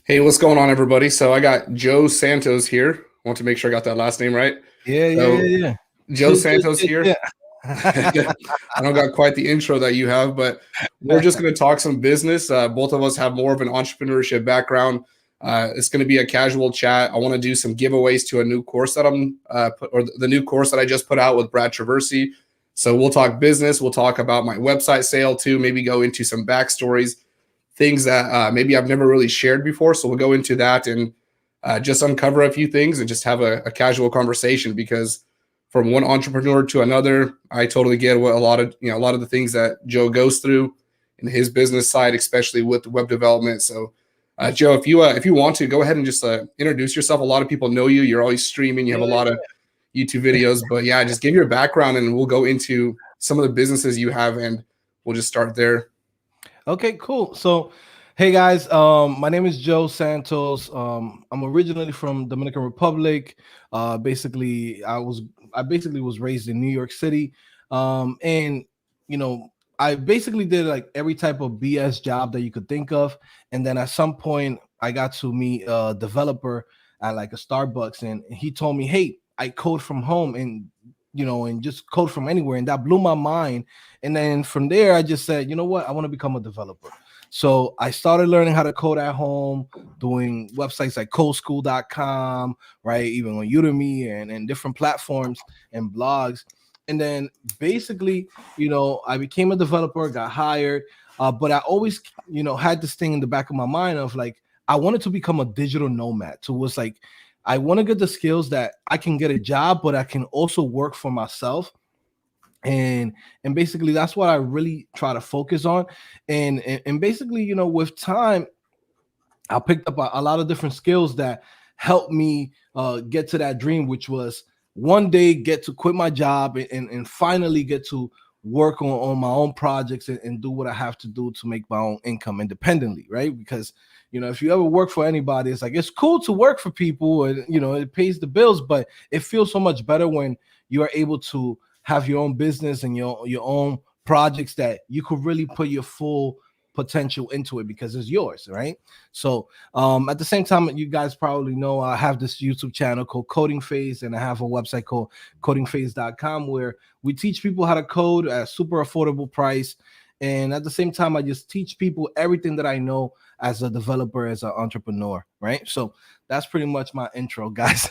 Hey, what's going on, everybody? So I got Joe Santos here. Want to make sure I got that last name right. Yeah, yeah, So yeah, yeah. Joe Santos here. Yeah. I don't got quite the intro that you have, but we're just going to talk some business. Both of us have more of an entrepreneurship background. It's going to be a casual chat. I want to do some giveaways to a new course that or the new course that I just put out with Brad Traversy. So we'll talk business. We'll talk about my website sale too. Maybe go into some backstories, things that maybe I've never really shared before. So we'll go into that and just uncover a few things and just have a casual conversation, because from one entrepreneur to another, I totally get what a lot of the things that Joe goes through in his business side, especially with web development. So, Joe, if you want to go ahead and just introduce yourself. A lot of people know you. You're always streaming. You have a lot of YouTube videos, but yeah, just give your background and we'll go into some of the businesses you have, and we'll just start there. Okay, cool. So, hey guys, my name is Joe Santos. I'm originally from Dominican Republic. I basically was raised in New York City, and you know, I basically did like every type of BS job that you could think of. And then at some point, I got to meet a developer at like a Starbucks, and he told me, "Hey, I code from home, and just code from anywhere," and that blew my mind. And then from there, I just said, you know what? I want to become a developer. So I started learning how to code at home, doing websites like codeschool.com, right? Even on Udemy and different platforms and blogs. And then basically, I became a developer, got hired. But I always, had this thing in the back of my mind of like, I wanted to become a digital nomad. So it was like, I want to get the skills that I can get a job, but I can also work for myself. And basically that's what I really try to focus on. And basically, with time, I picked up a lot of different skills that helped me get to that dream, which was one day get to quit my job and finally get to work on my own projects and do what I have to do to make my own income independently, right? Because if you ever work for anybody, it's like it's cool to work for people and it pays the bills, but it feels so much better when you are able to have your own business and your own projects that you could really put your full potential into it because it's yours, right? So at the same time, you guys probably know I have this YouTube channel called Coding Phase, and I have a website called codingphase.com where we teach people how to code at a super affordable price. And at the same time, I just teach people everything that I know as a developer, as an entrepreneur, right? So that's pretty much my intro, guys.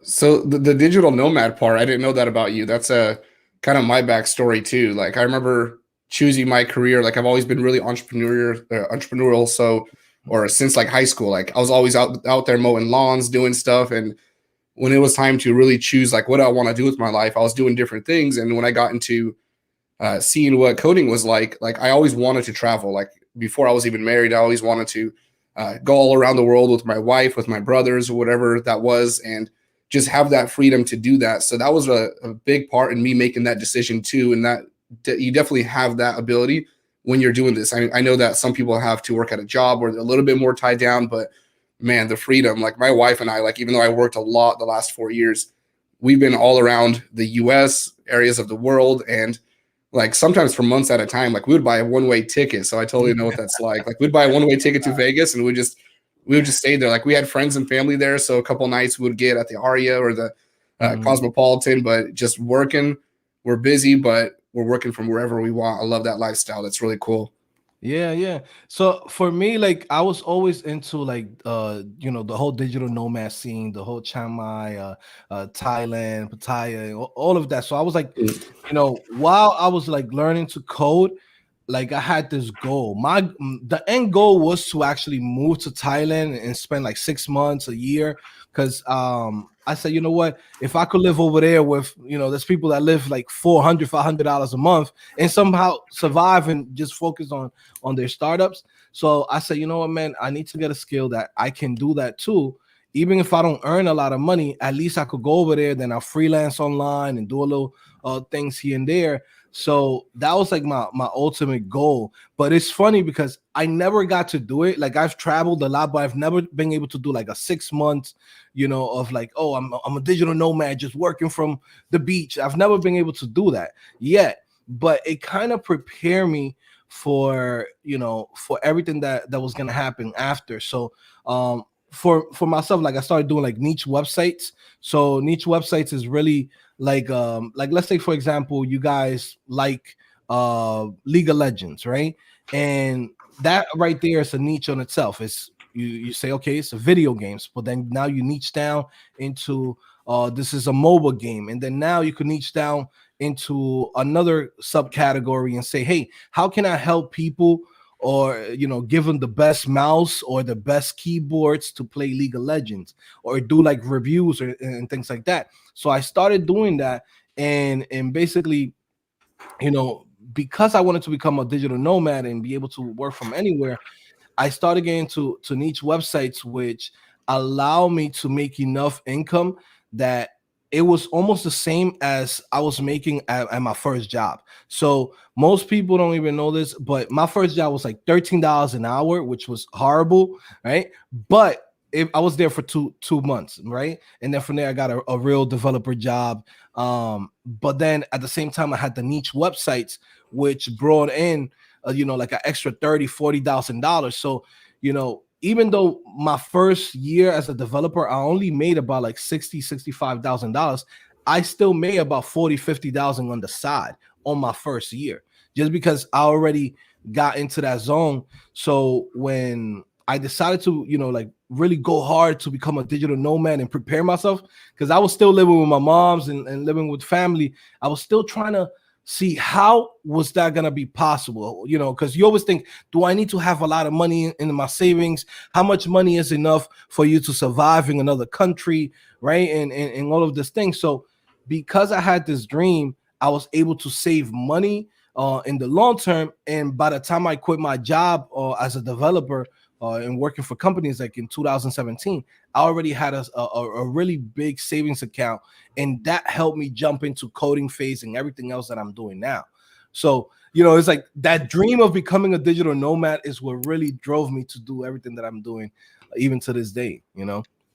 So the digital nomad part, I didn't know that about you. That's a kind of my backstory too. Like I remember choosing my career. Like I've always been really entrepreneurial. So, or since like high school, like I was always out there mowing lawns, doing stuff. And when it was time to really choose like what I want to do with my life, I was doing different things. And when I got into seeing what coding was like I always wanted to travel. Like before I was even married, I always wanted to go all around the world with my wife, with my brothers, or whatever that was, and just have that freedom to do that. So that was a big part in me making that decision too. And that you definitely have that ability when you're doing this. I know that some people have to work at a job where they're a little bit more tied down, but man, the freedom, like my wife and I, like, even though I worked a lot the last 4 years, we've been all around the US, areas of the world. And like sometimes for months at a time, like we would buy a one-way ticket. So I totally know what that's like. Like we'd buy a one-way ticket to Vegas and we would just stay there. Like we had friends and family there. So a couple nights we would get at the Aria or the Cosmopolitan, but just working. We're busy, but we're working from wherever we want. I love that lifestyle. That's really cool. Yeah, yeah. So for me, like I was always into like the whole digital nomad scene, the whole Chiang Mai, Thailand, Pattaya, all of that. So I was like, while I was like learning to code, like I had this goal. The end goal was to actually move to Thailand and spend like 6 months, a year, because I said, you know what, if I could live over there with, there's people that live like $400 a month and somehow survive and just focus on their startups. So I said, you know what, man, I need to get a skill that I can do that too. Even if I don't earn a lot of money, at least I could go over there, then I'll freelance online and do a little things here and there. So that was like my ultimate goal. But it's funny because I never got to do it. Like I've traveled a lot, but I've never been able to do like a 6 months, of like, oh, I'm a digital nomad just working from the beach. I've never been able to do that yet. But it kind of prepared me for, for everything that was gonna happen after. So for myself, like I started doing like niche websites. So niche websites is really like let's say for example, you guys like League of Legends, right? And that right there is a niche on itself. It's you say, okay, it's a video games, but then now you niche down into this is a mobile game, and then now you can niche down into another subcategory and say, hey, how can I help people, or give them the best mouse or the best keyboards to play League of Legends, or do like reviews and things like that. So I started doing that, and basically, because I wanted to become a digital nomad and be able to work from anywhere, I started getting to niche websites, which allow me to make enough income that it was almost the same as I was making at my first job. So most people don't even know this, but my first job was like $13 an hour, which was horrible, right? But I was there for two months, right? And then from there, I got a real developer job. But then at the same time, I had the niche websites, which brought in like an extra $30,000-$40,000. So, even though my first year as a developer, I only made about like $65,000, I still made about 50,000 on the side on my first year, just because I already got into that zone. So when I decided to, like really go hard to become a digital nomad and prepare myself, because I was still living with my moms and living with family, I was still trying to see how was that going to be possible, because you always think, do I need to have a lot of money in my savings? How much money is enough for you to survive in another country, right? And all of this thing. So because I had this dream, I was able to save money in the long term. And by the time I quit my job as a developer and working for companies, like in 2017, I already had a really big savings account, and that helped me jump into coding phase and everything else that I'm doing now. So, it's like that dream of becoming a digital nomad is what really drove me to do everything that I'm doing, even to this day,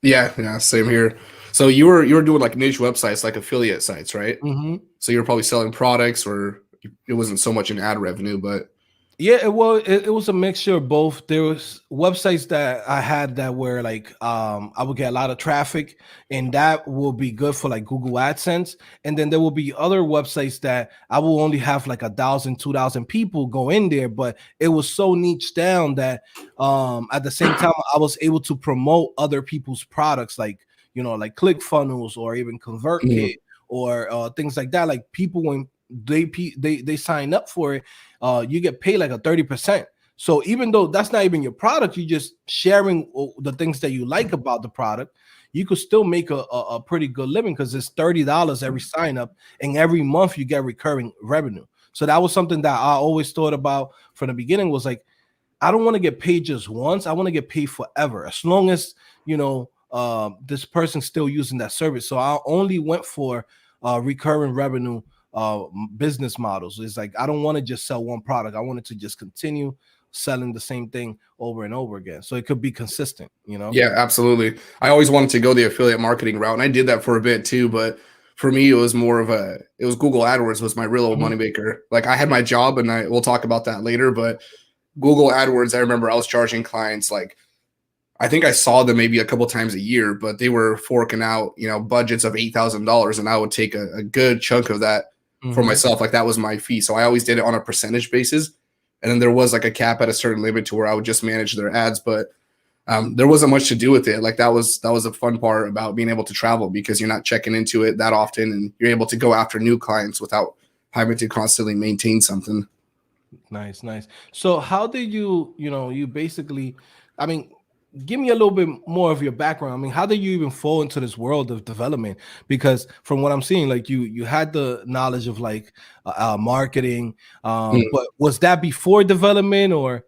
Yeah, same here. So you were doing like niche websites, like affiliate sites, right? Mm-hmm. So you're probably selling products, or it wasn't so much in ad revenue, but Yeah, it was a mixture of both. There was websites that I had that were like I would get a lot of traffic, and that will be good for like Google AdSense. And then there will be other websites that I will only have like 1,000, 2,000 people go in there, but it was so niche down that at the same time I was able to promote other people's products, like like ClickFunnels or even ConvertKit or things like that. Like people, when they sign up for it, you get paid like a 30%. So even though that's not even your product, you're just sharing the things that you like about the product, you could still make a pretty good living, because it's $30 every sign up, and every month you get recurring revenue. So that was something that I always thought about from the beginning, was like, I don't want to get paid just once. I want to get paid forever, as long as this person's still using that service. So I only went for recurring revenue business models. It's like, I don't want to just sell one product. I wanted to just continue selling the same thing over and over again, so it could be consistent. Yeah, absolutely. I always wanted to go the affiliate marketing route, and I did that for a bit too, but for me it was more of it was Google AdWords was my real Mhm. moneymaker. Like I had my job, and we'll talk about that later, but Google AdWords, I remember I was charging clients, like I think I saw them maybe a couple times a year, but they were forking out, budgets of $8,000, and I would take a good chunk of that for Mhm. myself. Like that was my fee. So I always did it on a percentage basis. And then there was like a cap at a certain limit to where I would just manage their ads, but there wasn't much to do with it. Like that was a fun part about being able to travel, because you're not checking into it that often, and you're able to go after new clients without having to constantly maintain something. Nice. So how did you basically, I mean, give me a little bit more of your background. I mean, how did you even fall into this world of development? Because from what I'm seeing, like you had the knowledge of like marketing, but was that before development or?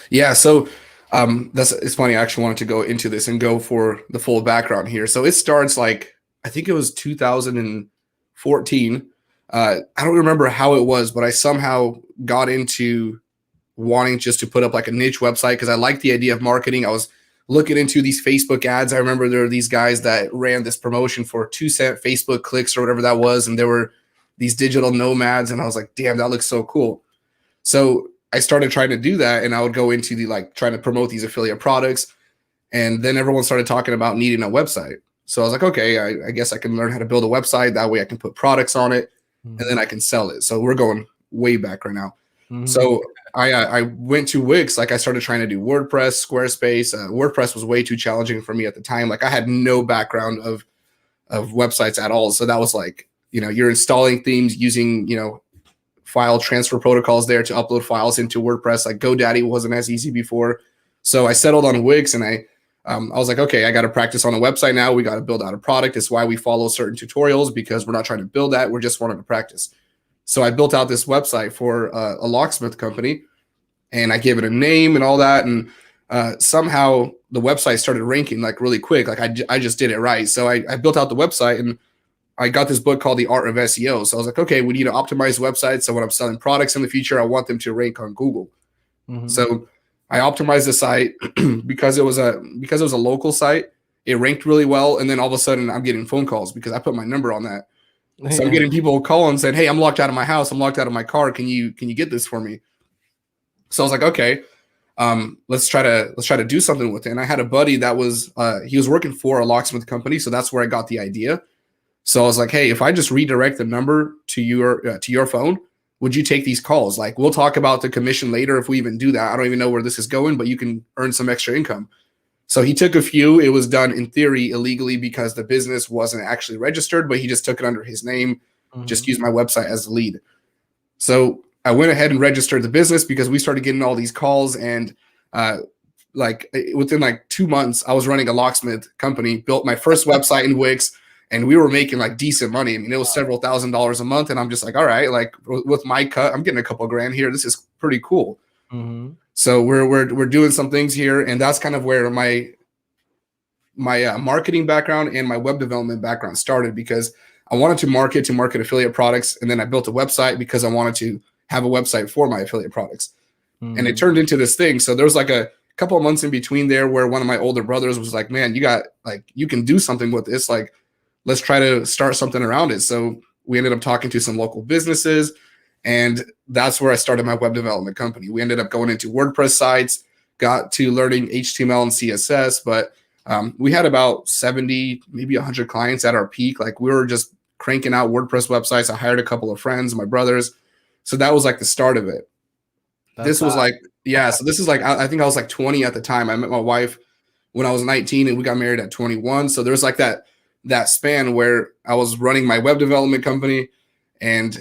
Yeah, so it's funny. I actually wanted to go into this and go for the full background here. So it starts like I think it was 2014. I don't remember how it was, but I somehow got into wanting just to put up like a niche website, because I liked the idea of marketing. I was looking into these Facebook ads. I remember there were these guys that ran this promotion for 2 cent Facebook clicks or whatever that was, and there were these digital nomads, and I was like, damn, that looks so cool. So I started trying to do that, and I would go into the like trying to promote these affiliate products, and then everyone started talking about needing a website. So I was like, okay, I guess I can learn how to build a website. That way I can put products on it, and then I can sell it. So we're going way back right now. So I went to Wix. Like I started trying to do WordPress, Squarespace. WordPress was way too challenging for me at the time. Like I had no background of websites at all. So that was like, you're installing themes using, file transfer protocols there to upload files into WordPress. Like GoDaddy wasn't as easy before. So I settled on Wix, and I was like, okay, I got to practice on a website now. We got to build out a product. It's why we follow certain tutorials, because we're not trying to build that. We're just wanting to practice. So I built out this website for a locksmith company, and I gave it a name and all that. And somehow the website started ranking like really quick. Like I just did it right. So I built out the website, and I got this book called The Art of SEO. So I was like, okay, we need to optimize websites. So when I'm selling products in the future, I want them to rank on Google. So I optimized the site because it was a local site. It ranked really well. And then all of a sudden I'm getting phone calls because I put my number on that. So I'm getting people calling and saying, hey, I'm locked out of my house. I'm locked out of my car. Can you get this for me? So I was like, okay, let's try to do something with it. And I had a buddy that was, he was working for a locksmith company. So that's where I got the idea. So I was like, hey, if I just redirect the number to your phone, would you take these calls? Like, we'll talk about the commission later if we even do that. I don't even know where this is going, but you can earn some extra income. So he took a few. It was done in theory illegally because the business wasn't actually registered, but he just took it under his name, just used my website as the lead. So I went ahead and registered the business because we started getting all these calls. And like within like 2 months, I was running a locksmith company, built my first website in Wix, and we were making like decent money. I mean, it was several $1,000s a month. And I'm just like, all right, like with my cut, I'm getting a couple grand here. This is pretty cool. So we're doing some things here. And that's kind of where my marketing background and my web development background started, because I wanted to market affiliate products. And then I built a website because I wanted to have a website for my affiliate products. And it turned into this thing. So there was like a couple of months in between there where one of my older brothers was like, man, you can do something with this. Like, let's try to start something around it. So we ended up talking to some local businesses, and that's where I started my web development company. We ended up going into WordPress sites, got to learning HTML and CSS, but we had about 70, maybe 100 clients at our peak. Like we were just cranking out WordPress websites. I hired a couple of friends, my brothers. So that was like the start of it. So this is like, I think I was like 20 at the time. I met my wife when I was 19, and we got married at 21. So there's like that span where I was running my web development company, and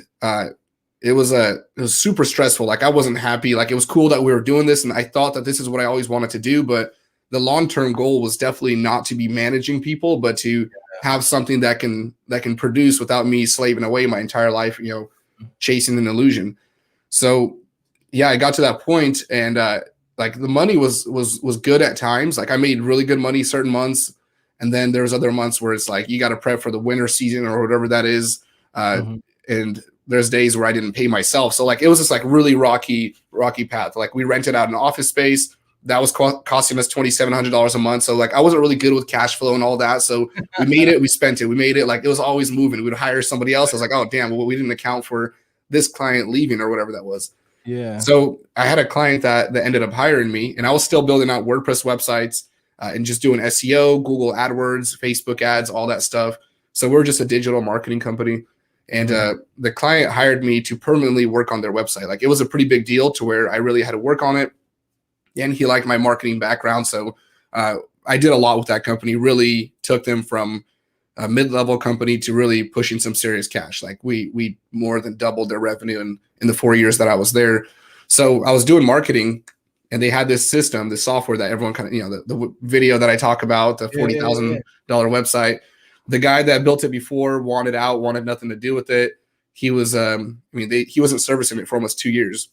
it was super stressful. Like I wasn't happy. Like it was cool that we were doing this, and I thought that this is what I always wanted to do, but the long-term goal was definitely not to be managing people, but to have something that can produce without me slaving away my entire life, chasing an illusion. So yeah, I got to that point, and like the money was good at times. Like I made really good money certain months. And then there's other months where it's like you got to prep for the winter season or whatever that is. And there's days where I didn't pay myself. So like it was just like really rocky path. Like we rented out an office space that was costing us $2,700 a month. So like I wasn't really good with cash flow and all that. So we made it, we spent it, we made it. Like it was always moving. We'd hire somebody else. I was like, oh damn, well, we didn't account for this client leaving or whatever that was. Yeah. So I had a client that ended up hiring me, and I was still building out WordPress websites. And just doing SEO, Google AdWords, Facebook ads, all that stuff. So we're just a digital marketing company. And the client hired me to permanently work on their website. Like it was a pretty big deal to where I really had to work on it. And he liked my marketing background. So I did a lot with that company, really took them from a mid-level company to really pushing some serious cash. Like we more than doubled their revenue in the 4 years that I was there. So I was doing marketing, and they had this system, the software that everyone kind of, the video that I talk about, the $40,000 website. The guy that built it before wanted nothing to do with it. He was, he wasn't servicing it for almost 2 years.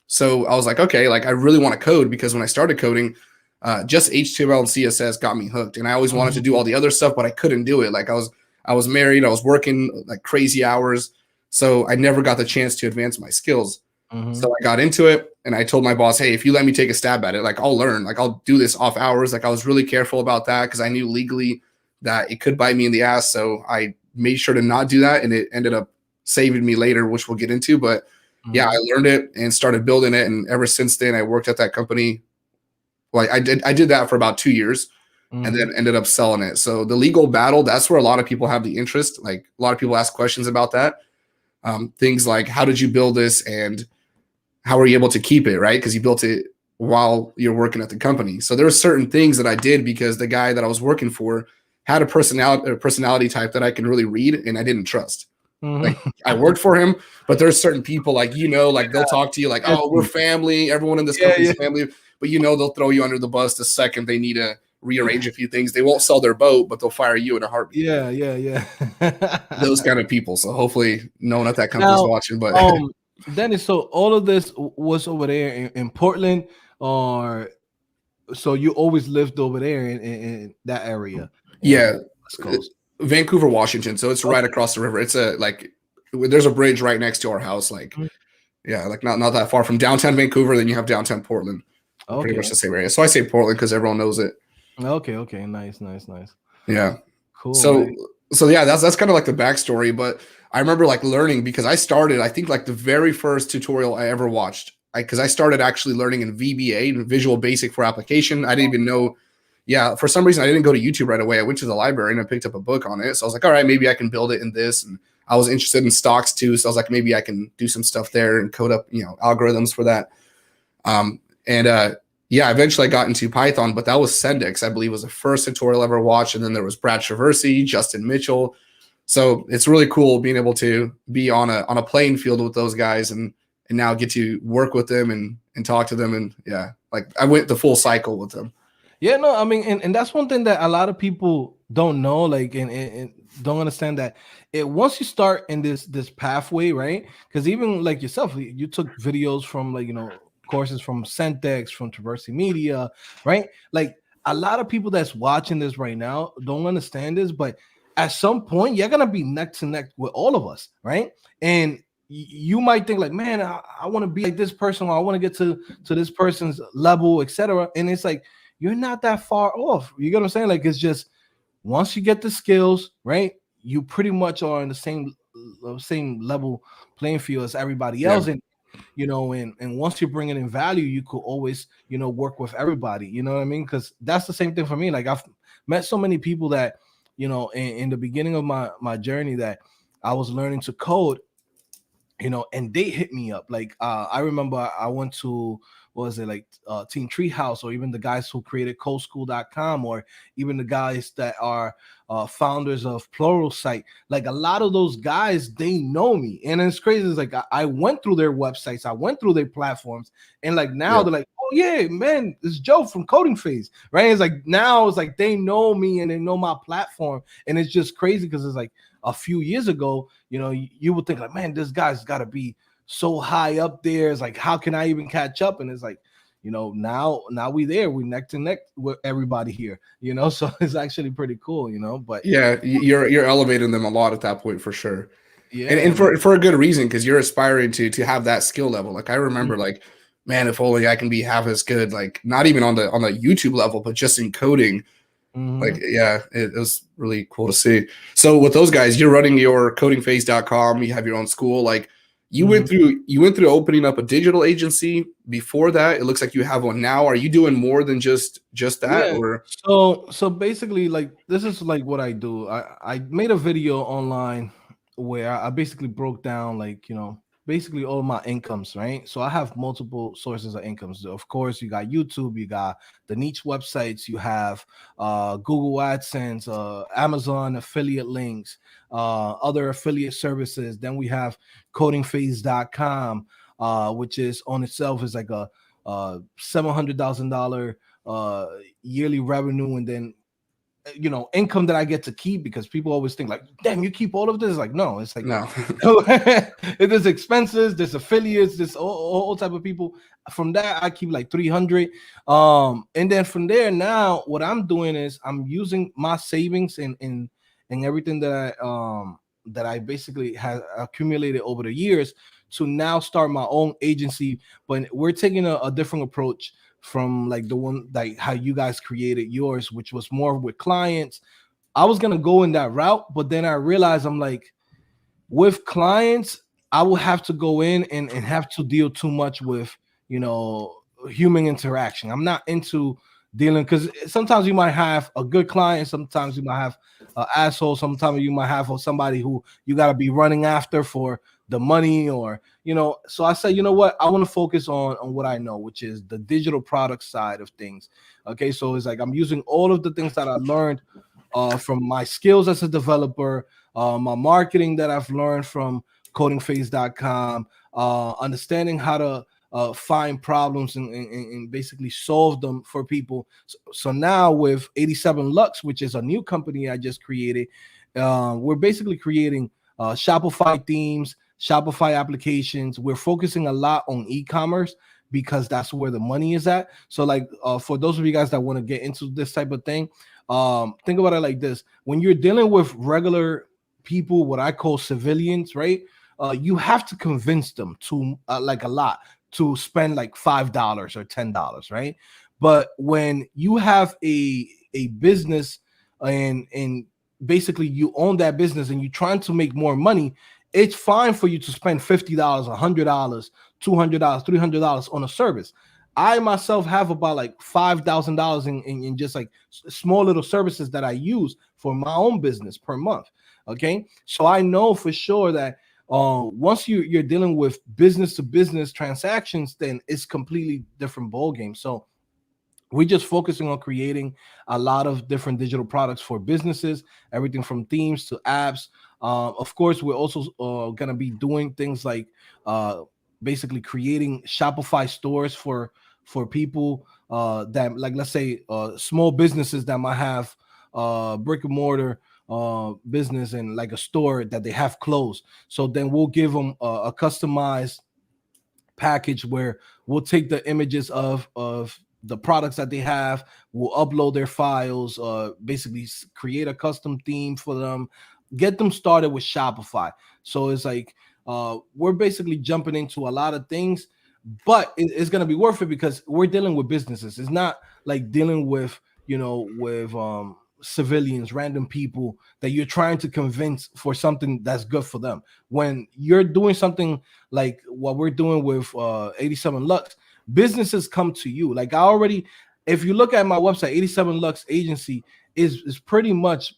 So I was like, okay, like I really want to code, because when I started coding, just HTML and CSS got me hooked. And I always wanted to do all the other stuff, but I couldn't do it. Like I was married, I was working like crazy hours. So I never got the chance to advance my skills. So I got into it, and I told my boss, hey, if you let me take a stab at it, like I'll learn, like I'll do this off hours. Like I was really careful about that because I knew legally that it could bite me in the ass. So I made sure to not do that, and it ended up saving me later, which we'll get into. But yeah, I learned it and started building it. And ever since then, I worked at that company. Like I did that for about 2 years and then ended up selling it. So the legal battle, that's where a lot of people have the interest. Like a lot of people ask questions about that. Things like, how did you build this and how were you able to keep it, right? Because you built it while you're working at the company. So there were certain things that I did because the guy that I was working for had a personality type that I can really read and I didn't trust. Like I worked for him, but there's certain people like, like they'll talk to you like, oh, we're family. Everyone in this company's family. But they'll throw you under the bus the second they need to rearrange a few things. They won't sell their boat, but they'll fire you in a heartbeat. Yeah. Those kind of people. So hopefully no one at that company's watching. But Dennis, so all of this was over there in Portland, or so you always lived over there in that area? Yeah, Vancouver, Washington. So it's right across the river. It's there's a bridge right next to our house. Like, yeah, like not that far from downtown Vancouver. Then you have downtown Portland. Pretty much the same area. So I say Portland because everyone knows it. Okay, nice. Yeah, cool. So yeah, that's kind of like the backstory. But I remember like learning because I started. I think like the very first tutorial I ever watched, because I started actually learning in VBA, Visual Basic for Application. I didn't even know. Yeah, for some reason I didn't go to YouTube right away. I went to the library and I picked up a book on it. So I was like, all right, maybe I can build it in this. And I was interested in stocks too. So I was like, maybe I can do some stuff there and code up, algorithms for that. Yeah, eventually I got into Python, but that was Sendix, I believe, was the first tutorial I ever watched. And then there was Brad Traversy, Justin Mitchell. So it's really cool being able to be on a playing field with those guys and now get to work with them and talk to them. And yeah, like I went the full cycle with them. Yeah, no, I mean, and that's one thing that a lot of people don't know, like, and don't understand that once you start in this pathway, right? Because even like yourself, you took videos from like, courses from Centex, from Traversy Media, right? Like a lot of people that's watching this right now don't understand this, but at some point you're gonna be neck to neck with all of us, right? And you might think like, man, I want to be like this person, or I want to get to this person's level, etc. And it's like, you're not that far off. You get what I'm saying? Like, it's just once you get the skills, right, you pretty much are in the same level playing field as everybody else. And and once you're bringing in value, you could always work with everybody. You know what I mean? Because that's the same thing for me. Like I've met so many people that in the beginning of my journey that I was learning to code, and they hit me up. Like I remember I went to, what was it, like Team Treehouse, or even the guys who created codeschool.com, or even the guys that are founders of Pluralsight. Like a lot of those guys, they know me. And it's crazy. It's like I went through their websites, I went through their platforms, and like now they're like, oh yeah, man, it's Joe from Coding Phase, right? It's like now it's like they know me and they know my platform. And it's just crazy because it's like a few years ago, you would think like, man, this guy's got to be so high up there. It's like, how can I even catch up? And it's like, now we there, we neck to neck with everybody here, so it's actually pretty cool, but yeah, you're elevating them a lot at that point for sure. Yeah, and for a good reason, because you're aspiring to have that skill level. Like I remember like, man, if only I can be half as good, like not even on the YouTube level, but just in coding. Like, yeah, it was really cool to see. So with those guys, you're running your codingphase.com, you have your own school. Like you went through opening up a digital agency before that. It looks like you have one now. Are you doing more than just that? Yeah. Or so basically, like, this is like what I do. I made a video online where I basically broke down, like, basically all my incomes, right? So I have multiple sources of incomes. Of course, you got YouTube, you got the niche websites, you have Google AdSense, Amazon affiliate links, other affiliate services. Then we have codingphase.com, which is on itself is like a $700,000 yearly revenue, and then income that I get to keep, because people always think like, damn, you keep all of this. Like, no, it's like, no. There's expenses, there's affiliates, there's all type of people. From that I keep like 300, and then from there, now what I'm doing is I'm using my savings and everything that I basically have accumulated over the years to now start my own agency. But we're taking a different approach from like the one like how you guys created yours, which was more with clients. I was gonna go in that route, but then I realized I'm like, with clients, I will have to go in and have to deal too much with, human interaction. I'm not into dealing, because sometimes you might have a good client, sometimes you might have an asshole, sometimes you might have somebody who you got to be running after for the money, or so I said, you know what, I want to focus on what I know, which is the digital product side of things. Okay, so it's like I'm using all of the things that I learned from my skills as a developer, my marketing that I've learned from codingphase.com, understanding how to find problems and basically solve them for people. So now with 87 Lux, which is a new company I just created, we're basically creating Shopify themes, Shopify applications. We're focusing a lot on e-commerce because that's where the money is at. So like for those of you guys that want to get into this type of thing, think about it like this. When you're dealing with regular people, what I call civilians, right? You have to convince them to like a lot to spend like $5 or $10, right? But when you have a business and basically you own that business and you're trying to make more money, it's fine for you to spend $50, $100, $200, $300 on a service. I myself have about like $5,000 in just like small little services that I use for my own business per month. Okay, so I know for sure that once you're dealing with business to business transactions, then it's completely different ball game. So we're just focusing on creating a lot of different digital products for businesses, everything from themes to apps. Of course, we're also going to be doing things like basically creating Shopify stores for people that, like, let's say small businesses that might have brick and mortar business and like a store that they have closed. So then we'll give them a customized package where we'll take the images of the products that they have, we'll upload their files, basically create a custom theme for them, get them started with Shopify. So it's like we're basically jumping into a lot of things, but it's going to be worth it because we're dealing with businesses. It's not like dealing with civilians, random people that you're trying to convince for something that's good for them. When you're doing something like what we're doing with 87 Lux, businesses come to you. Like if you look at my website, 87 Lux Agency is pretty much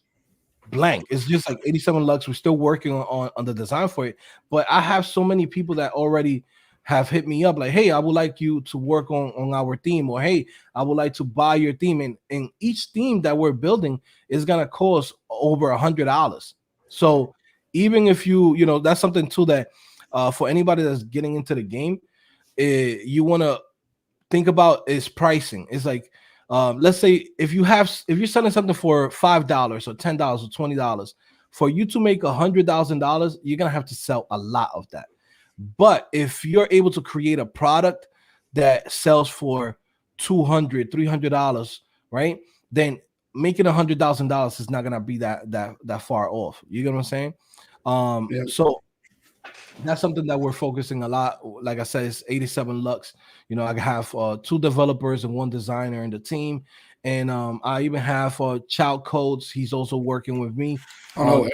blank. It's just like 87 Lux. We're still working on the design for it, but I have so many people that already have hit me up like, hey, I would like you to work on our theme, or hey, I would like to buy your theme. And each theme that we're building is gonna cost over $100. So even if that's something too that for anybody that's getting into the game, you want to think about is pricing. It's like let's say if you're selling something for $5 or $10 or $20, for you to make $100,000, you're gonna have to sell a lot of that. But if you're able to create a product that sells for $200, $300, right, then making $100,000 is not gonna be that far off. You get what I'm saying? Yeah. So that's something that we're focusing a lot. Like I said, it's 87 Lux. I have 2 developers and 1 designer in the team, and I even have Child Codes. He's also working with me. Oh, no way.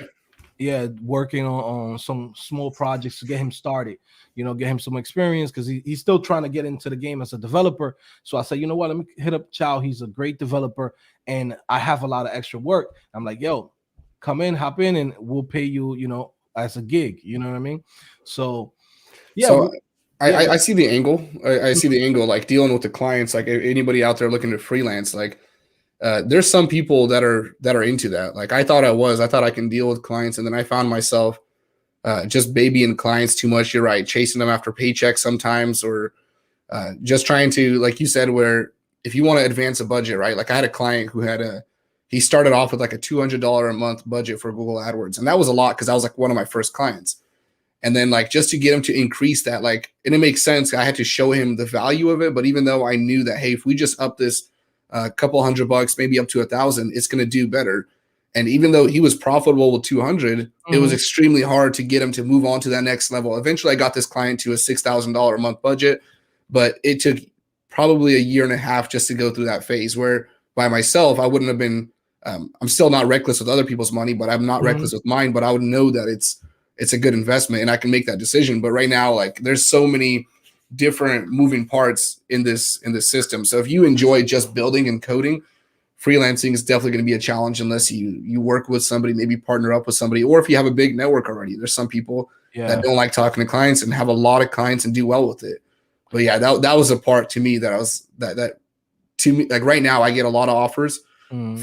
Yeah, working on some small projects to get him started, get him some experience, because he's still trying to get into the game as a developer. So I said, you know what, let me hit up Chow. He's a great developer and I have a lot of extra work. I'm like, yo, come in, hop in, and we'll pay you, as a gig. You know what I mean? So yeah. So Yeah. I see the angle. I see the angle, like dealing with the clients, like anybody out there looking to freelance, like there's some people that are into that. Like I thought I can deal with clients. And then I found myself just babying clients too much. You're right. Chasing them after paychecks sometimes, or just trying to, like you said, where if you want to advance a budget, right? Like I had a client who he started off with like a $200 a month budget for Google AdWords. And that was a lot because that was like one of my first clients. And then like just to get him to increase that, like, and it makes sense. I had to show him the value of it. But even though I knew that, hey, if we just up this couple $100, maybe up to 1,000, it's going to do better. And even though he was profitable with 200, it was extremely hard to get him to move on to that next level. Eventually I got this client to a $6,000 a month budget, but it took probably a year and a half just to go through that phase where by myself, I wouldn't have been, I'm still not reckless with other people's money, but I'm not reckless with mine, but I would know that it's it's a good investment and I can make that decision. But right now, like there's so many different moving parts in this system. So if you enjoy just building and coding, freelancing is definitely going to be a challenge unless you work with somebody, maybe partner up with somebody, or if you have a big network already. There's some people that don't like talking to clients and have a lot of clients and do well with it. But yeah, that was a part to me that I was that to me, like right now I get a lot of offers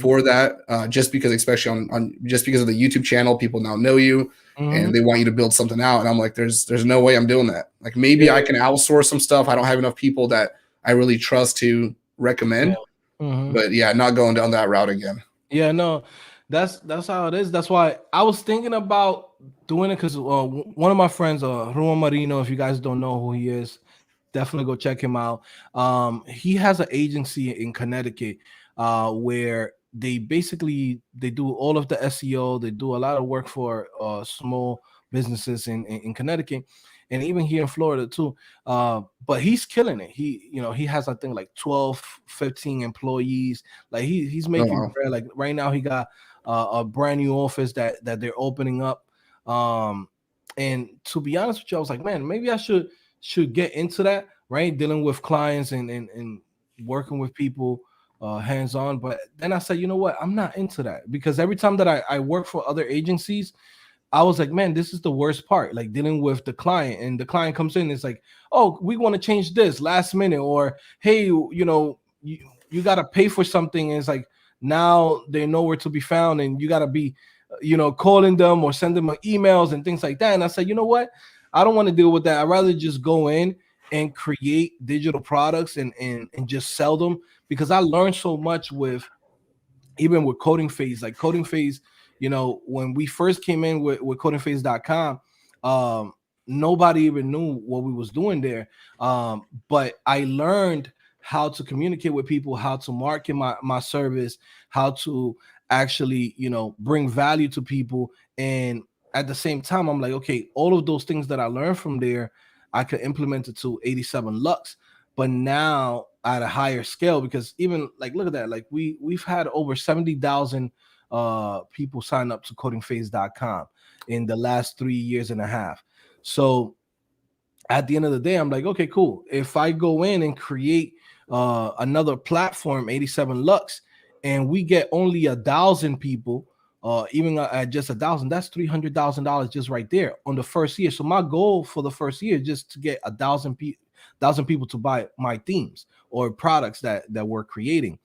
for that, just because, especially on just because of the YouTube channel, people now know you and they want you to build something out. And I'm like, there's no way I'm doing that. Like maybe I can outsource some stuff. I don't have enough people that I really trust to recommend, but yeah, not going down that route again. Yeah, no, that's how it is. That's why I was thinking about doing it, because one of my friends, Juan Marino, if you guys don't know who he is, definitely go check him out. He has an agency in Connecticut where they do all of the SEO. They do a lot of work for small businesses in Connecticut, and even here in Florida too. But he's killing it. He has, I think, like 12, 15 employees. Like he's making bread. Like right now he got a brand new office that they're opening up. And to be honest with you, I was like, man, maybe I should get into that, right? Dealing with clients and working with people hands-on. But then I said, you know what? I'm not into that, because every time that I work for other agencies, I was like, man, this is the worst part, like dealing with the client, and the client comes in, it's like, oh, we want to change this last minute, or hey, you got to pay for something, and it's like now they're nowhere to be found, and you got to be calling them or send them emails and things like that. And I said, you know what, I don't want to deal with that. I'd rather just go in and create digital products and just sell them, because I learned so much even with Coding Phase. Like Coding Phase, when we first came in with codingphase.com, nobody even knew what we was doing there. But I learned how to communicate with people, how to market my service, how to actually, bring value to people. And at the same time, I'm like, okay, all of those things that I learned from there, I could implement it to 87 Lux, but now at a higher scale, because even like, look at that, like we've had over 70,000 people sign up to codingphase.com in the last 3 years and a half. So at the end of the day, I'm like, okay, cool. If I go in and create another platform, 87 Lux, and we get only 1,000 people, even at just 1,000, that's $300,000 just right there on the first year. So my goal for the first year is just to get 1,000 people to buy my themes or products that we're creating.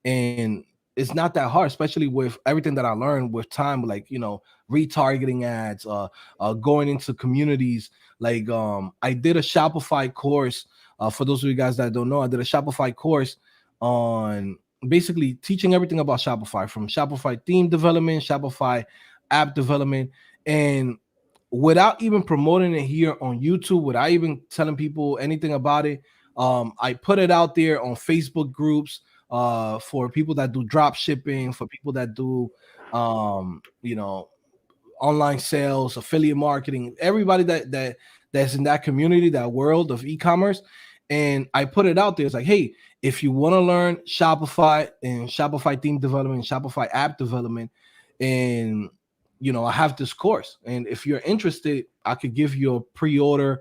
And it's not that hard, especially with everything that I learned with time, like, retargeting ads, going into communities. Like I did a Shopify course. For those of you guys that don't know, I did a Shopify course on basically teaching everything about Shopify, from Shopify theme development, Shopify app development. And without even promoting it here on YouTube, without even telling people anything about it, I put it out there on Facebook groups for people that do drop shipping, for people that do online sales, affiliate marketing, everybody that's in that community, that world of e-commerce. And I put it out there. It's like, hey, if you want to learn Shopify and Shopify theme development, Shopify app development, and I have this course, and if you're interested, I could give you a pre-order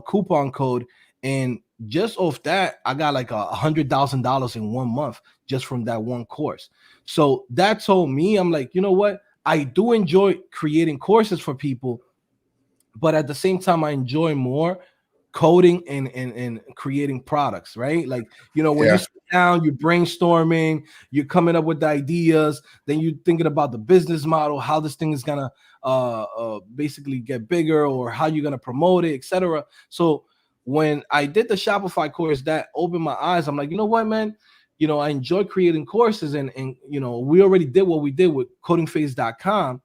coupon code. And just off that, I got like $100,000 in 1 month just from that one course. So that told me, I'm like, you know what? I do enjoy creating courses for people, but at the same time, I enjoy more coding and creating products, right? Like, when you sit down, you're brainstorming, you're coming up with the ideas, then you're thinking about the business model, how this thing is gonna basically get bigger, or how you're gonna promote it, etc. So when I did the Shopify course, that opened my eyes. I'm like, you know what, man? I enjoy creating courses, and we already did what we did with codingphase.com,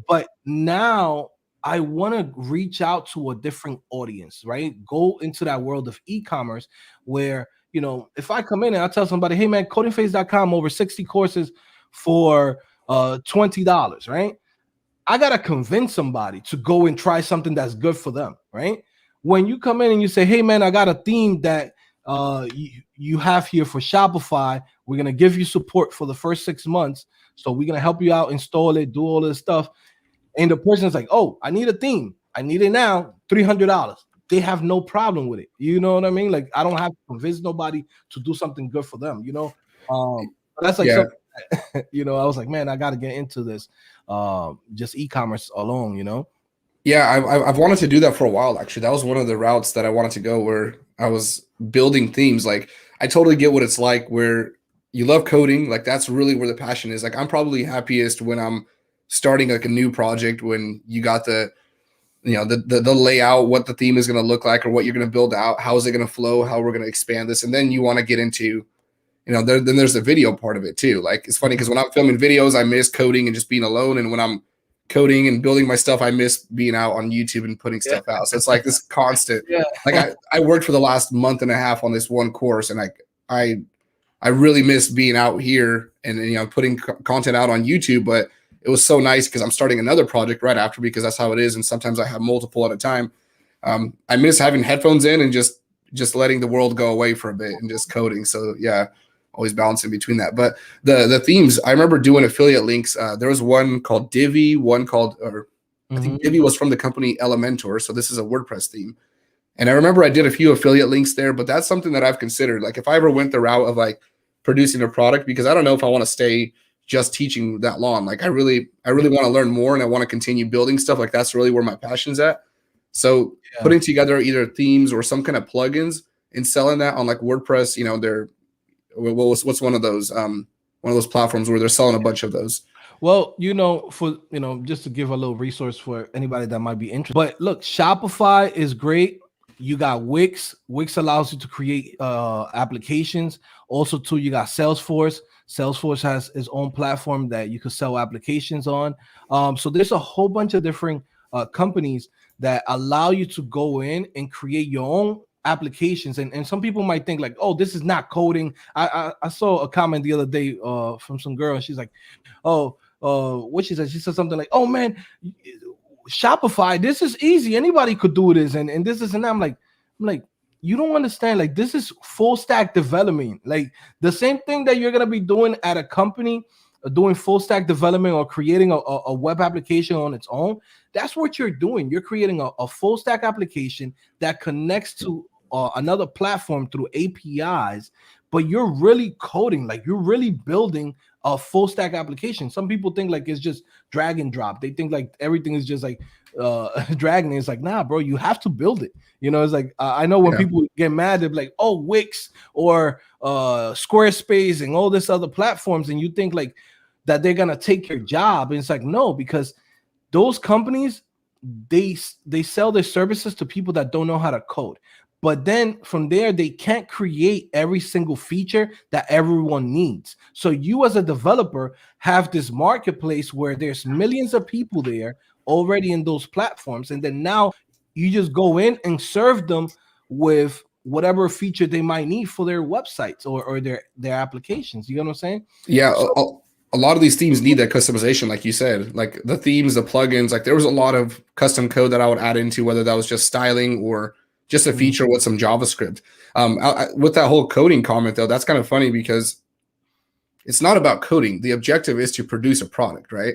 but now I want to reach out to a different audience, right? Go into that world of e-commerce where, if I come in and I tell somebody, hey man, codingphase.com, over 60 courses for $20, right? I got to convince somebody to go and try something that's good for them, right? When you come in and you say, hey man, I got a theme that you have here for Shopify. We're going to give you support for the first 6 months. So we're going to help you out, install it, do all this stuff. And the person is like, oh, I need a theme. I need it now, $300. They have no problem with it. You know what I mean? Like, I don't have to convince nobody to do something good for them, you know? That's like Yeah. something that, you know, I was like, man, I got to get into this, just e-commerce alone, you know? Yeah, I've wanted to do that for a while, actually. That was one of the routes that I wanted to go, where I was building themes. Like, I totally get what it's like where you love coding. Like, that's really where the passion is. Like, I'm probably happiest when I'm starting like a new project, when you got the, you know, the layout, what the theme is going to look like, or what you're going to build out, how is it going to flow, how we're going to expand this. And then you want to get into, you know, then there's the video part of it too. Like, it's funny because when I'm filming videos, I miss coding and just being alone. And when I'm coding and building my stuff, I miss being out on YouTube and putting stuff out. So it's like this constant, Yeah. like I worked for the last month and a half on this one course, and I really miss being out here and, you know, putting content out on YouTube. But it was so nice because I'm starting another project right after, because that's how it is. And sometimes I have multiple at a time. I miss having headphones in and just letting the world go away for a bit and just coding. So yeah, always balancing between that. But the themes, I remember doing affiliate links. There was one called Divi, one called, or I think Divi was from the company Elementor. So this is a WordPress theme. And I remember I did a few affiliate links there, but that's something that I've considered. Like, if I ever went the route of like producing a product, because I don't know if I want to stay just teaching that long. Like, I really want to learn more, and I want to continue building stuff. Like, that's really where my passion's at. So putting together either themes or some kind of plugins and selling that on like WordPress, you know, what's one of those platforms where they're selling a bunch of those. Well, you know, for, you know, just to give a little resource for anybody that might be interested. But look, Shopify is great. You got Wix. Wix allows you to create applications. Also, too, you got Salesforce. Salesforce has its own platform that you could sell applications on. So there's a whole bunch of different companies that allow you to go in and create your own applications. And some people might think like, oh, this is not coding. I saw a comment the other day from some girl, and she's like, oh, what she said? She said something like, oh man, Shopify, this is easy. Anybody could do this, and this is, and I'm like, you don't understand. Like, this is full stack development. Like, the same thing that you're gonna be doing at a company, doing full stack development or creating a web application on its own. That's what you're doing. You're creating a full stack application that connects to another platform through APIs, but you're really coding, like you're really building a full stack application. Some people think like it's just drag and drop. They think like everything is just like dragging. It's like, nah, bro, you have to build it. You know, it's like, I know when people get mad, they're like, oh, Wix or Squarespace and all this other platforms, and you think like that they're gonna take your job. And it's like, no, because those companies, they sell their services to people that don't know how to code. But then from there, they can't create every single feature that everyone needs. So you as a developer have this marketplace where there's millions of people there already in those platforms. And then now you just go in and serve them with whatever feature they might need for their websites or their applications. You know what I'm saying? Yeah. So, a lot of these themes need that customization, like you said, like the themes, the plugins. Like, there was a lot of custom code that I would add into, whether that was just styling or just a feature with some JavaScript. With that whole coding comment, though, that's kind of funny because it's not about coding. The objective is to produce a product, right?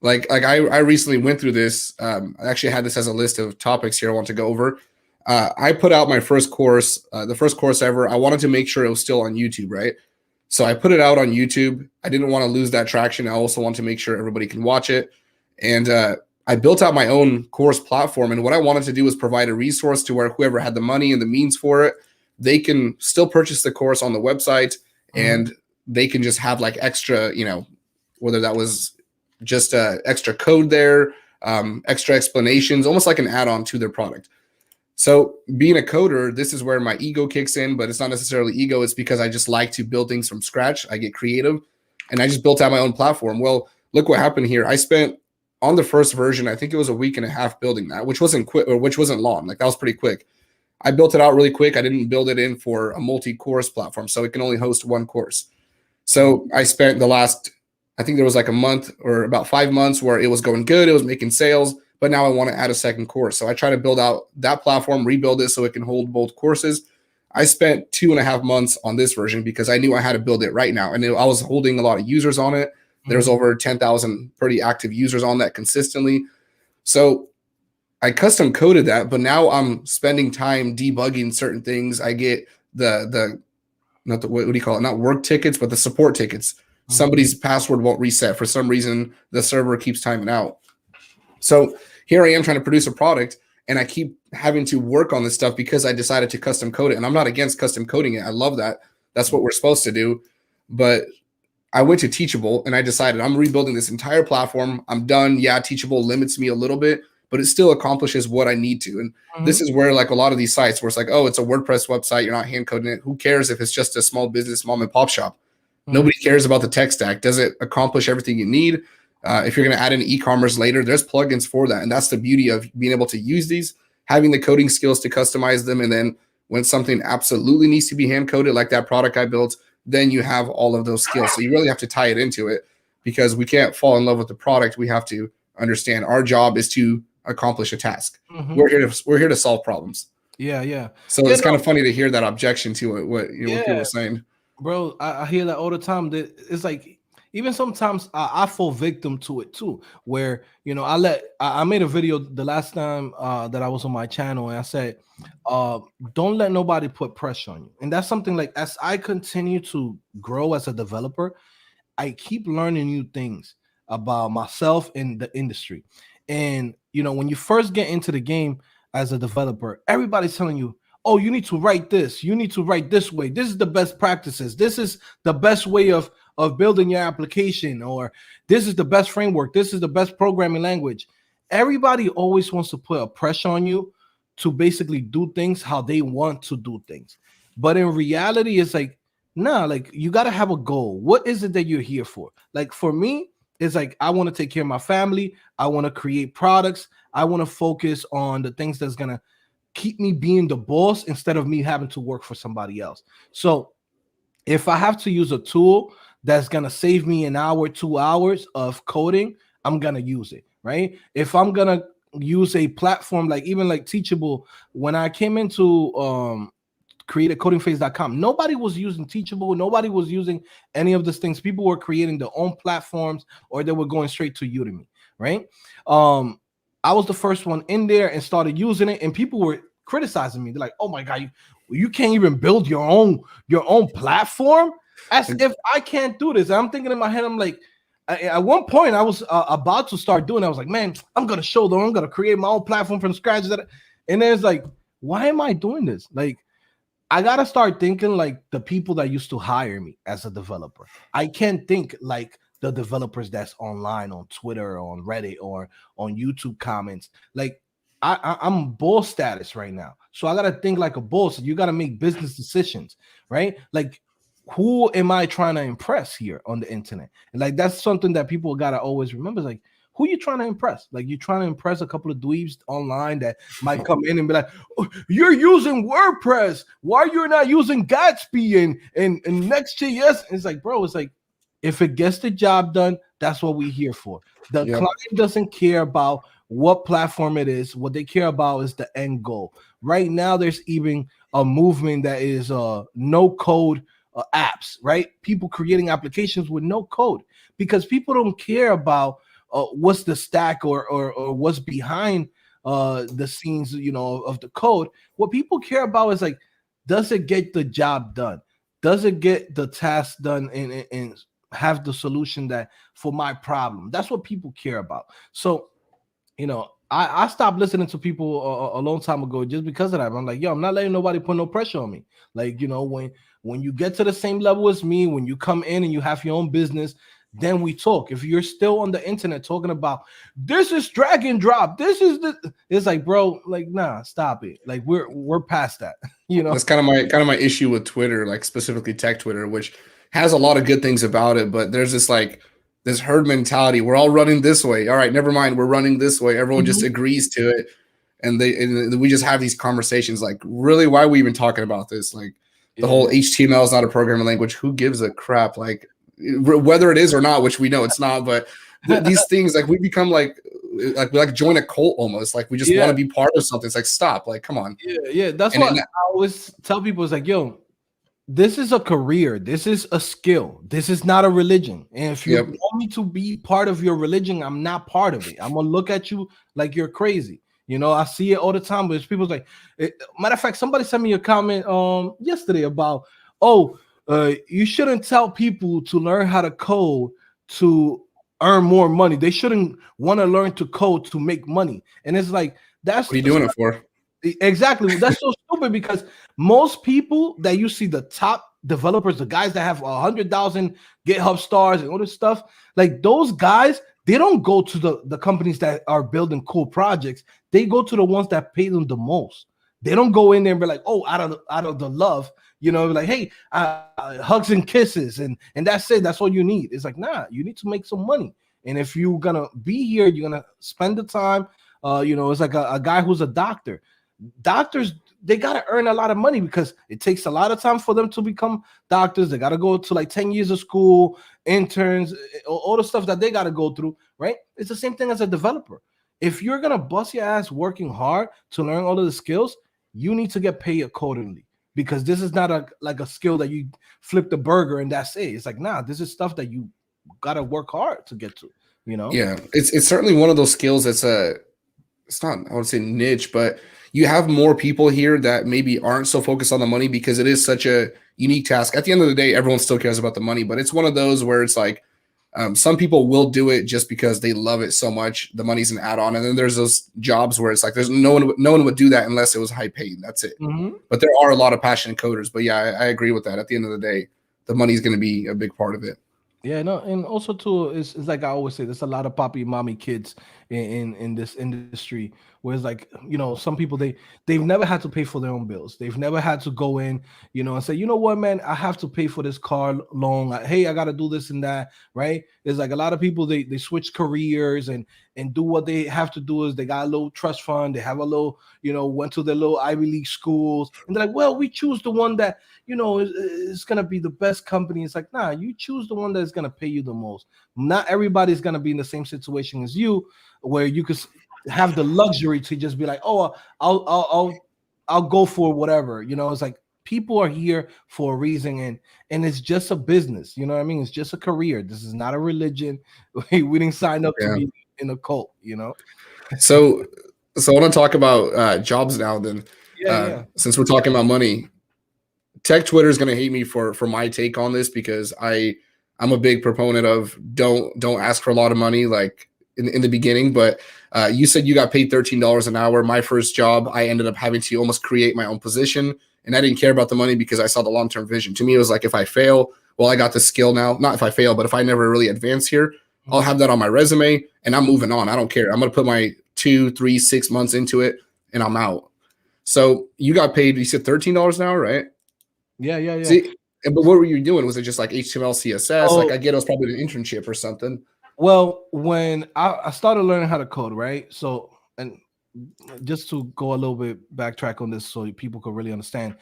Like I recently went through this. I actually had this as a list of topics here I want to go over. I put out my first course, the first course ever. I wanted to make sure it was still on YouTube, right? So I put it out on YouTube. I didn't want to lose that traction. I also want to make sure everybody can watch it. And I built out my own course platform. And what I wanted to do was provide a resource to where whoever had the money and the means for it, they can still purchase the course on the website, and they can just have like extra, you know, whether that was just extra code there, extra explanations, almost like an add-on to their product. So being a coder, this is where my ego kicks in, but it's not necessarily ego. It's because I just like to build things from scratch. I get creative, and I just built out my own platform. Well, look what happened here. I spent on the first version, I think it was a week and a half building that, which wasn't quick, or which wasn't long. Like, that was pretty quick. I built it out really quick. I didn't build it in for a multi-course platform, so it can only host one course. So I spent the last, I think there was like a month or about 5 months where it was going good. It was making sales, but now I want to add a second course. So I try to build out that platform, rebuild it so it can hold both courses. I spent 2.5 months on this version because I knew I had to build it right now. And I was holding a lot of users on it. There's over 10,000 pretty active users on that consistently. So I custom coded that, but now I'm spending time debugging certain things. I get the not the what do you call it? Not work tickets, but the support tickets. Somebody's password won't reset for some reason. The server keeps timing out. So here I am trying to produce a product, and I keep having to work on this stuff because I decided to custom code it. And I'm not against custom coding it. I love that. That's what we're supposed to do. But I went to Teachable and I decided I'm rebuilding this entire platform. I'm done. Yeah, Teachable limits me a little bit, but it still accomplishes what I need to. And this is where like a lot of these sites where it's like, oh, it's a WordPress website. You're not hand coding it. Who cares if it's just a small business mom and pop shop? Nobody cares about the tech stack. Does it accomplish everything you need? If you're going to add in e-commerce later, there's plugins for that. And that's the beauty of being able to use these, having the coding skills to customize them. And then when something absolutely needs to be hand coded, like that product I built, then you have all of those skills. So you really have to tie it into it, because we can't fall in love with the product. We have to understand our job is to accomplish a task. We're here to solve problems. Yeah. So it's kind of funny to hear that objection to it, what people were saying. Bro, I hear that all the time. That it's like, even sometimes I fall victim to it too, where, you know, I made a video the last time that I was on my channel, and I said, don't let nobody put pressure on you. And that's something, like, as I continue to grow as a developer, I keep learning new things about myself and the industry. And, you know, when you first get into the game as a developer, everybody's telling you, oh, you need to write this. You need to write this way. This is the best practices. This is the best way of building your application, or this is the best framework. This is the best programming language. Everybody always wants to put a pressure on you to basically do things how they want to do things. But in reality, it's like, nah, like, you got to have a goal. What is it that you're here for? Like, for me, it's like, I want to take care of my family. I want to create products. I want to focus on the things that's going to keep me being the boss instead of me having to work for somebody else. So if I have to use a tool that's going to save me an hour, 2 hours of coding, I'm going to use it, right? If I'm going to use a platform like, even like Teachable, when I came into createacodingphase.com, nobody was using Teachable. Nobody was using any of these things. People were creating their own platforms, or they were going straight to Udemy, right? I was the first one in there and started using it, and people were criticizing me. They're like, "Oh my God, you can't even build your own platform," as if I can't do this. And I'm thinking in my head, I'm like, at one point I was about to start doing it. I was like, man, I'm gonna show them. I'm gonna create my own platform from scratch. And then it's like, why am I doing this? Like, I gotta start thinking like the people that used to hire me as a developer. I can't think like the developers that's online on Twitter or on Reddit or on YouTube comments. Like, I'm boss status right now. So I got to think like a boss. You got to make business decisions, right? Like, who am I trying to impress here on the internet? And like, that's something that people got to always remember. Like, who you trying to impress? Like, you're trying to impress a couple of dweebs online that might come in and be like, oh, you're using WordPress. Why you're not using Gatsby and Next.js? It's like, bro, it's like, if it gets the job done, that's what we're here for. The client doesn't care about what platform it is. What they care about is the end goal. Right now, there's even a movement that is no code apps, right? People creating applications with no code, because people don't care about what's the stack or what's behind the scenes, you know, of the code. What people care about is like, does it get the job done? Does it get the task done and have the solution that for my problem? That's what people care about. So, you know, I stopped listening to people a long time ago just because of that. I'm like, yo, I'm not letting nobody put no pressure on me. Like, you know, when you get to the same level as me, when you come in and you have your own business, then we talk. If you're still on the internet talking about this is drag and drop, this is it's like, bro, like, nah, stop it. Like, we're past that. You know, that's kind of my issue with Twitter, like specifically tech Twitter, which has a lot of good things about it, but there's this herd mentality. We're all running this way. All right, never mind. We're running this way. Everyone just agrees to it. And we just have these conversations like, really, why are we even talking about this? Like, the whole HTML is not a programming language. Who gives a crap? Like, whether it is or not, which we know it's not, but these things, like, we become like we like join a cult almost. Like, we just want to be part of something. It's like, stop. Like, come on. Yeah. That's what I always tell people. Is like, yo, this is a career. This is a skill. This is not a religion. And if you want me to be part of your religion, I'm not part of it. I'm gonna look at you like you're crazy. You know, I see it all the time. But it's people's like, matter of fact, somebody sent me a comment yesterday about, you shouldn't tell people to learn how to code to earn more money. They shouldn't want to learn to code to make money. And it's like, What are you doing it for? exactly. That's so stupid, because most people that you see, the top developers, the guys that have 100,000 GitHub stars and all this stuff, like those guys, they don't go to the companies that are building cool projects. They go to the ones that pay them the most. They don't go in there and be like, oh, out of the love, you know, like, hey, hugs and kisses, and that's it. That's all you need. It's like, nah, you need to make some money. And if you're gonna be here, you're gonna spend the time. You know, it's like a guy who's a doctor. Doctors, they got to earn a lot of money because it takes a lot of time for them to become doctors. They got to go to like 10 years of school, interns, all the stuff that they got to go through, right? It's the same thing as a developer. If you're going to bust your ass working hard to learn all of the skills, you need to get paid accordingly, because this is not a skill that you flip the burger and that's it. It's like, nah, this is stuff that you got to work hard to get to, you know? Yeah, it's certainly one of those skills that's it's not, I would say niche, but you have more people here that maybe aren't so focused on the money because it is such a unique task. At the end of the day, everyone still cares about the money, but it's one of those where it's like some people will do it just because they love it so much. The money's an add-on, and then there's those jobs where it's like there's no one would do that unless it was high paid. That's it. Mm-hmm. But there are a lot of passionate coders. But yeah, I agree with that. At the end of the day, the money's going to be a big part of it. Yeah, no, and also too, it's like I always say, there's a lot of poppy mommy kids in this industry, where it's like, you know, some people they've never had to pay for their own bills. They've never had to go in, you know, and say, you know what, man, I have to pay for this car loan. Hey, I got to do this and that, right? It's like a lot of people they switch careers and do what they have to do. Is they got a little trust fund, they have a little, you know, went to their little Ivy League schools, and they're like, well, we choose the one that, you know, is going to be the best company. It's like, nah, you choose the one that's going to pay you the most. Not everybody's going to be in the same situation as you, where you could have the luxury to just be like, oh, I'll go for whatever. You know, it's like people are here for a reason, and it's just a business. You know what I mean? It's just a career. This is not a religion. We didn't sign up to be in a cult, you know? So I want to talk about jobs now then. Since we're talking about money, tech Twitter is going to hate me for my take on this, because I'm a big proponent of don't ask for a lot of money like in the beginning. But you said you got paid $13 an hour. My first job, I ended up having to almost create my own position, and I didn't care about the money because I saw the long-term vision. To me, it was like, if I fail, well, I got the skill now. Not if I fail, but if I never really advance here, I'll have that on my resume and I'm moving on. I don't care. I'm going to put my 2, 3, 6 months into it and I'm out. So you got paid, you said $13 an hour, right? Yeah. See, but what were you doing? Was it just like HTML, CSS? Like, I get it was probably an internship or something. Well, when I started learning how to code, right? So, and just to go a little bit backtrack on this so people could really understand,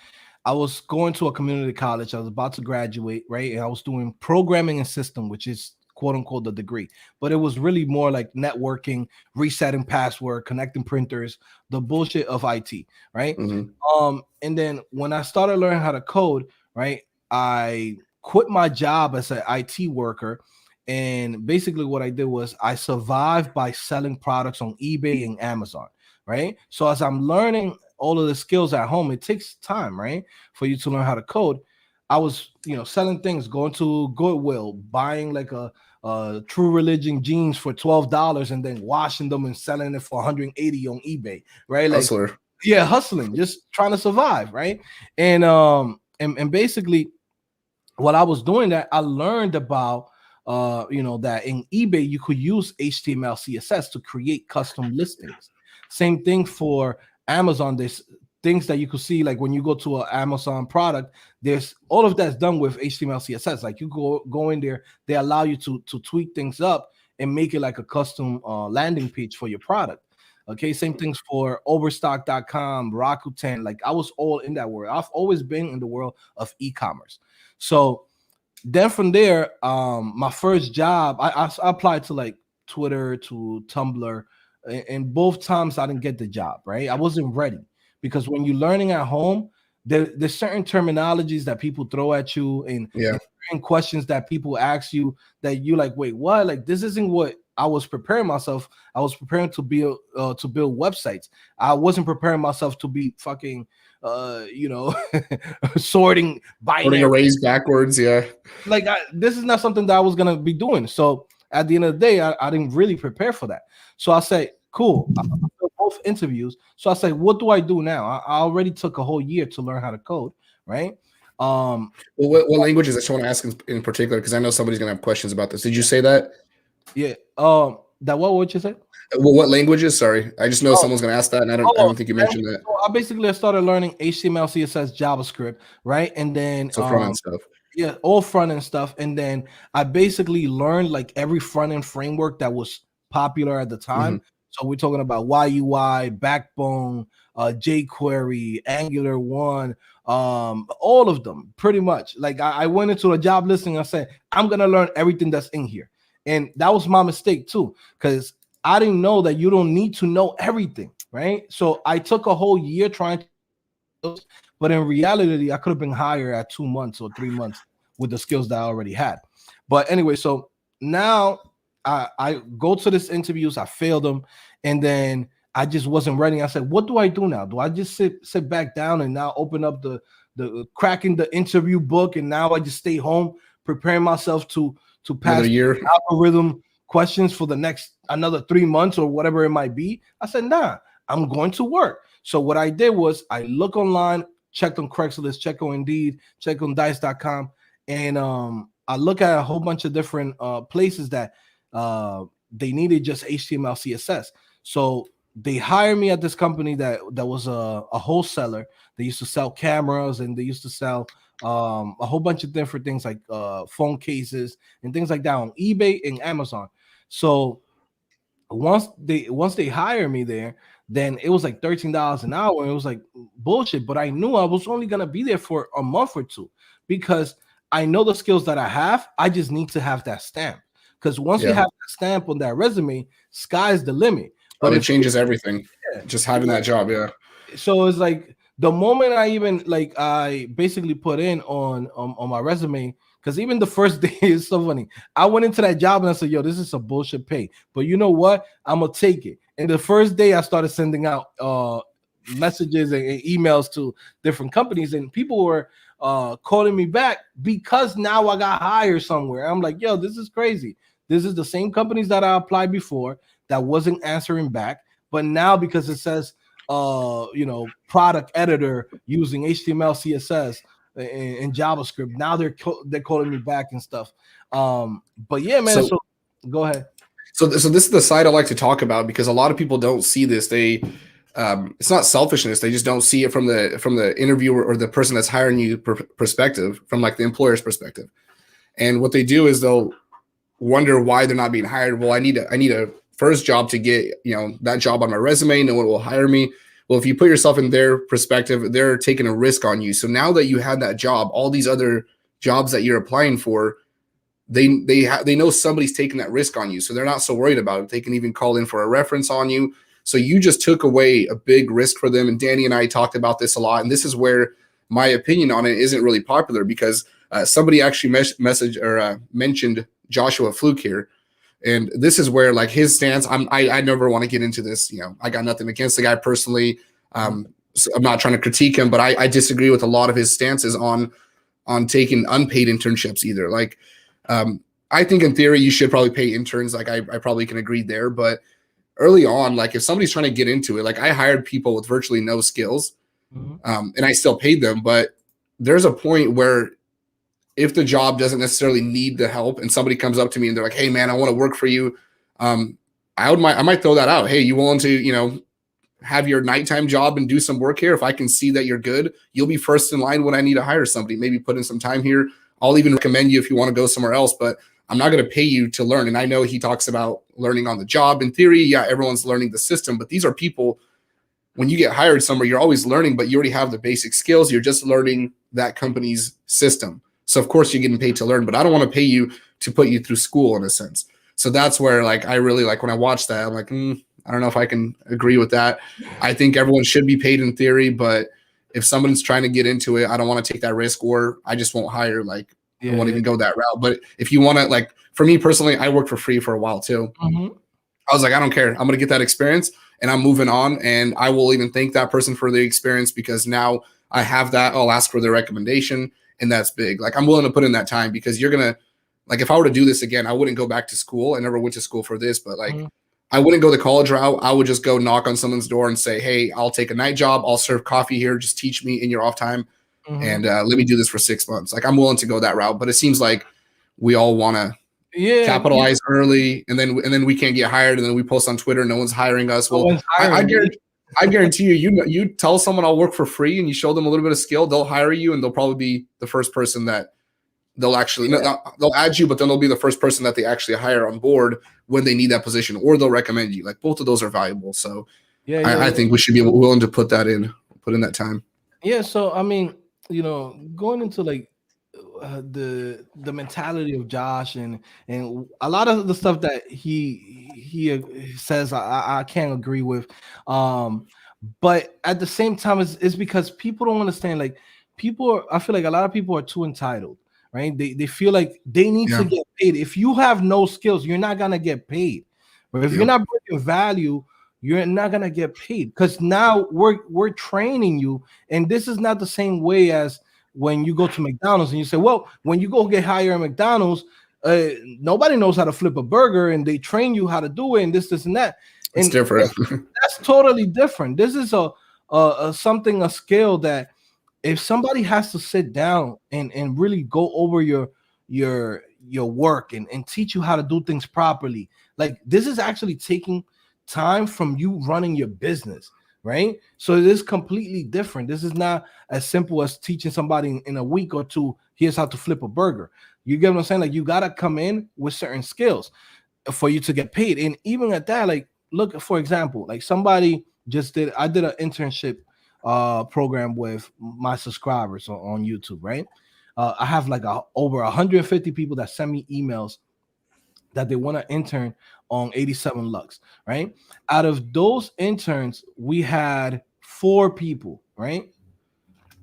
I was going to a community college. I was about to graduate, right? And I was doing programming and system, which is quote unquote the degree, but it was really more like networking, resetting password, connecting printers, the bullshit of IT, right? Mm-hmm. And then when I started learning how to code, right, I quit my job as an IT worker. And basically what I did was I survived by selling products on eBay and Amazon, right? So as I'm learning all of the skills at home, it takes time, right, for you to learn how to code. I was, you know, selling things, going to Goodwill, buying like a True Religion jeans for $12 and then washing them and selling it for 180 on eBay, right? Like, Hustler. Yeah, hustling, just trying to survive, right? And basically, while I was doing that, I learned about you know, that in eBay you could use HTML, CSS to create custom listings. Same thing for Amazon. There's things that you could see, like when you go to an Amazon product, there's all of that's done with HTML, CSS. Like you go in there, they allow you to tweak things up and make it like a custom landing page for your product. Okay, same things for Overstock.com, Rakuten. Like I was all in that world. I've always been in the world of e-commerce. So then from there, my first job, I applied to like Twitter, to Tumblr, and both times I didn't get the job, right? I wasn't ready, because when you're learning at home, there's certain terminologies that people throw at you and certain questions that people ask you that you like, wait, what? Like this isn't what I was preparing myself. I was preparing to build websites. I wasn't preparing myself to be fucking sorting binary. Arrays backwards, yeah. Like this is not something that I was gonna be doing. So at the end of the day, I didn't really prepare for that. So I say, cool. I did both interviews. So I say, what do I do now? I already took a whole year to learn how to code, right? Well, what languages that you want to ask in particular? Because I know somebody's gonna have questions about this. Did you say that? Yeah. That what you say? Well, what languages? Sorry, I just know someone's gonna ask that, and I don't think you mentioned that. So I started learning HTML, CSS, JavaScript, right? And then So front end stuff. Yeah, all front end stuff. And then I basically learned like every front end framework that was popular at the time. So we're talking about YUI, Backbone, jQuery, Angular 1, all of them pretty much. Like I went into a job listing and I said, I'm going to learn everything that's in here. And that was my mistake too, because I didn't know that you don't need to know everything, right? So I took a whole year trying to, but in reality, I could have been hired at 2 months or 3 months with the skills that I already had. But anyway, so now I go to these interviews, I failed them, and then I just wasn't ready. I said, what do I do now? Do I just sit back down and now open up the cracking the interview book, and now I just stay home preparing myself to pass another year algorithm questions for the next another 3 months or whatever it might be? I said, nah, I'm going to work. So what I did was I look online, checked on Craigslist, checked on Indeed, checked on Dice.com, and I look at a whole bunch of different places that they needed just HTML, CSS. So they hired me at this company that was a wholesaler. They used to sell cameras, and they used to sell a whole bunch of different things like phone cases and things like that on eBay and Amazon. So once they hire me there, then it was like $13 an hour, and it was like bullshit. But I knew I was only gonna be there for a month or two because I know the skills that I have. I just need to have that stamp, because once you have that stamp on that resume, sky's the limit. But it changes everything. Just having that job, So it's like the moment I basically put in on my resume, because even the first day is so funny. I went into that job and I said, yo, this is a bullshit pay, but you know what? I'm gonna take it. And the first day I started sending out messages and emails to different companies, and people were calling me back because now I got hired somewhere. I'm like, yo, this is crazy. This is the same companies that I applied before that wasn't answering back, but now because it says product editor using HTML, CSS, and JavaScript, now they're calling me back and stuff. But yeah, man. So go ahead. So this is the side I like to talk about, because a lot of people don't see this. They it's not selfishness. They just don't see it from the interviewer or the person that's hiring you perspective, from like the employer's perspective. And what they do is they'll wonder why they're not being hired. Well, I need a first job to get that job on my resume. No one will hire me. Well, if you put yourself in their perspective, they're taking a risk on you. So now that you have that job, all these other jobs that you're applying for, they know somebody's taking that risk on you. So they're not so worried about it. They can even call in for a reference on you. So you just took away a big risk for them. And Danny and I talked about this a lot. And this is where my opinion on it isn't really popular, because somebody actually mentioned Joshua Fluke here. And this is where like his stance, I never want to get into this. I got nothing against the guy personally. So I'm not trying to critique him, but I disagree with a lot of his stances on taking unpaid internships either. Like, I think in theory you should probably pay interns. Like I probably can agree there, but early on, like if somebody's trying to get into it, like I hired people with virtually no skills, and I still paid them. But there's a point where if the job doesn't necessarily need the help and somebody comes up to me and they're like, hey man, I want to work for you. I might throw that out. Hey, you willing to, have your nighttime job and do some work here? If I can see that you're good, you'll be first in line when I need to hire somebody. Maybe put in some time here. I'll even recommend you if you want to go somewhere else, but I'm not going to pay you to learn. And I know he talks about learning on the job. In theory, yeah, everyone's learning the system, but these are people, when you get hired somewhere, you're always learning, but you already have the basic skills. You're just learning that company's system. So of course you're getting paid to learn, but I don't want to pay you to put you through school in a sense. So that's where like I really like when I watch that, I'm like, I don't know if I can agree with that. I think everyone should be paid in theory, but if someone's trying to get into it, I don't want to take that risk, or I just won't hire. Like I won't even go that route. But if you want to like for me personally, I worked for free for a while too. I was like, I don't care. I'm going to get that experience and I'm moving on. And I will even thank that person for the experience because now I have that. I'll ask for their recommendation. And that's big. Like I'm willing to put in that time because you're going to, like, if I were to do this again, I wouldn't go back to school. I never went to school for this, but like, I wouldn't go the college route. I would just go knock on someone's door and say, hey, I'll take a night job. I'll serve coffee here. Just teach me in your off time. And let me do this for 6 months. Like I'm willing to go that route, but it seems like we all want to capitalize early, and then we can't get hired, and then we post on Twitter, no one's hiring us. Well, I guarantee you tell someone I'll work for free, and you show them a little bit of skill, they'll hire you, and they'll probably be the first person that they'll actually they'll add you, but then they'll be the first person that they actually hire on board when they need that position, or they'll recommend you. Like both of those are valuable. So I think we should be willing to put in that time. Yeah. So I mean, going into like the mentality of Josh and a lot of the stuff that he says I can't agree with, but at the same time it's because people don't understand. Like I feel like a lot of people are too entitled, right? They feel like they need to get paid. If you have no skills, you're not gonna get paid. But if you're not bringing value, you're not gonna get paid because now we're training you, and this is not the same way as when you go to McDonald's and you say, well, when you go get hired at McDonald's, nobody knows how to flip a burger and they train you how to do it and this and that. It's different. That's totally different. This is a skill that if somebody has to sit down and really go over your work and teach you how to do things properly, like this is actually taking time from you running your business. Right. So it is completely different. This is not as simple as teaching somebody in a week or two, here's how to flip a burger. You get what I'm saying? Like you got to come in with certain skills for you to get paid. And even at that, like, look, for example, like somebody I did an internship program with my subscribers on YouTube. Right. I have like over 150 people that send me emails that they want to intern on 87 Lux, right? Out of those interns, we had 4 people, right?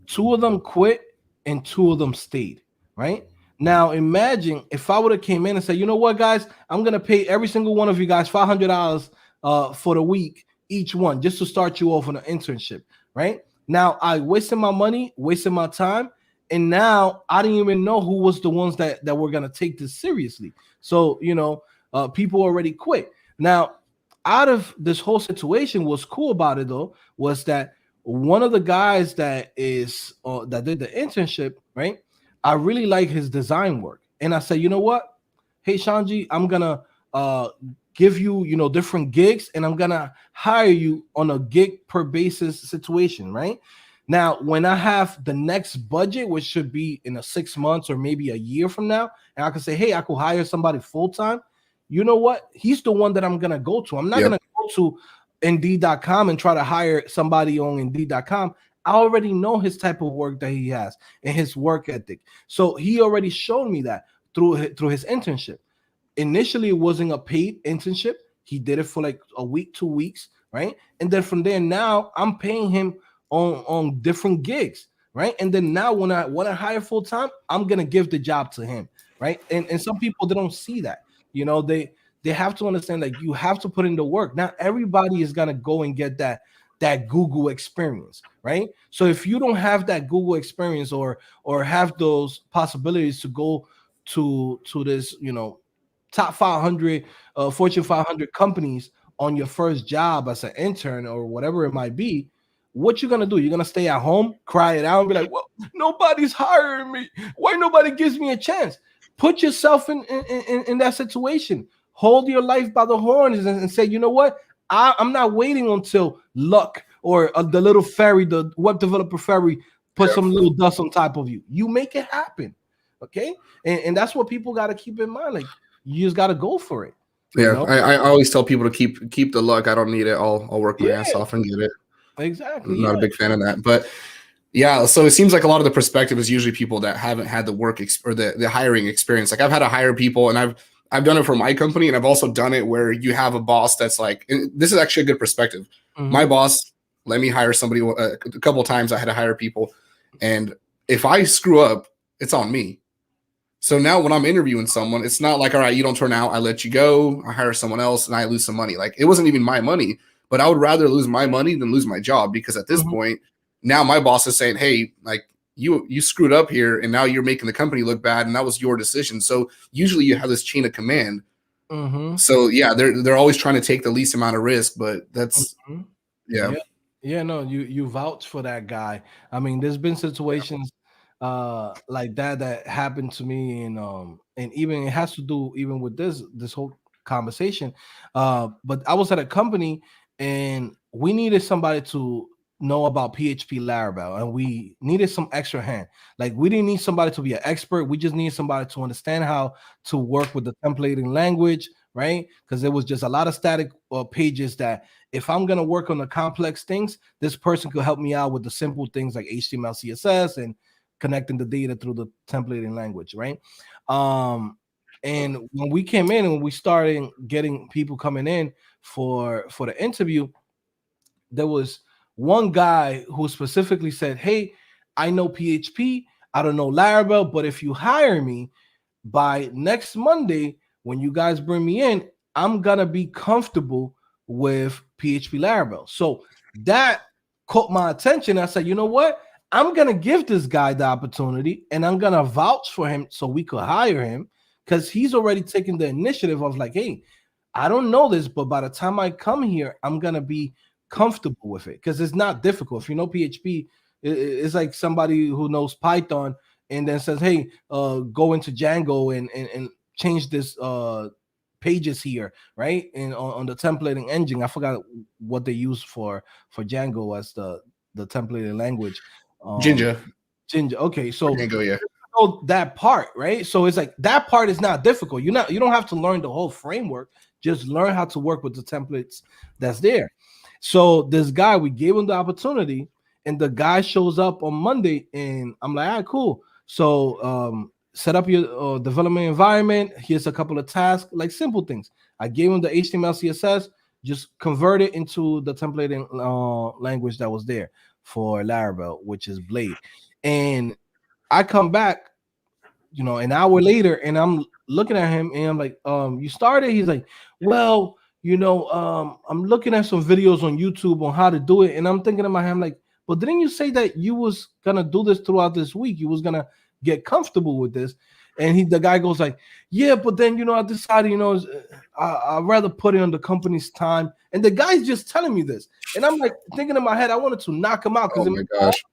2 of them quit and 2 of them stayed, right? Now imagine if I would have came in and said, you know what, guys, I'm gonna pay every single one of you guys $500 for the week, each one, just to start you off on an internship, right? Now I wasted my money, wasted my time, and now I didn't even know who was the ones that were gonna take this seriously. So people already quit. Now, out of this whole situation, what's cool about it though was that one of the guys that did the internship, right? I really like his design work, and I said, you know what? Hey, Shanji, I'm gonna give you different gigs, and I'm gonna hire you on a gig per basis situation, right? Now, when I have the next budget, which should be in 6 months or maybe a year from now, and I can say, hey, I could hire somebody full time. You know what? He's the one that I'm gonna go to. I'm not gonna go to Indeed.com and try to hire somebody on Indeed.com. I already know his type of work that he has and his work ethic. So he already showed me that through his internship. Initially, it wasn't a paid internship. He did it for like a week, 2 weeks, right? And then from there, now I'm paying him on different gigs, right? And then now when I hire full time, I'm gonna give the job to him, right? And some people, they don't see that. They have to understand, like, you have to put in the work. Not everybody is gonna go and get that Google experience, right? So if you don't have that Google experience or have those possibilities to go to this, top 500 Fortune 500 companies on your first job as an intern or whatever it might be, what you're gonna do? You're gonna stay at home, cry it out, and be like, well, nobody's hiring me. Why nobody gives me a chance? Put yourself in that situation. Hold your life by the horns and say, you know what? I'm not waiting until luck or the little fairy, the web developer fairy, put some little dust on top of you. You make it happen, okay? And that's what people got to keep in mind. Like, you just got to go for it. Yeah, I always tell people to keep the luck. I don't need it. I'll work my ass off and get it. Exactly. I'm not a big fan of that, but yeah. So it seems like a lot of the perspective is usually people that haven't had the work or the hiring experience. Like I've had to hire people, and I've done it for my company, and I've also done it where you have a boss that's like, and this is actually a good perspective. Mm-hmm. My boss let me hire somebody a couple of times. I had to hire people, and if I screw up, it's on me. So now when I'm interviewing someone, it's not like, all right, you don't turn out, I let you go, I hire someone else, and I lose some money. Like, it wasn't even my money, but I would rather lose my money than lose my job, because at this Mhm. point, now my boss is saying, hey, like, you screwed up here, and now you're making the company look bad, and that was your decision. So usually you have this chain of command. Mhm. So yeah, they're always trying to take the least amount of risk, but that's Mhm. yeah. Yeah. Yeah, no, you vouch for that guy. I mean, there's been situations like that happened to me, and even it has to do even with this whole conversation. But I was at a company and we needed somebody to know about PHP Laravel, and we needed some extra hand. Like, we didn't need somebody to be an expert, we just needed somebody to understand how to work with the templating language, right? Because there was just a lot of static pages that if I'm going to work on the complex things, this person could help me out with the simple things like HTML, CSS, and connecting the data through the templating language, right? And when we came in and we started getting people coming in for the interview, there was one guy who specifically said, "Hey, I know PHP, I don't know Laravel, but if you hire me, by next Monday, when you guys bring me in, I'm gonna be comfortable with PHP Laravel." So that caught my attention. I said, you know what? I'm gonna give this guy the opportunity and I'm gonna vouch for him so we could hire him, because he's already taken the initiative of like, hey, I don't know this, but by the time I come here, I'm gonna be comfortable with it, because it's not difficult. If you know PHP, it's like somebody who knows Python and then says, hey, go into Django and change this pages here, right? And on the templating engine, I forgot what they use for Django as the templating language. Um, Jinja. Ginger. Okay, so Django, yeah. know that part, right? So it's like that part is not difficult. You don't have to learn the whole framework. Just learn how to work with the templates that's there. So this guy, we gave him the opportunity, and the guy shows up on Monday, and I'm like, all right, cool. So set up your development environment. Here's a couple of tasks, like simple things. I gave him the HTML, CSS, just convert it into the templating language that was there for Laravel, which is Blade. And I come back, an hour later, and I'm looking at him and I'm like, you started? He's like, well, I'm looking at some videos on YouTube on how to do it. And I'm thinking in my head, I'm like, but didn't you say that you was gonna do this throughout this week? You was gonna get comfortable with this. And the guy goes like, yeah, but then I decided, I'd rather put it on the company's time. And the guy's just telling me this. And I'm like thinking in my head, I wanted to knock him out Oh because my gosh.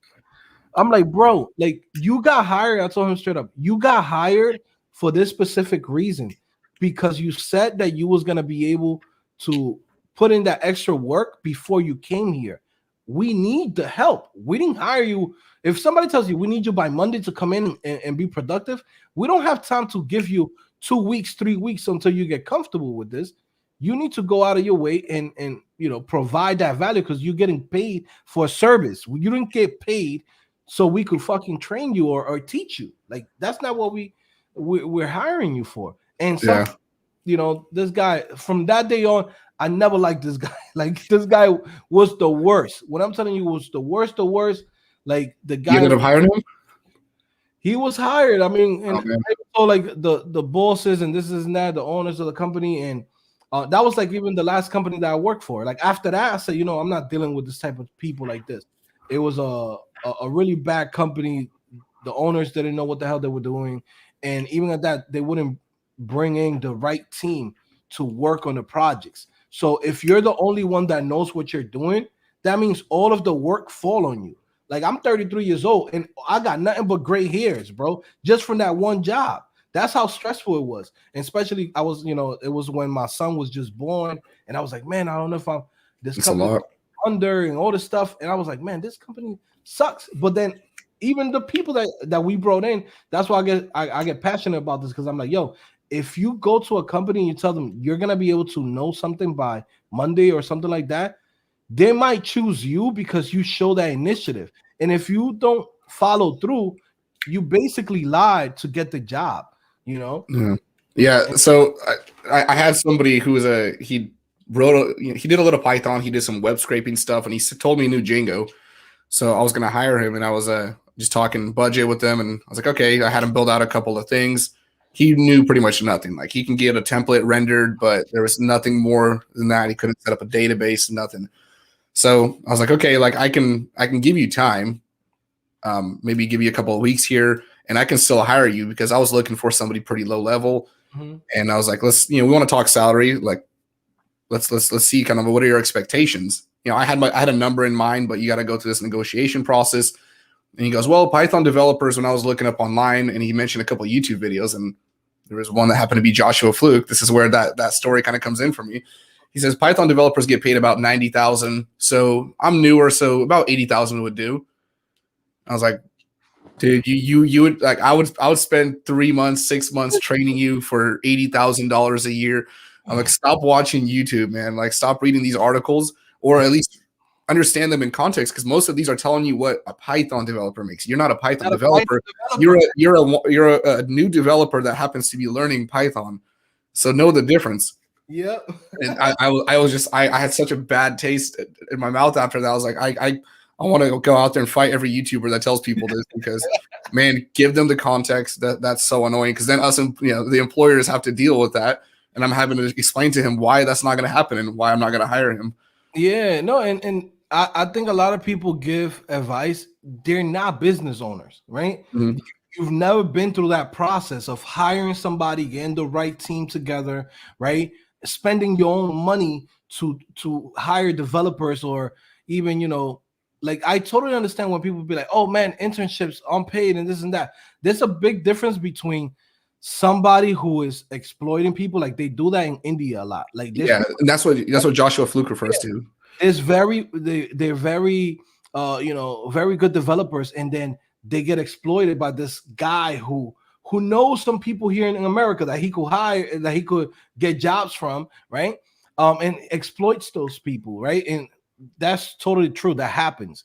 I'm like, bro, like, you got hired. I told him straight up, you got hired for this specific reason, because you said that you was gonna be able to put in that extra work before you came here. We need the help. We didn't hire you. If somebody tells you we need you by Monday to come in and be productive, we don't have time to give you 2 weeks, 3 weeks until you get comfortable with this. You need to go out of your way and provide that value, because you're getting paid for a service. You didn't get paid so we could fucking train you or teach you. Like, that's not what we're hiring you for. And some, Yeah. this guy, from that day on, I never liked this guy. Like, this guy was the worst. What I'm telling you, was the worst. Like, the You guy, ended up hiring him? he was hired. I mean, and Oh man. I saw like the bosses and this is that, the owners of the company, and that was like even the last company that I worked for. Like, after that, I said, I'm not dealing with this type of people like this. It was a really bad company. The owners didn't know what the hell they were doing, and even at that, they wouldn't bring in the right team to work on the projects. So if you're the only one that knows what you're doing, that means all of the work fall on you. Like, I'm 33 years old and I got nothing but gray hairs, bro, just from that one job. That's how stressful it was. And especially I was, it was when my son was just born, and I was like, man, I don't know if I'm this It's a company lot. under and all this stuff. And I was like, man, this company sucks. But then even the people that we brought in, that's why I get passionate about this, because I'm like, yo, if you go to a company and you tell them you're gonna be able to know something by Monday or something like that, they might choose you because you show that initiative. And if you don't follow through, you basically lied to get the job, you know? Yeah. Yeah. So I had somebody who was he wrote he did a little Python, he did some web scraping stuff, and he told me he knew Django. So I was gonna hire him, and I was just talking budget with them, and I was like, okay. I had him build out a couple of things. he knew pretty much nothing. Like he can get a template rendered, but there was nothing more than that. He couldn't set up a database, nothing. So I was like, okay, like I can give you time, maybe give you a couple of weeks here, and I can still hire you, because I was looking for somebody pretty low level. And I was like, let's, we want to talk salary. Like, let's see kind of what are your expectations. I had a number in mind, but you got to go through this negotiation process. And he goes, well, Python developers, when I was looking up online, and he mentioned a couple of YouTube videos, and there was one that happened to be Joshua Fluke. This is where that story kind of comes in for me. He says Python developers get paid about 90,000. So I'm newer, so about 80,000 would do. I was like, dude, you would like I would spend 3 months, 6 months training you for $80,000 a year. I'm like, stop watching YouTube, man. Like, stop reading these articles, or at least understand them in context, because most of these are telling you what a Python developer makes. You're not a Python developer. You're a new developer that happens to be learning Python. So know the difference. Yep. And I had such a bad taste in my mouth after that. I was like, I want to go out there and fight every YouTuber that tells people this, because man, give them the context. That's so annoying, because then us and the employers have to deal with that, and I'm having to explain to him why that's not going to happen and why I'm not going to hire him. Yeah, no, and I think a lot of people give advice. They're not business owners, right? Mm-hmm. You've never been through that process of hiring somebody, getting the right team together, right? Spending your own money to hire developers, or even, like, I totally understand when people be like, oh man, internships unpaid and this and that. There's a big difference between somebody who is exploiting people, like they do that in India a lot. Like, and that's what Joshua Fluke refers to. They're very very good developers, and then they get exploited by this guy who knows some people here in America that he could hire, that he could get jobs from, right? And exploits those people, right? And that's totally true. That happens.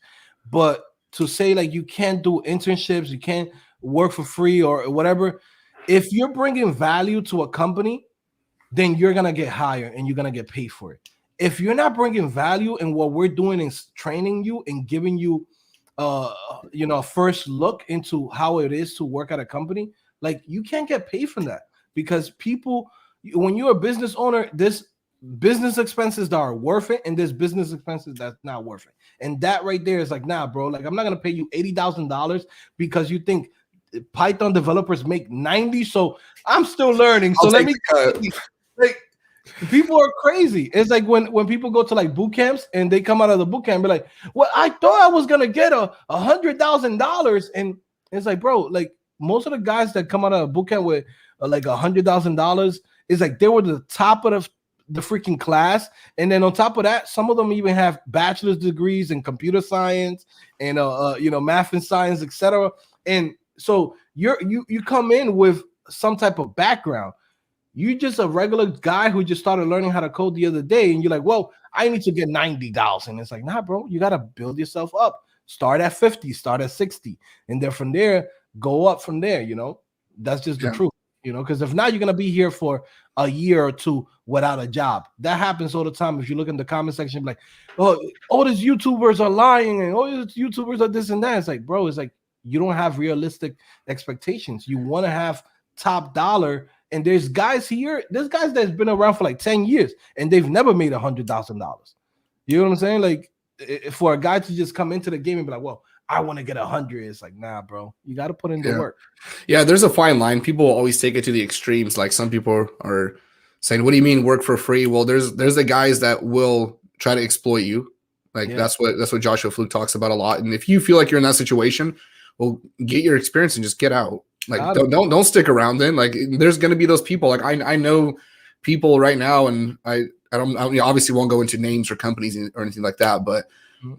But to say like you can't do internships, you can't work for free or whatever, if you're bringing value to a company, then you're gonna get hired and you're gonna get paid for it. If you're not bringing value, and what we're doing is training you and giving you a first look into how it is to work at a company, like, you can't get paid from that, because people, when you're a business owner, this business expenses that are worth it, and there's business expenses that's not worth it. And that right there is like, nah, bro, like, I'm not gonna pay you $80,000 because you think Python developers make 90. So I'm still learning. So let me like, people are crazy. It's like when people go to like boot camps and they come out of the boot camp, be like, well, I thought I was gonna get $100,000, and it's like, bro, like, most of the guys that come out of a boot camp with like $100,000 is like they were the top of the freaking class, and then on top of that, some of them even have bachelor's degrees in computer science and math and science, etc. And so you come in with some type of background. You just a regular guy who just started learning how to code the other day, and you're like, well, I need to get 90,000. It's like, nah, bro, you gotta build yourself up. Start at 50, start at 60, and then from there, go up from there. That's just the truth. Because if not, you're gonna be here for a year or two without a job. That happens all the time. If you look in the comment section, like, oh, all these YouTubers are lying, and all these YouTubers are this and that. It's like, bro, it's like, you don't have realistic expectations. You want to have top dollar. And there's guys that's been around for like 10 years and they've never made $100,000. You know what I'm saying? Like, for a guy to just come into the game and be like, well, I want to get 100. It's like, nah, bro, you got to put in the work. Yeah, there's a fine line. People always take it to the extremes. Like, some people are saying, what do you mean work for free? Well, there's the guys that will try to exploit you. Like, that's what Joshua Fluke talks about a lot. And if you feel like you're in that situation, well, get your experience and just get out. Like, don't stick around then. Like, there's going to be those people. Like, I know people right now, and I obviously won't go into names or companies or anything like that, but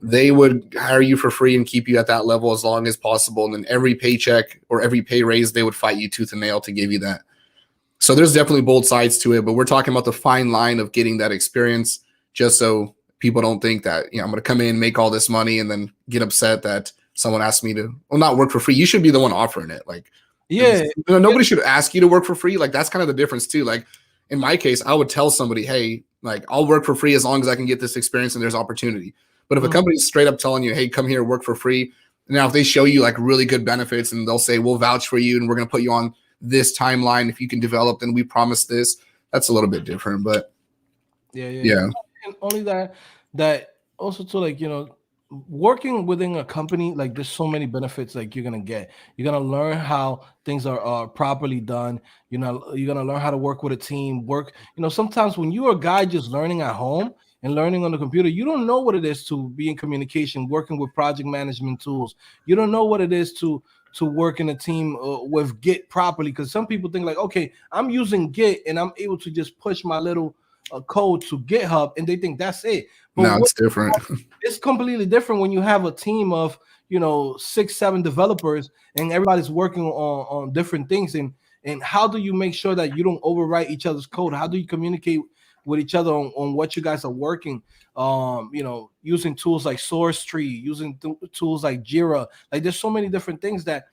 they would hire you for free and keep you at that level as long as possible. And then every paycheck or every pay raise, they would fight you tooth and nail to give you that. So there's definitely both sides to it, but we're talking about the fine line of getting that experience, just so people don't think that, I'm going to come in, make all this money, and then get upset that someone asked me to, not work for free. You should be the one offering it. Like, nobody should ask you to work for free. Like, that's kind of the difference too. Like, in my case, I would tell somebody, hey, like, I'll work for free as long as I can get this experience and there's opportunity. But if a company's straight up telling you, hey, come here, work for free. Now, if they show you like really good benefits and they'll say, we'll vouch for you and we're going to put you on this timeline. If you can develop, then we promise this. That's a little bit different, but yeah. And only that also too, like, you know, working within a company, like there's so many benefits like you're gonna get. You're gonna learn how things are properly done. You know, you're gonna learn how to work with a team. You know, sometimes when you're a guy just learning at home and learning on the computer, you don't know what it is to be in communication, working with project management tools. You don't know what it is to work in a team with Git properly, because some people think like, okay, I'm using Git and I'm able to just push my little code to GitHub, and they think that's it. But no, it's different. It's completely different when you have a team of, you know, 6-7 developers and everybody's working on different things. And how do you make sure that you don't overwrite each other's code? How do you communicate with each other on what you guys are working? You know, using tools like SourceTree, using tools like Jira. Like there's so many different things that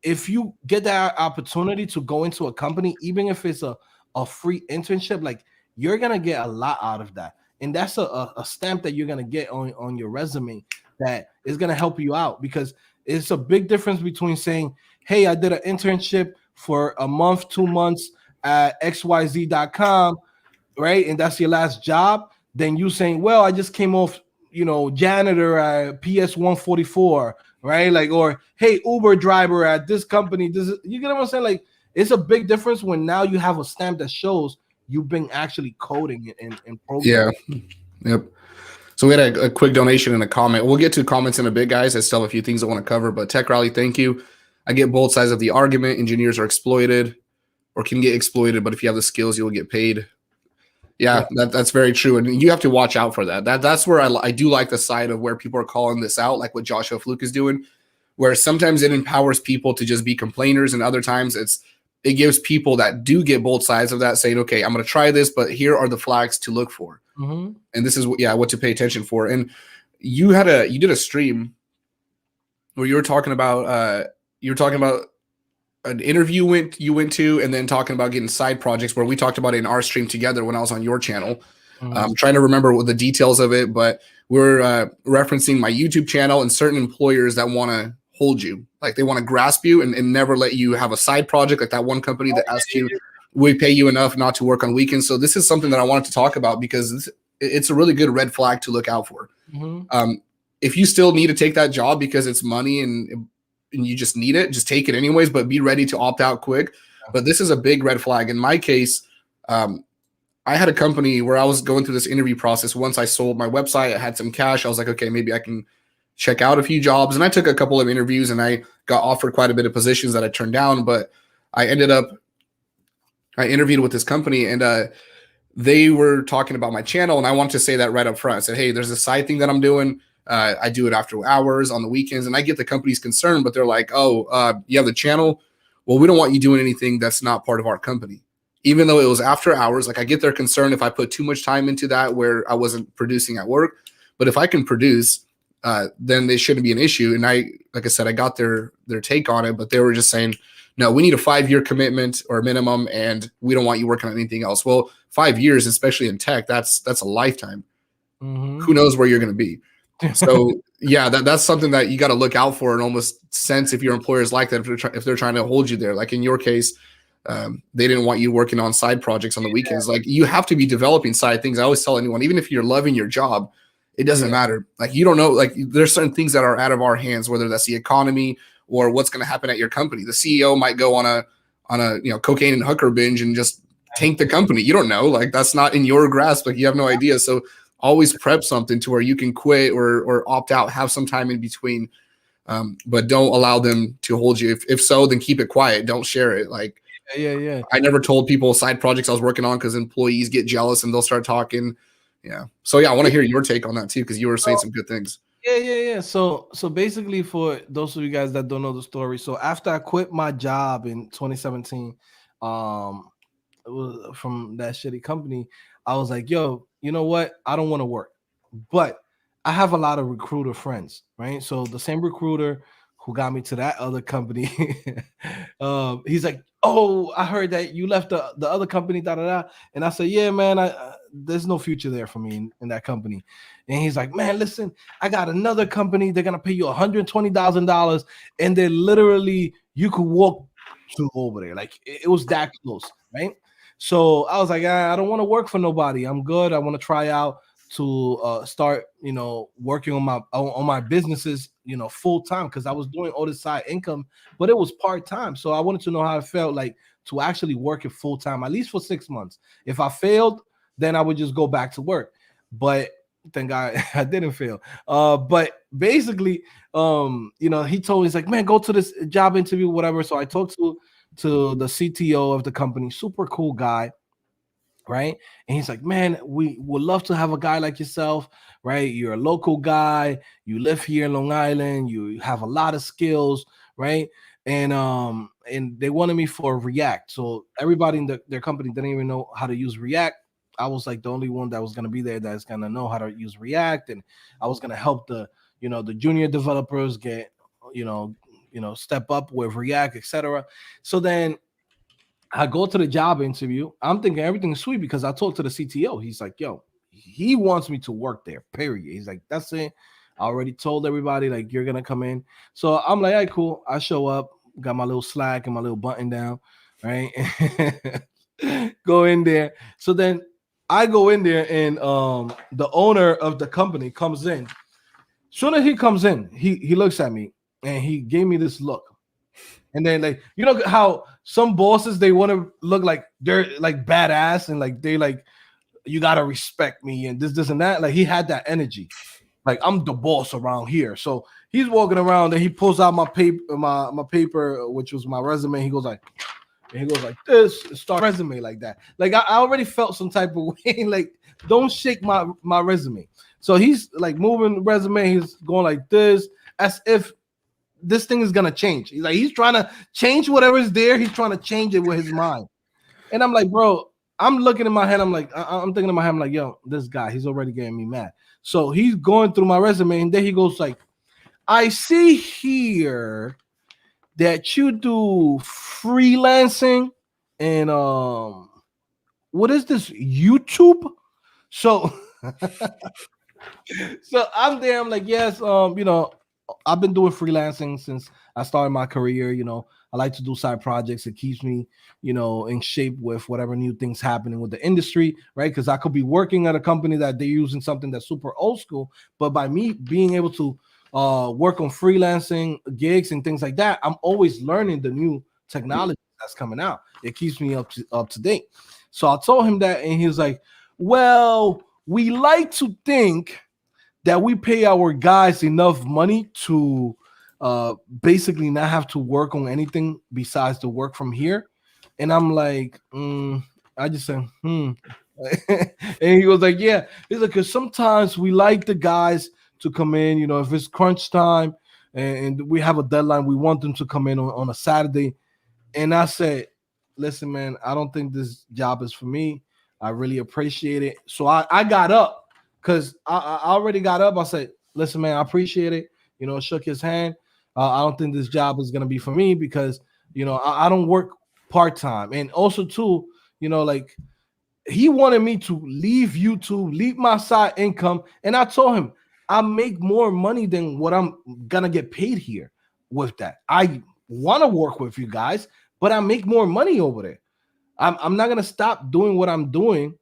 if you get that opportunity to go into a company, even if it's a free internship, like you're gonna get a lot out of that. And that's a stamp that you're gonna get on your resume that is gonna help you out, because it's a big difference between saying, hey, I did an internship for a month, 2 months at xyz.com, right? And that's your last job. Then you saying, well, I just came off, you know, janitor at PS 144, right? Like, or hey, Uber driver at this company. You get what I'm saying? Like, it's a big difference when now you have a stamp that shows you've been actually coding it and programming. Yeah. Yep. So we had a quick donation and a comment. We'll get to comments in a bit, guys. I still have a few things I want to cover, but Tech Rally, thank you. I get both sides of the argument. Engineers are exploited or can get exploited, but if you have the skills, you'll get paid. Yeah. That's very true. And you have to watch out for that. That's where I do like the side of where people are calling this out, like what Joshua Fluke is doing, where sometimes it empowers people to just be complainers, and other times it gives people that do get both sides of that saying, okay, I'm going to try this, but here are the flags to look for. Mm-hmm. And this is what to pay attention for. And you did a stream where you were talking about an interview you went to, and then talking about getting side projects, where we talked about it in our stream together when I was on your channel. Mm-hmm. I'm trying to remember what the details of it, but we're referencing my YouTube channel and certain employers that want to hold you, like they want to grasp you and never let you have a side project, like that one company that asked you, we pay you enough not to work on weekends. So this is something that I wanted to talk about because it's a really good red flag to look out for. Mm-hmm. If you still need to take that job because it's money and you just need it, just take it anyways, but be ready to opt out quick. But this is a big red flag. In my case, I had a company where I was going through this interview process. Once I sold my website, I had some cash. I was like, okay, maybe I can check out a few jobs. And I took a couple of interviews and I got offered quite a bit of positions that I turned down, but I interviewed with this company, and they were talking about my channel, and I wanted to say that right up front. I said, hey, there's a side thing that I'm doing. I do it after hours on the weekends, and I get the company's concern, but they're like, oh, you have the channel? Well, we don't want you doing anything that's not part of our company. Even though it was after hours, like I get their concern if I put too much time into that where I wasn't producing at work. But if I can produce, then they shouldn't be an issue. And like I said, I got their take on it, but they were just saying, no, we need a 5-year commitment or minimum, and we don't want you working on anything else. Well, 5 years, especially in tech, that's a lifetime. Mm-hmm. Who knows where you're going to be? So yeah, that's something that you got to look out for and almost sense if your employers like that, if they're trying to hold you there. Like in your case, they didn't want you working on side projects on the weekends. Like you have to be developing side things. I always tell anyone, even if you're loving your job, it doesn't matter. Like you don't know, like there's certain things that are out of our hands, whether that's the economy or what's going to happen at your company. The CEO might go on a cocaine and hooker binge and just tank the company. You don't know. Like that's not in your grasp. Like you have no idea. So always prep something to where you can quit or opt out, have some time in between. But don't allow them to hold you. If so, then keep it quiet. Don't share it. Like Yeah. I never told people side projects I was working on because employees get jealous and they'll start talking. Yeah. So yeah, I want to hear your take on that too, because you were saying some good things. Yeah. So basically, for those of you guys that don't know the story, so after I quit my job in 2017, it was from that shitty company, I was like, yo, you know what? I don't want to work, but I have a lot of recruiter friends, right? So the same recruiter who got me to that other company, he's like, oh, I heard that you left the other company, da da da. And I said, yeah, man, there's no future there for me in that company. And he's like, man, listen, I got another company. They're gonna pay you $120,000, and they're literally, you could walk to go over there. Like it was that close, right? So I was like, I don't want to work for nobody. I'm good. I want to try out to start, working on my businesses, full time, because I was doing all this side income, but it was part time. So I wanted to know how it felt like to actually work it full time, at least for 6 months. If I failed, then I would just go back to work. But thank God I didn't fail. But basically, he told me, he's like, man, go to this job interview, whatever. So I talked to the CTO of the company, super cool guy, right? And he's like, man, we would love to have a guy like yourself, right? You're a local guy, you live here in Long Island, you have a lot of skills, right? And they wanted me for React. So everybody in their company didn't even know how to use React. I was like the only one that was going to be there that's going to know how to use React, and I was going to help the junior developers get step up with React, etc. So then I go to the job interview. I'm thinking everything's sweet because I talked to the CTO. He's like, yo, he wants me to work there, period. He's like, that's it. I already told everybody, like, you're going to come in. So I'm like, all right, cool. I show up, got my little slack and my little button down, right? Go in there. So then I go in there, and the owner of the company comes in. Soon as he comes in, he looks at me and he gave me this look. And then, like, how some bosses, they want to look like they're like badass and like they like, you gotta respect me and this and that. Like he had that energy, like I'm the boss around here. So he's walking around and he pulls out my paper, which was my resume. He goes like this, start resume like that. Like I already felt some type of way. Like, don't shake my resume. So he's like moving the resume. He's going like this, as if this thing is gonna change. He's trying to change whatever's there. He's trying to change it with his mind. And I'm like, bro, I'm looking in my head. I'm like, I'm thinking in my head, I'm like, yo, this guy, he's already getting me mad. So he's going through my resume, and then he goes like, I see here that you do freelancing and what is this, YouTube? So so I'm there. I'm like, yes, I've been doing freelancing since I started my career. I like to do side projects. It keeps me, in shape with whatever new things happening with the industry, right? Because I could be working at a company that they're using something that's super old school, but by me being able to work on freelancing gigs and things like that, I'm always learning the new technology that's coming out. It keeps me up to date. So I told him that, and he was like, well, we like to think that we pay our guys enough money to basically not have to work on anything besides the work from here. And I'm like, I just said, And he was like, yeah. He's like, because sometimes we like the guys to come in, if it's crunch time and we have a deadline, we want them to come in on a Saturday. And I said, listen, man, I don't think this job is for me. I really appreciate it. So I got up. Because I already got up. I said, listen, man, I appreciate it. Shook his hand. I don't think this job is going to be for me because, I don't work part-time. And also, too, like he wanted me to leave YouTube, leave my side income. And I told him I make more money than what I'm going to get paid here with that. I want to work with you guys, but I make more money over there. I'm not going to stop doing what I'm doing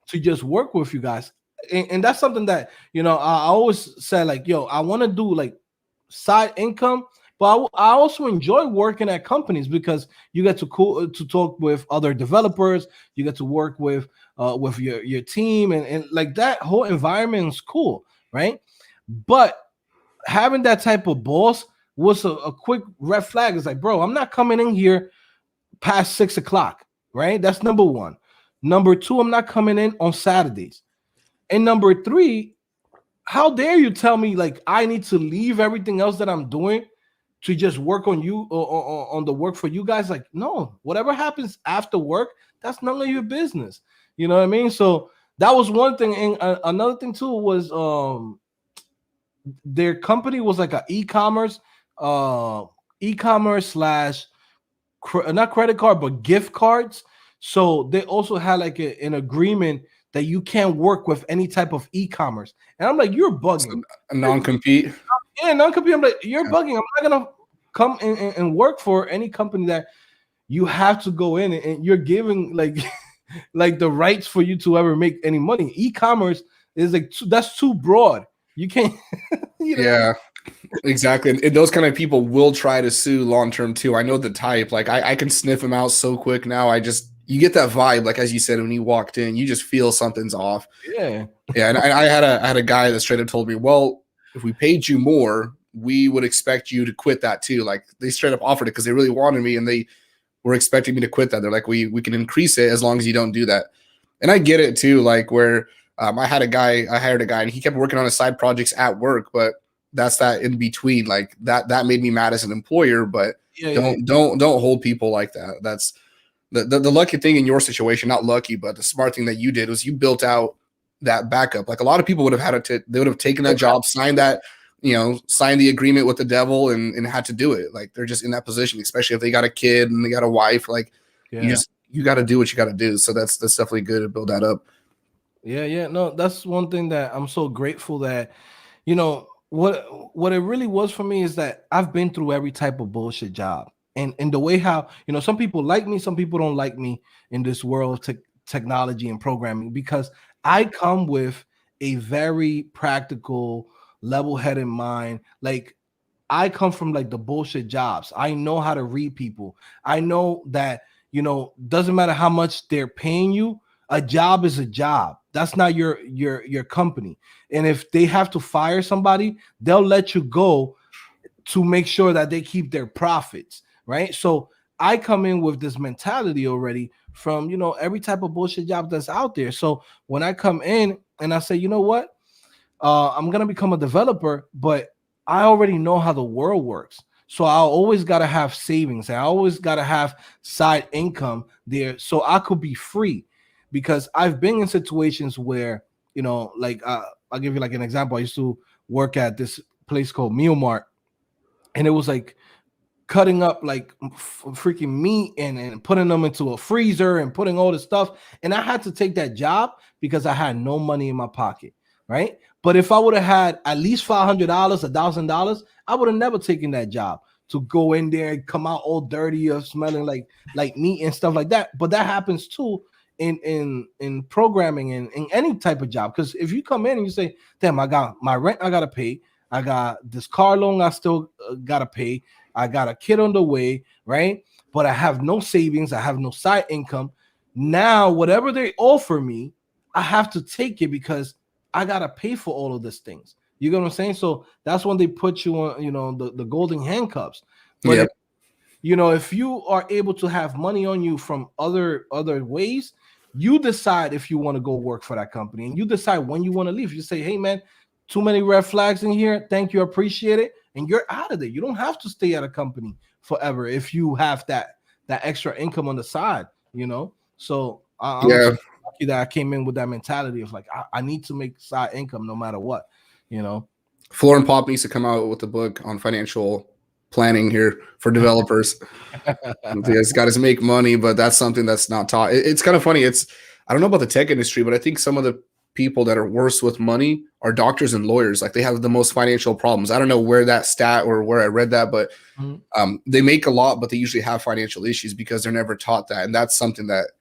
to just work with you guys. And that's something that I always said, like, yo, I want to do like side income, but I also enjoy working at companies because you get to talk with other developers, you get to work with your team, and like that whole environment is cool, right? But having that type of boss was a quick red flag. It's like, bro, I'm not coming in here past 6 o'clock, right? That's number one. Number two, I'm not coming in on Saturdays. And number three, how dare you tell me like I need to leave everything else that I'm doing to just work on you or on the work for you guys? Like, no, whatever happens after work, that's none of your business. You know what I mean? So that was one thing. And another thing too was their company was like an e-commerce slash not credit card, but gift cards. So they also had like an agreement that you can't work with any type of e-commerce. And I'm like, you're bugging. A non-compete? Yeah, non-compete. I'm like, you're bugging. I'm not going to come in and work for any company that you have to go in and you're giving like like the rights for you to ever make any money. E-commerce is like that's too broad. You can't, you know. Yeah, exactly. And those kind of people will try to sue long term too. I know the type. Like I can sniff them out so quick now. You get that vibe, like as you said, when you walked in, you just feel something's off. Yeah. Yeah, and I had a guy that straight up told me, well, if we paid you more, we would expect you to quit that too. Like they straight up offered it because they really wanted me and they were expecting me to quit that. They're like, we can increase it as long as you don't do that. And I get it too, like where I hired a guy and he kept working on his side projects at work, but that's that in between. Like that made me mad as an employer, but don't hold people like that. That's the lucky thing in your situation, not lucky, but the smart thing that you did was you built out that backup. Like a lot of people would have had they would have taken that job, signed the agreement with the devil and had to do it. Like they're just in that position, especially if they got a kid and they got a wife. Like you got to do what you got to do. So that's definitely good to build that up. Yeah. No, that's one thing that I'm so grateful that, you know, what it really was for me is that I've been through every type of bullshit job. And the way how, you know, some people like me, some people don't like me in this world of technology and programming, because I come with a very practical, level-headed mind. Like I come from like the bullshit jobs. I know how to read people. I know that, you know, doesn't matter how much they're paying you, a job is a job. That's not your company. And if they have to fire somebody, they'll let you go to make sure that they keep their profits, right? So I come in with this mentality already from, you know, every type of bullshit job that's out there. So when I come in and I say, you know what, I'm gonna become a developer, but I already know how the world works. So I always gotta have savings. I always gotta have side income there, so I could be free. Because I've been in situations where, you know, like I'll give you like an example. I used to work at this place called Meal Mart, and it was like cutting up like freaking meat and putting them into a freezer and putting all this stuff. And I had to take that job because I had no money in my pocket, right? But if I would have had at least $500, $1,000, I would have never taken that job to go in there and come out all dirty or smelling like meat and stuff like that. But that happens too in programming and in any type of job. Because if you come in and you say, damn, I got my rent I gotta pay, I got this car loan I still gotta pay, I got a kid on the way, right? But I have no savings, I have no side income. Now whatever they offer me, I have to take it because I gotta pay for all of these things. You get what I'm saying? So that's when they put you on, you know, the golden handcuffs. But Yep. you know, if you are able to have money on you from other ways, you decide if you want to go work for that company, and you decide when you want to leave. You say, hey man, too many red flags in here, thank you, appreciate it, and you're out of there. You don't have to stay at a company forever if you have that extra income on the side, you know. So I'm Yeah. lucky that I came in with that mentality of like, I need to make side income no matter what, you know. Floor and Pop needs to come out with a book on financial planning here for developers. You guys got to make money, but that's something that's not taught. It's kind of funny. I don't know about the tech industry, but I think some of the people that are worse with money are doctors and lawyers. Like they have the most financial problems. I don't know where that stat or where I read that, but they make a lot, but they usually have financial issues because they're never taught that. And that's something that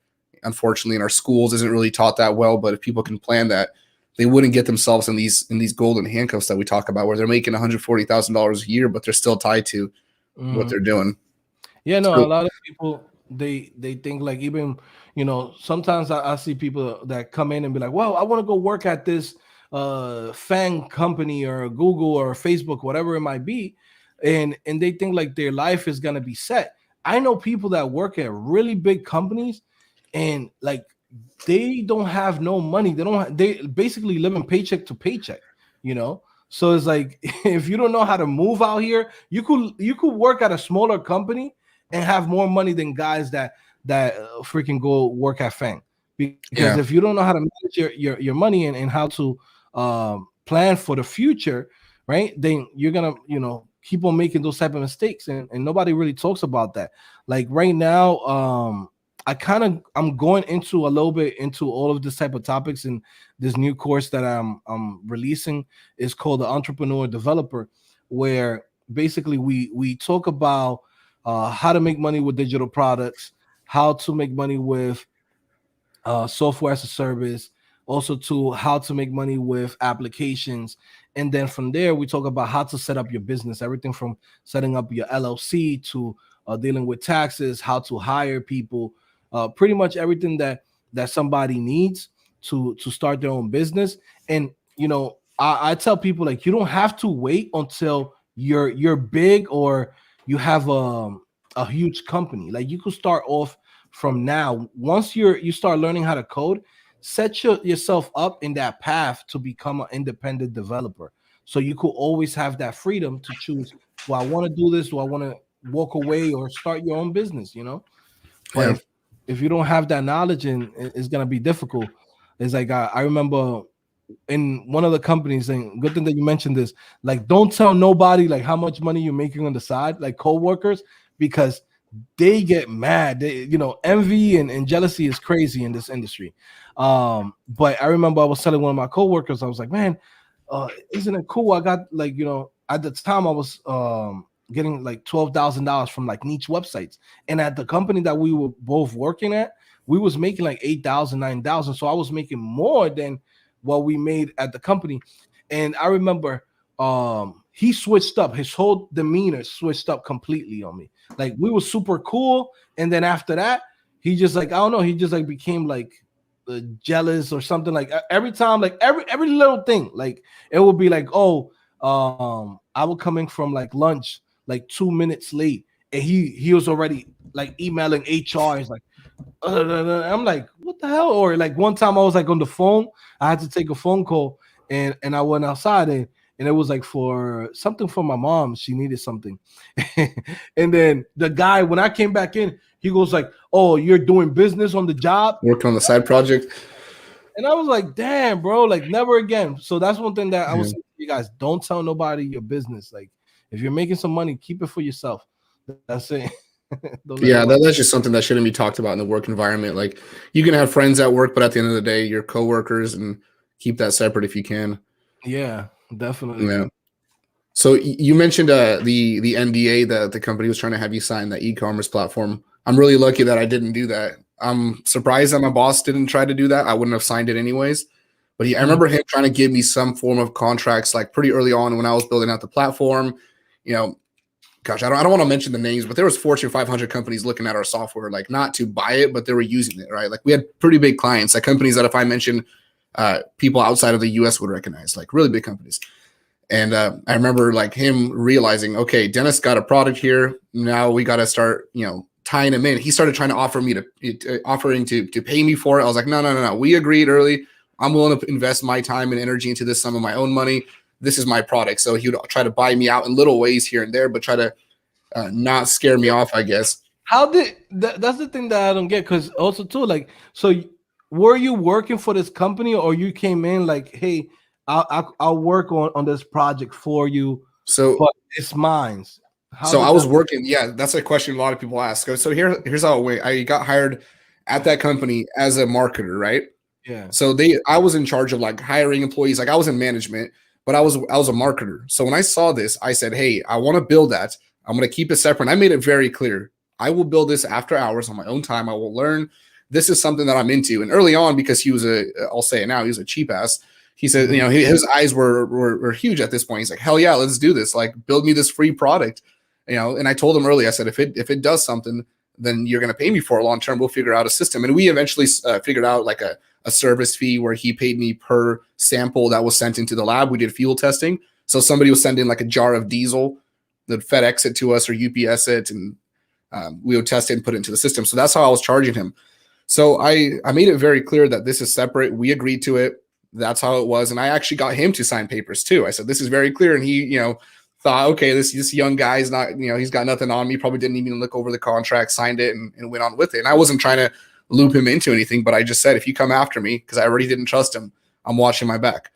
unfortunately in our schools isn't really taught that well. But if people can plan that, they wouldn't get themselves in these golden handcuffs that we talk about, where they're making $140,000 a year, but they're still tied to what they're doing. Yeah, no, So, a lot of people they think like, even, you know, sometimes I see people that come in and be like, well, I want to go work at this FANG company or Google or Facebook, whatever it might be, and they think like their life is gonna be set. I know people that work at really big companies and like they don't have no money. They basically living paycheck to paycheck, you know. So it's like if you don't know how to move out here, you could work at a smaller company and have more money than guys that freaking go work at FANG. Because if you don't know how to manage your money and how to plan for the future, right, then you're gonna, you know, keep on making those type of mistakes, and nobody really talks about that. Like right now, I'm going into a little bit into all of this type of topics, and this new course that I'm releasing is called the Entrepreneur Developer, where basically we talk about how to make money with digital products, how to make money with software as a service, also to how to make money with applications. And then from there, we talk about how to set up your business, everything from setting up your LLC to dealing with taxes, how to hire people, pretty much everything that somebody needs to start their own business. And I tell people, like, you don't have to wait until you're big or you have a huge company. Like, you could start off from now. Once you start learning how to code, set yourself up in that path to become an independent developer, so you could always have that freedom to choose, do I want to do this, do I want to walk away or start your own business, but Yeah. if you don't have that knowledge, and it's going to be difficult. It's like I remember in one of the companies, and good thing that you mentioned this, like, don't tell nobody like how much money you're making on the side, like coworkers, because they get mad. Envy and jealousy is crazy in this industry. But I remember I was telling one of my coworkers, I was like, man, isn't it cool? I got, like, at the time I was getting like $12,000 from like niche websites, and at the company that we were both working at, we was making like 8,000, 9,000. So I was making more than what we made at the company. And I remember he switched up, his whole demeanor switched up completely on me. Like, we were super cool, and then after that, he just, like, I don't know, he just like became like jealous or something. Like, every time, like every little thing, like, it would be like, oh, I was coming from like lunch like 2 minutes late, and he was already like emailing HR. He's like, I'm like, what the hell? Or like, one time I was like on the phone, I had to take a phone call, and I went outside, and it was like for something for my mom. She needed something. And then the guy, when I came back in, he goes like, oh, you're doing business on the job? Working on the side project. And I was like, damn, bro, like, never again. So that's one thing that I Yeah. was saying to you guys, don't tell nobody your business. Like, if you're making some money, keep it for yourself. That's it. Yeah, that's just something that shouldn't be talked about in the work environment. Like, you can have friends at work, but at the end of the day, you're coworkers, and keep that separate if you can. Yeah, definitely. Yeah. So you mentioned the NDA that the company was trying to have you sign, that e-commerce platform. I'm really lucky that I didn't do that. I'm surprised that my boss didn't try to do that. I wouldn't have signed it anyways. But I remember him trying to give me some form of contracts like pretty early on when I was building out the platform. Gosh, I don't want to mention the names, but there was Fortune 500 companies looking at our software, like, not to buy it, but they were using it, right? Like, we had pretty big clients, like companies that if I mentioned, people outside of the US would recognize, like really big companies. And I remember like him realizing, okay, Dennis got a product here. Now we got to start, tying him in. He started trying to offer me to pay me for it. I was like, no. We agreed early. I'm willing to invest my time and energy into this, some of my own money. This is my product. So he would try to buy me out in little ways here and there, but try to not scare me off, I guess. How did that's the thing that I don't get, because also too, like, so were you working for this company, or you came in like, hey, I'll work on this project for you, So but it's mine? I was working. Yeah, that's a question a lot of people ask. So here's how it went. I got hired at that company as a marketer, right? Yeah. So I was in charge of like hiring employees. Like, I was in management, but I was a marketer. So when I saw this, I said, hey, I want to build that. I'm going to keep it separate. And I made it very clear. I will build this after hours on my own time. I will learn. This is something that I'm into. And early on, because he was I'll say it now, he was a cheap ass. He said, his eyes were huge at this point. He's like, hell yeah, let's do this. Like, build me this free product. And I told him early, I said, if it does something, then you're going to pay me for it long term. We'll figure out a system. And we eventually figured out like a service fee where he paid me per sample that was sent into the lab. We did fuel testing. So somebody was sending like a jar of diesel, they'd FedEx it to us or UPS it, and we would test it and put it into the system. So that's how I was charging him. So I made it very clear that this is separate. We agreed to it. That's how it was. And I actually got him to sign papers too. I said, this is very clear. And he, thought, okay, this young guy is not, he's got nothing on me. Probably didn't even look over the contract, signed it, and went on with it. And I wasn't trying to loop him into anything, but I just said, if you come after me, because I already didn't trust him, I'm watching my back.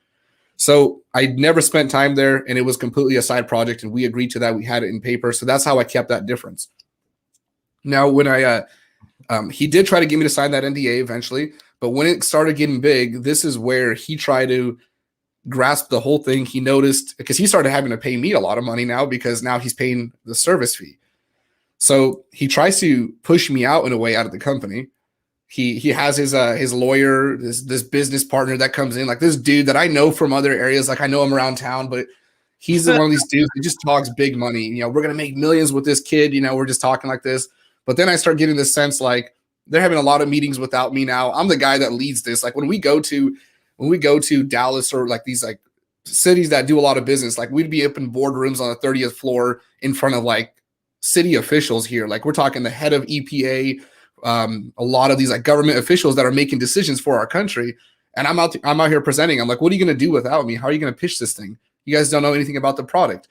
So I never spent time there, and it was completely a side project, and we agreed to that. We had it in paper. So that's how I kept that difference. Now, when he did try to get me to sign that NDA eventually, but when it started getting big, this is where he tried to grasped the whole thing. He noticed, because he started having to pay me a lot of money now, because now he's paying the service fee. So he tries to push me out in a way out of the company. He has his lawyer, this business partner that comes in, like this dude that I know from other areas. Like I know him around town, but he's one of these dudes that just talks big money. You know, we're gonna make millions with this kid. You know, we're just talking like this. But then I start getting this sense like they're having a lot of meetings without me now. I'm the guy that leads this. Like when we go to Dallas or like these like cities that do a lot of business, like we'd be up in boardrooms on the 30th floor in front of like city officials here. Like we're talking the head of EPA, a lot of these like government officials that are making decisions for our country. And I'm out here presenting. I'm like, what are you going to do without me? How are you going to pitch this thing? You guys don't know anything about the product.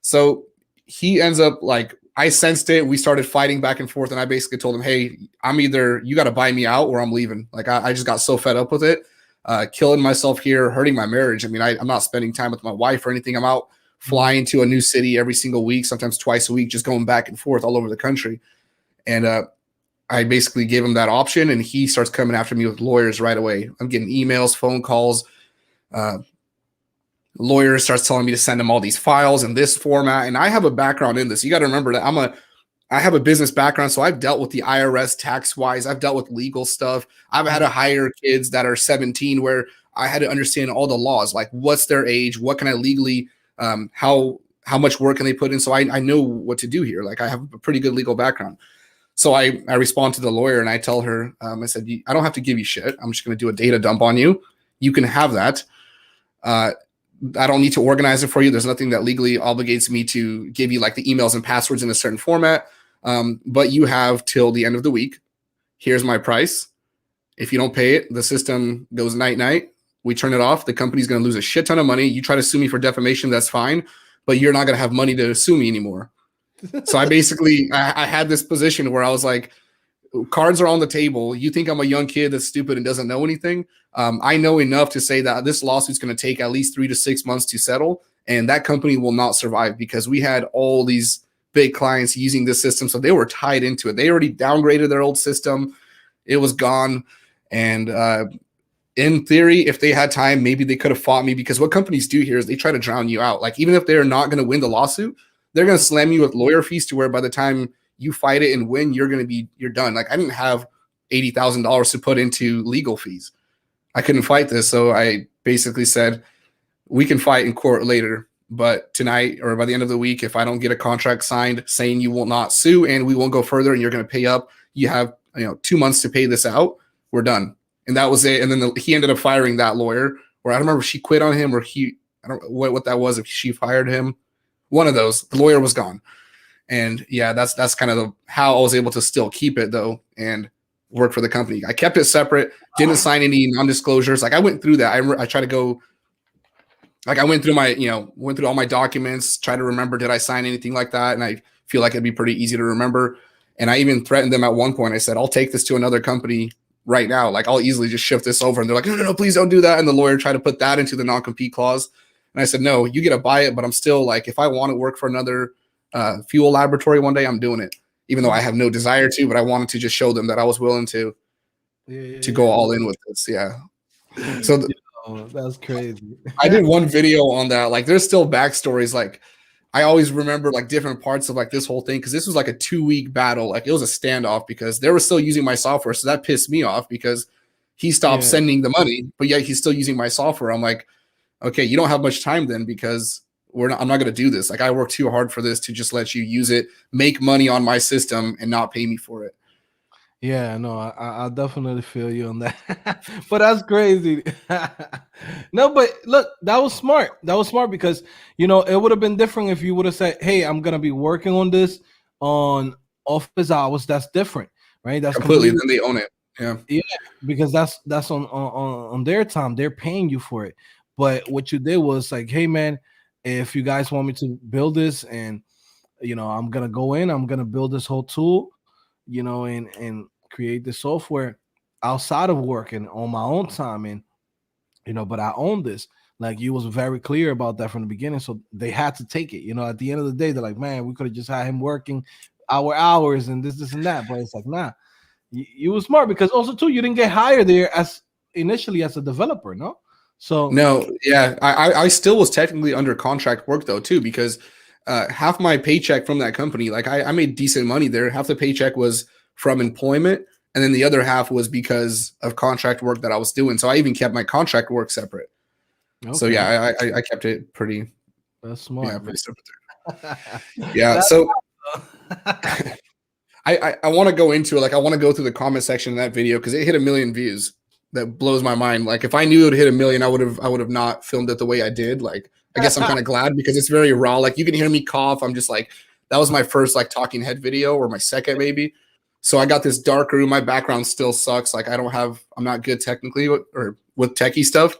So he ends up like, I sensed it. We started fighting back and forth. And I basically told him, hey, I'm either, you got to buy me out or I'm leaving. Like I just got so fed up with it, killing myself here, hurting my marriage. I mean, I'm not spending time with my wife or anything. I'm out flying to a new city every single week, sometimes twice a week, just going back and forth all over the country. And I basically gave him that option, and he starts coming after me with lawyers right away. I'm getting emails, phone calls. Lawyer starts telling me to send him all these files in this format. And I have a background in this. You got to remember that I have a business background. So I've dealt with the IRS tax wise. I've dealt with legal stuff. I've had to hire kids that are 17 where I had to understand all the laws, like what's their age, what can I legally, how much work can they put in. So I know what to do here. Like I have a pretty good legal background. So I respond to the lawyer and I tell her, I said, I don't have to give you shit. I'm just going to do a data dump on you. You can have that. I don't need to organize it for you. There's nothing that legally obligates me to give you like the emails and passwords in a certain format. But you have till the end of the week. Here's my price. If you don't pay it, the system goes night-night. We turn it off. The company's going to lose a shit ton of money. You try to sue me for defamation, that's fine. But you're not going to have money to sue me anymore. So I basically, I had this position where I was like, cards are on the table. You think I'm a young kid that's stupid and doesn't know anything. I know enough to say that this lawsuit's going to take at least 3 to 6 months to settle. And that company will not survive because we had all these big clients using this system. So they were tied into it. They already downgraded their old system. It was gone. And in theory, if they had time, maybe they could have fought me, because what companies do here is they try to drown you out. Like even if they're not going to win the lawsuit, they're going to slam you with lawyer fees to where by the time you fight it and win, you're done. Like I didn't have $80,000 to put into legal fees. I couldn't fight this. So I basically said, we can fight in court later, but tonight or by the end of the week, if I don't get a contract signed saying you will not sue and we won't go further and you're going to pay up, you have 2 months to pay this out. We're done. And that was it. And then he ended up firing that lawyer, or I don't remember if she quit on him or I don't know what that was. If she fired him, one of those, the lawyer was gone. And yeah, that's kind of how I was able to still keep it though and work for the company. I kept it separate, didn't sign any non-disclosures. Like I went through that. I try to go, like I went through all my documents, try to remember, did I sign anything like that? And I feel like it'd be pretty easy to remember. And I even threatened them at one point. I said, I'll take this to another company right now. Like I'll easily just shift this over. And they're like, no, please don't do that. And the lawyer tried to put that into the non-compete clause. And I said, no, you get to buy it. But I'm still like, if I want to work for another fuel laboratory one day, I'm doing it, even though I have no desire to, but I wanted to just show them that I was willing to go all in with this. Yeah. So that's crazy. I did one video on that. Like there's still backstories. Like I always remember like different parts of like this whole thing. Cause this was like a 2-week battle. Like it was a standoff because they were still using my software. So that pissed me off because he stopped sending the money, but yet he's still using my software. I'm like, okay, you don't have much time then, because I'm not going to do this. Like I worked too hard for this to just let you use it, make money on my system and not pay me for it. Yeah, no, I definitely feel you on that. But that's crazy. No, but look, that was smart. That was smart because, it would have been different if you would have said, hey, I'm going to be working on this on office hours. That's different, right? That's completely. Then they own it. Yeah, because that's on their time. They're paying you for it. But what you did was like, hey, man, if you guys want me to build this and, I'm going to go in, I'm going to build this whole tool, and create the software outside of work and on my own time. And, but I own this. Like you was very clear about that from the beginning. So they had to take it, at the end of the day, they're like, man, we could have just had him working our hours and this and that. But it's like, nah, you was smart because also too, you didn't get hired there initially as a developer, no? So No, yeah, I still was technically under contract work though too, because half my paycheck from that company, like I made decent money there. Half the paycheck was from employment, and then the other half was because of contract work that I was doing. So I even kept my contract work separate. So okay, yeah, I kept it pretty, that's yeah, smart, man. pretty separate there. Yeah, so I want to go into it. Like, I want to go through the comment section of that video because it hit 1 million views. That blows my mind. Like, if I knew it would hit 1 million, I would have not filmed it the way I did. Like, I guess I'm kind of glad because it's very raw. Like, you can hear me cough. I'm just like, that was my first like talking head video, or my second maybe. So I got this dark room. My background still sucks. Like, I'm not good technically with techie stuff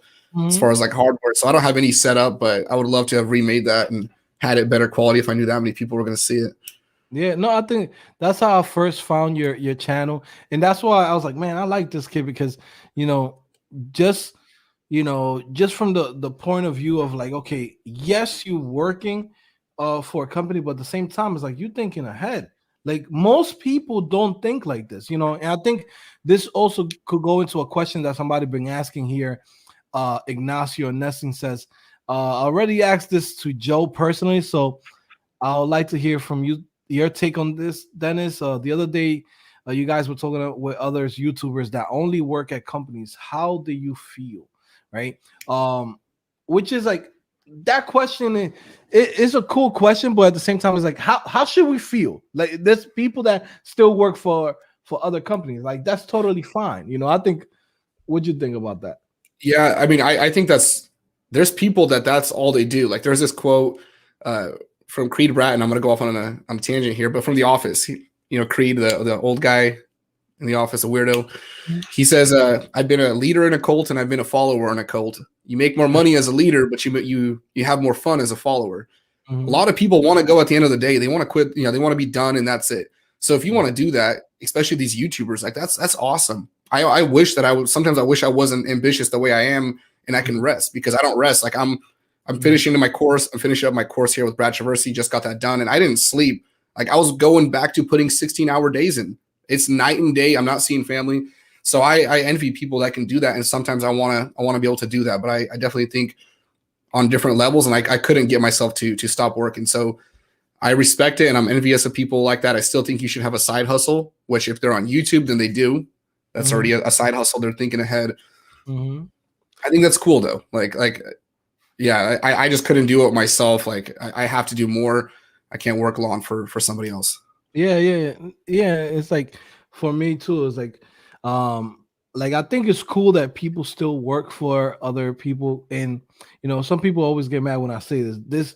as far Mhm. as like hardware. So I don't have any setup, but I would love to have remade that and had it better quality if I knew that many people were going to see it. Yeah, no, I think that's how I first found your channel, and that's why I was like, man, I like this kid because you know, just just from the point of view of like, okay, yes, you working for a company, but at the same time, it's like you thinking ahead. Like most people don't think like this, and I think this also could go into a question that somebody been asking here. Ignacio Nessing says, I already asked this to Joe personally, so I would like to hear from you your take on this, Dennis. The other day, you guys were talking with others YouTubers that only work at companies. How do you feel, right? Which is like that question. Is a cool question, but at the same time, it's like how should we feel? Like there's people that still work for other companies. Like that's totally fine. I think. What'd you think about that? Yeah, I mean, I think there's people that's all they do. Like, there's this quote uh, from Creed Bratton. I'm gonna go off on a tangent here, but from The Office, Creed, the old guy in The Office, a weirdo. He says, "I've been a leader in a cult and I've been a follower in a cult. You make more money as a leader, but you have more fun as a follower. A Mm-hmm. lot of people want to go at the end of the day. They want to quit. They want to be done, and that's it. So if you want to do that, especially these YouTubers, like that's awesome. I wish that I would. Sometimes I wish I wasn't ambitious the way I am, and I can rest because I don't rest. Like I'm finishing my course. I'm finishing up my course here with Brad Traversy. Just got that done, and I didn't sleep. Like, I was going back to putting 16-hour days in. It's night and day. I'm not seeing family. So I envy people that can do that, and sometimes I wanna be able to do that. But I definitely think on different levels, and I couldn't get myself to stop working. So I respect it, and I'm envious of people like that. I still think you should have a side hustle, which if they're on YouTube, then they do. That's Mm-hmm. already a side hustle. They're thinking ahead. Mm-hmm. I think that's cool though. Yeah, I just couldn't do it myself. Like, I have to do more. I can't work long for somebody else. Yeah. It's like for me too. It's like I think it's cool that people still work for other people, and some people always get mad when I say this.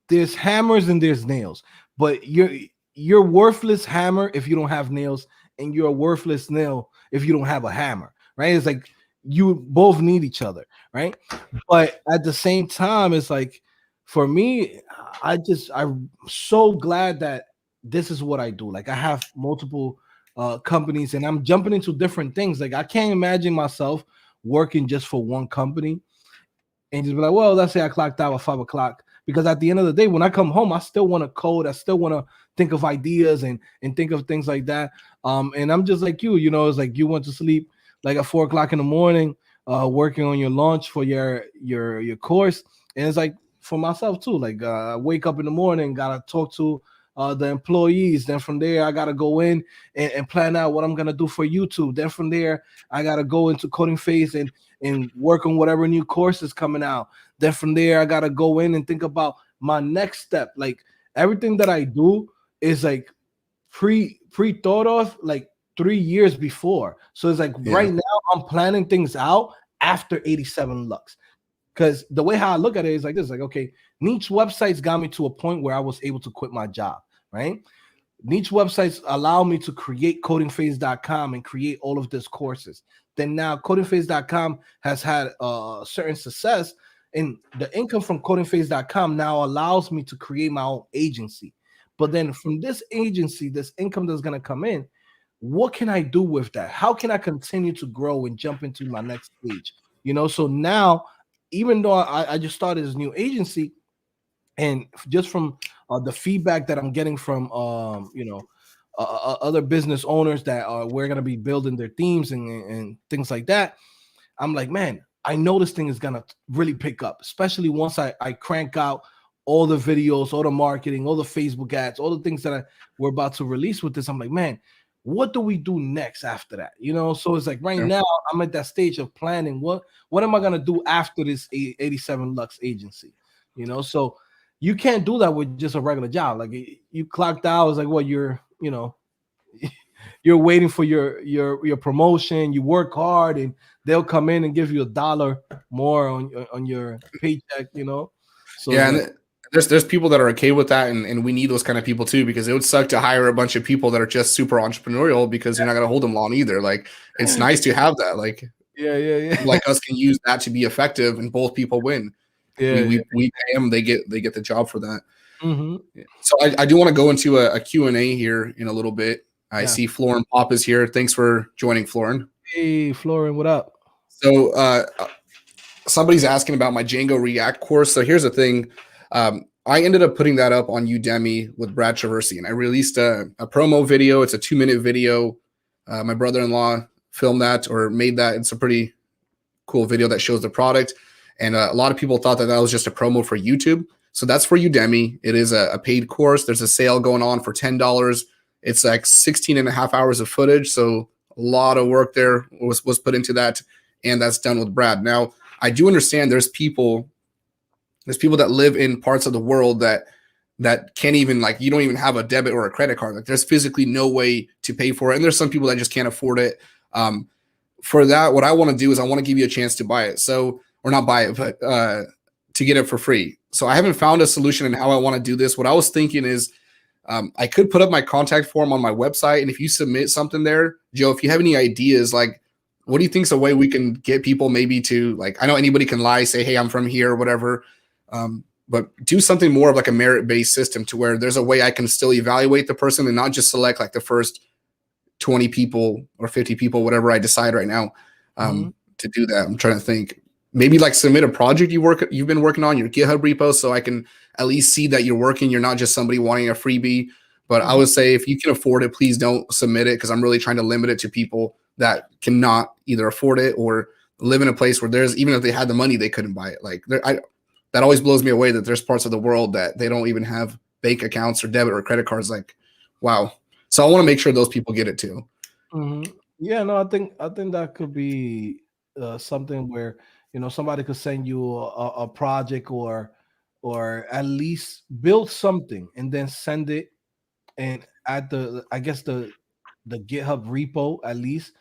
There's hammers and there's nails, but you're worthless hammer if you don't have nails, and you're a worthless nail if you don't have a hammer, right? It's like you both need each other, right? But at the same time, it's like for me, I'm so glad that this is what I do. Like I have multiple companies and I'm jumping into different things. Like I can't imagine myself working just for one company and just be like, well, let's say I clocked out at 5 o'clock. Because at the end of the day, when I come home, I still want to code. I still want to think of ideas and think of things like that. And I'm just like you, it's like you went to sleep like at 4 o'clock in the morning, working on your launch for your course. And it's like for myself too. Like I wake up in the morning, gotta talk to the employees. Then from there, I gotta go in and plan out what I'm gonna do for YouTube. Then from there, I gotta go into coding phase and work on whatever new course is coming out. Then from there, I gotta go in and think about my next step. Like everything that I do is like pre thought of like 3 years before. So it's like Yeah, right now I'm planning things out after 87 Lux. Because the way how I look at it is like this: like, okay, niche websites got me to a point where I was able to quit my job, right? Niche websites allow me to create codingphase.com and create all of these courses. Then now codingphase.com has had certain success, and the income from codingphase.com now allows me to create my own agency. But then from this agency, this income that's going to come in, what can I do with that? How can I continue to grow and jump into my next stage? So now, even though I just started this new agency, and just from the feedback that I'm getting from other business owners that are we're gonna be building their teams and things like that, I'm like, man, I know this thing is gonna really pick up, especially once I crank out all the videos, all the marketing, all the Facebook ads, all the things that we're about to release with this. I'm like, man, what do we do next after that? You know, so it's like right now I'm at that stage of planning. What am I gonna do after this 87 Lux agency? You know, so you can't do that with just a regular job. Like you clocked out, it's like what you're waiting for your promotion. You work hard, and they'll come in and give you $1 more on your paycheck. You know, so yeah, and there's people that are okay with that, and we need those kind of people too, because it would suck to hire a bunch of people that are just super entrepreneurial, because you're not gonna hold them long either. Like, it's nice to have that. Like, people like us can use that to be effective, and both people win. We pay them, they get the job for that. So I do want to go into a Q&A here in a little bit. I see Florin Pop is here. Thanks for joining, Florin. Hey, Florin, what up? So somebody's asking about my Django React course. So here's the thing. I ended up putting that up on Udemy with Brad Traversy, and I released a promo video. It's a 2-minute video. My brother-in-law filmed that, or made that. It's a pretty cool video that shows the product. And a lot of people thought that was just a promo for YouTube. So that's for Udemy. It is a paid course. There's a sale going on for $10. It's like 16 and a half hours of footage. So a lot of work there was put into that. And that's done with Brad. Now, I do understand there's people that live in parts of the world that can't even, like, you don't even have a debit or a credit card. Like, there's physically no way to pay for it. And there's some people that just can't afford it. For that, what I want to do is I want to give you a chance to buy it. So, or not buy it, but to get it for free. So I haven't found a solution in how I want to do this. What I was thinking is I could put up my contact form on my website. And if you submit something there, Joe, if you have any ideas, like, what do you think is a way we can get people maybe to, like, I know anybody can lie, say, hey, I'm from here or whatever. But do something more of like a merit-based system to where there's a way I can still evaluate the person and not just select like the first 20 people or 50 people, whatever I decide right now to do that. I'm trying to think. Maybe like submit a project you've been working on, your GitHub repo, so I can at least see that you're working. You're not just somebody wanting a freebie. But I would say if you can afford it, please don't submit it, because I'm really trying to limit it to people that cannot either afford it or live in a place where even if they had the money, they couldn't buy it. Like, that always blows me away that there's parts of the world that they don't even have bank accounts or debit or credit cards. Like, wow. So I want to make sure those people get it too. Yeah, no, I think that could be something where, somebody could send you a project or at least build something and then send it and add the GitHub repo at least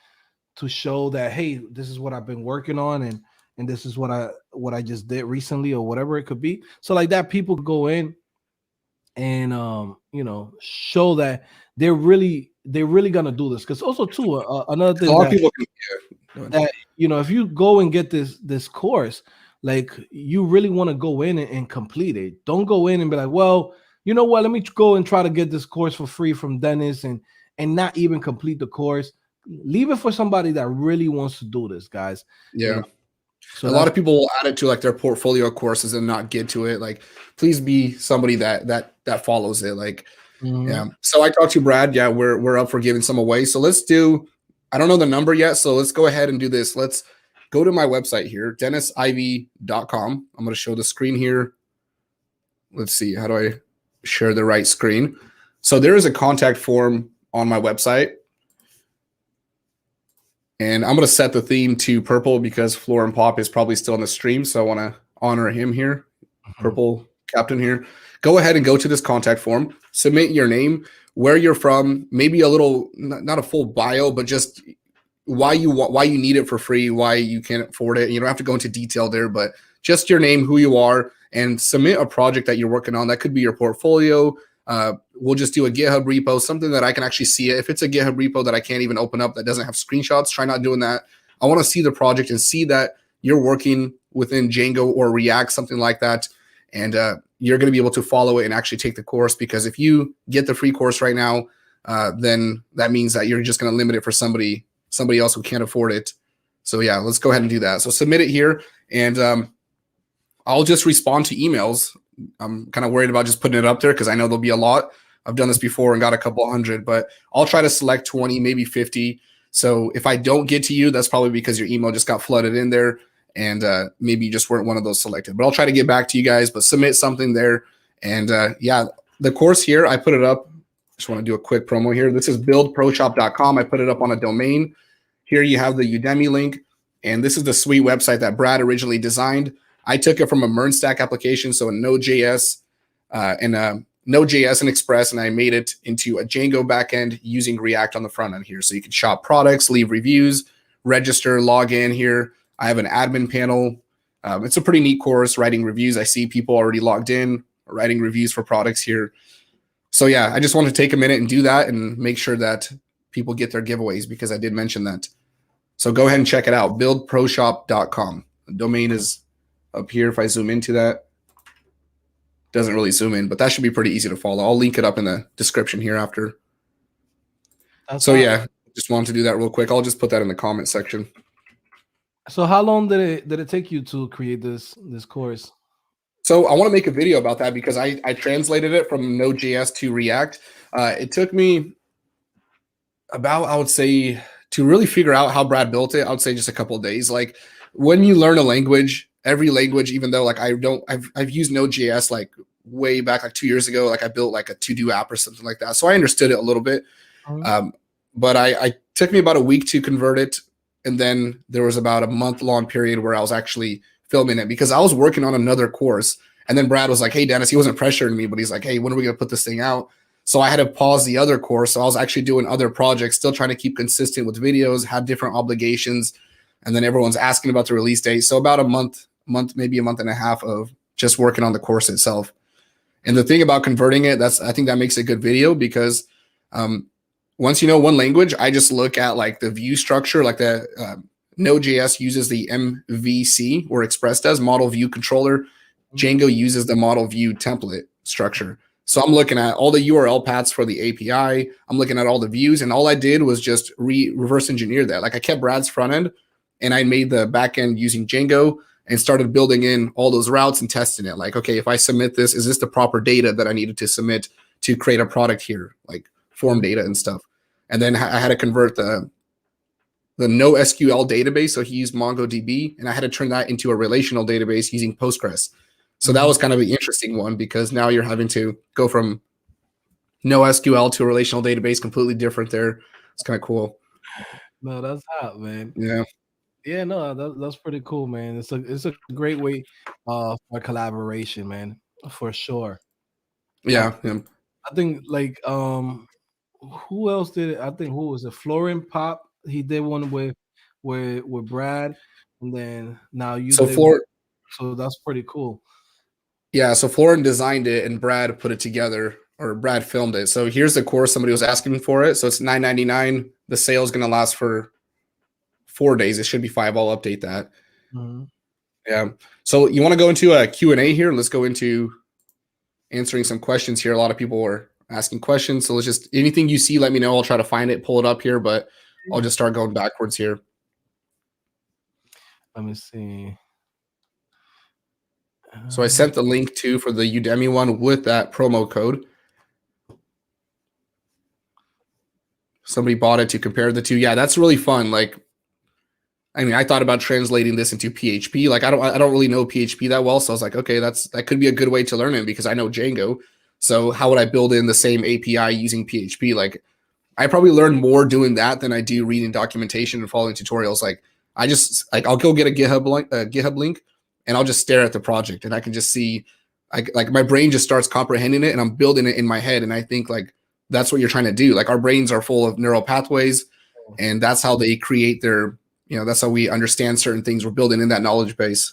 to show that, hey, this is what I've been working on and this is what I just did recently or whatever it could be. So like that, people go in and show that they're really gonna do this. Because also too, another thing, a lot of people that if you go and get this course, like, you really want to go in and complete it. Don't go in and be like, well, you know what, let me go and try to get this course for free from Dennis and not even complete the course. Leave it for somebody that really wants to do this, guys. Yeah. So a lot of people will add it to like their portfolio courses and not get to it. Like, please be somebody that follows it. Like, yeah. So I talked to Brad. Yeah, we're up for giving some away. So let's do, I don't know the number yet, so let's go ahead and do this. Let's go to my website here, DennisIV.com. I'm going to show the screen here. Let's see, how do I share the right screen? So there is a contact form on my website. And I'm going to set the theme to purple because Florin Pop is probably still on the stream. So I want to honor him here. Purple captain here. Go ahead and go to this contact form. Submit your name, where you're from, maybe a little, not a full bio, but just why you need it for free, why you can't afford it. You don't have to go into detail there, but just your name, who you are, and submit a project that you're working on. That could be your portfolio. We'll just do a GitHub repo, something that I can actually see it. If it's a GitHub repo that I can't even open up, that doesn't have screenshots, try not doing that. I want to see the project and see that you're working within Django or React, something like that. And you're going to be able to follow it and actually take the course, because if you get the free course right now, then that means that you're just going to limit it for somebody else who can't afford it. So yeah, let's go ahead and do that. So submit it here, and I'll just respond to emails. I'm kind of worried about just putting it up there because I know there'll be a lot. I've done this before and got a couple hundred, but I'll try to select 20, maybe 50. So if I don't get to you, that's probably because your email just got flooded in there. and maybe you just weren't one of those selected. But I'll try to get back to you guys, but submit something there. And yeah, the course here, I put it up. Just want to do a quick promo here. This is buildproshop.com. I put it up on a domain. Here you have the Udemy link, and this is the sweet website that Brad originally designed. I took it from a MERN-Stack application, so a Node.js Node.js and Express, and I made it into a Django backend using React on the front end here. So you can shop products, leave reviews, register, log in here. I have an admin panel. It's a pretty neat course, writing reviews. I see people already logged in, writing reviews for products here. So yeah, I just want to take a minute and do that and make sure that people get their giveaways, because I did mention that. So go ahead and check it out, buildproshop.com. The domain is up here. If I zoom into that, doesn't really zoom in, but that should be pretty easy to follow. I'll link it up in the description here after. So yeah, just wanted to do that real quick. I'll just put that in the comment section. So how long did it take you to create this course? So I want to make a video about that, because I translated it from Node.js to React. It took me about, I would say, to really figure out how Brad built it, I would say just a couple of days. Like when you learn a language, every language, even though like I've used Node.js like way back, like 2 years ago, like I built like a to-do app or something like that. So I understood it a little bit. But I took me about a week to convert it. And then there was about a month-long period where I was actually filming it, because I was working on another course. And then Brad was like, hey, Dennis, he wasn't pressuring me, but he's like, hey, when are we going to put this thing out? So I had to pause the other course. So I was actually doing other projects, still trying to keep consistent with videos, had different obligations. And then everyone's asking about the release date. So about a month, maybe a month and a half of just working on the course itself. And the thing about converting it, I think that makes a good video, because once you know one language, I just look at like the view structure, like the Node.js uses the MVC, or Express does, model view controller. Django uses the model view template structure. So I'm looking at all the URL paths for the API. I'm looking at all the views, and all I did was just reverse engineer that. Like I kept Brad's front end, and I made the back end using Django and started building in all those routes and testing it. Like, okay, if I submit this, is this the proper data that I needed to submit to create a product here, like form data and stuff. And then I had to convert the NoSQL database. So he used MongoDB, and I had to turn that into a relational database using Postgres. So that was kind of an interesting one, because now you're having to go from NoSQL to a relational database, completely different there. It's kind of cool. No, that's hot, man. Yeah. Yeah, no, that's pretty cool, man. It's a great way for collaboration, man, for sure. Yeah. I think like who else did it? I think who was it? Florian Pop. He did one with Brad, and then now you did one. So that's pretty cool. Yeah, so Florin designed it and Brad put it together, or Brad filmed it. So here's the course. Somebody was asking for it. So it's $9.99. The sale is going to last for 4 days. It should be 5. I'll update that. Yeah. So you want to go into a Q&A here? Let's go into answering some questions here. A lot of people are asking questions. So let's just, anything you see, let me know. I'll try to find it, pull it up here, but I'll just start going backwards here. Let me see. So I sent the link too for the Udemy one with that promo code. Somebody bought it to compare the two. Yeah, that's really fun. Like, I mean, I thought about translating this into PHP. Like, I don't really know PHP that well. So I was like, okay, that could be a good way to learn it, because I know Django. So how would I build in the same API using PHP? Like, I probably learn more doing that than I do reading documentation and following tutorials. Like, I'll go get a GitHub link, and I'll just stare at the project, and I can just see, like my brain just starts comprehending it, and I'm building it in my head. And I think like that's what you're trying to do. Like our brains are full of neural pathways, and that's how they create their, that's how we understand certain things. We're building in that knowledge base.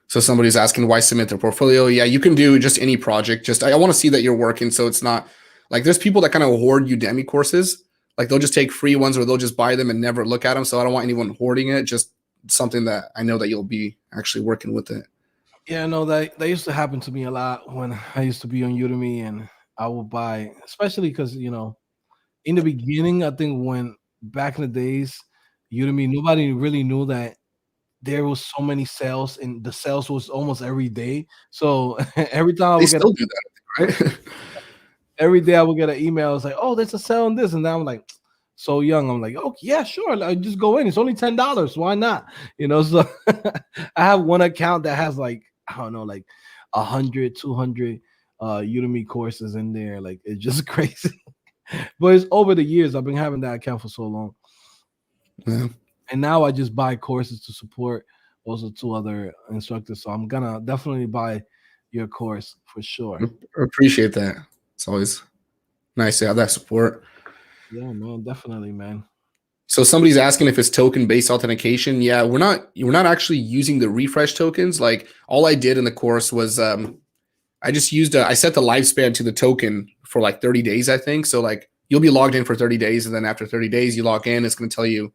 So somebody's asking why submit their portfolio. Yeah, you can do just any project. Just I want to see that you're working. So it's not like there's people that kind of hoard Udemy courses. Like they'll just take free ones, or they'll just buy them and never look at them. So I don't want anyone hoarding it. Just something that I know that you'll be actually working with it. Yeah, no, that used to happen to me a lot when I used to be on Udemy, and I would buy, especially because in the beginning, I think when back in the days, Udemy, nobody really knew that there was so many sales, and the sales was almost every day. So every time they still do that, right? Every day I would get an email. It's like, oh, there's a sale on this, and now I'm like, so young. I'm like, okay, yeah, sure. Like, just go in. It's only $10. Why not? So I have one account that has like, I don't know, like 100, 200 Udemy courses in there. Like, it's just crazy. But it's over the years. I've been having that account for so long. Yeah. And now I just buy courses to support also two other instructors. So I'm gonna definitely buy your course for sure. I appreciate that. It's always nice to have that support. Yeah, man, definitely, man. So somebody's asking if it's token based authentication. Yeah, we're not actually using the refresh tokens. Like all I did in the course was I just used I set the lifespan to the token for like 30 days, I think. So like you'll be logged in for 30 days, and then after 30 days you log in, it's going to tell you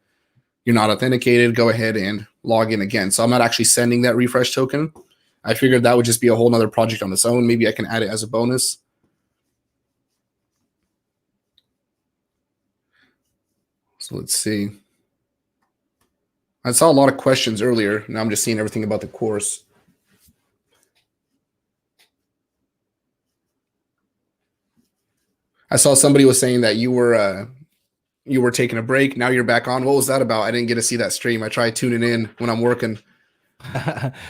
you're not authenticated. Go ahead and log in again. So I'm not actually sending that refresh token. I figured that would just be a whole nother project on its own. Maybe I can add it as a bonus. So let's see. I saw a lot of questions earlier. Now I'm just seeing everything about the course. I saw somebody was saying that you were taking a break. Now you're back on. What was that about? I didn't get to see that stream. I try tuning in when I'm working.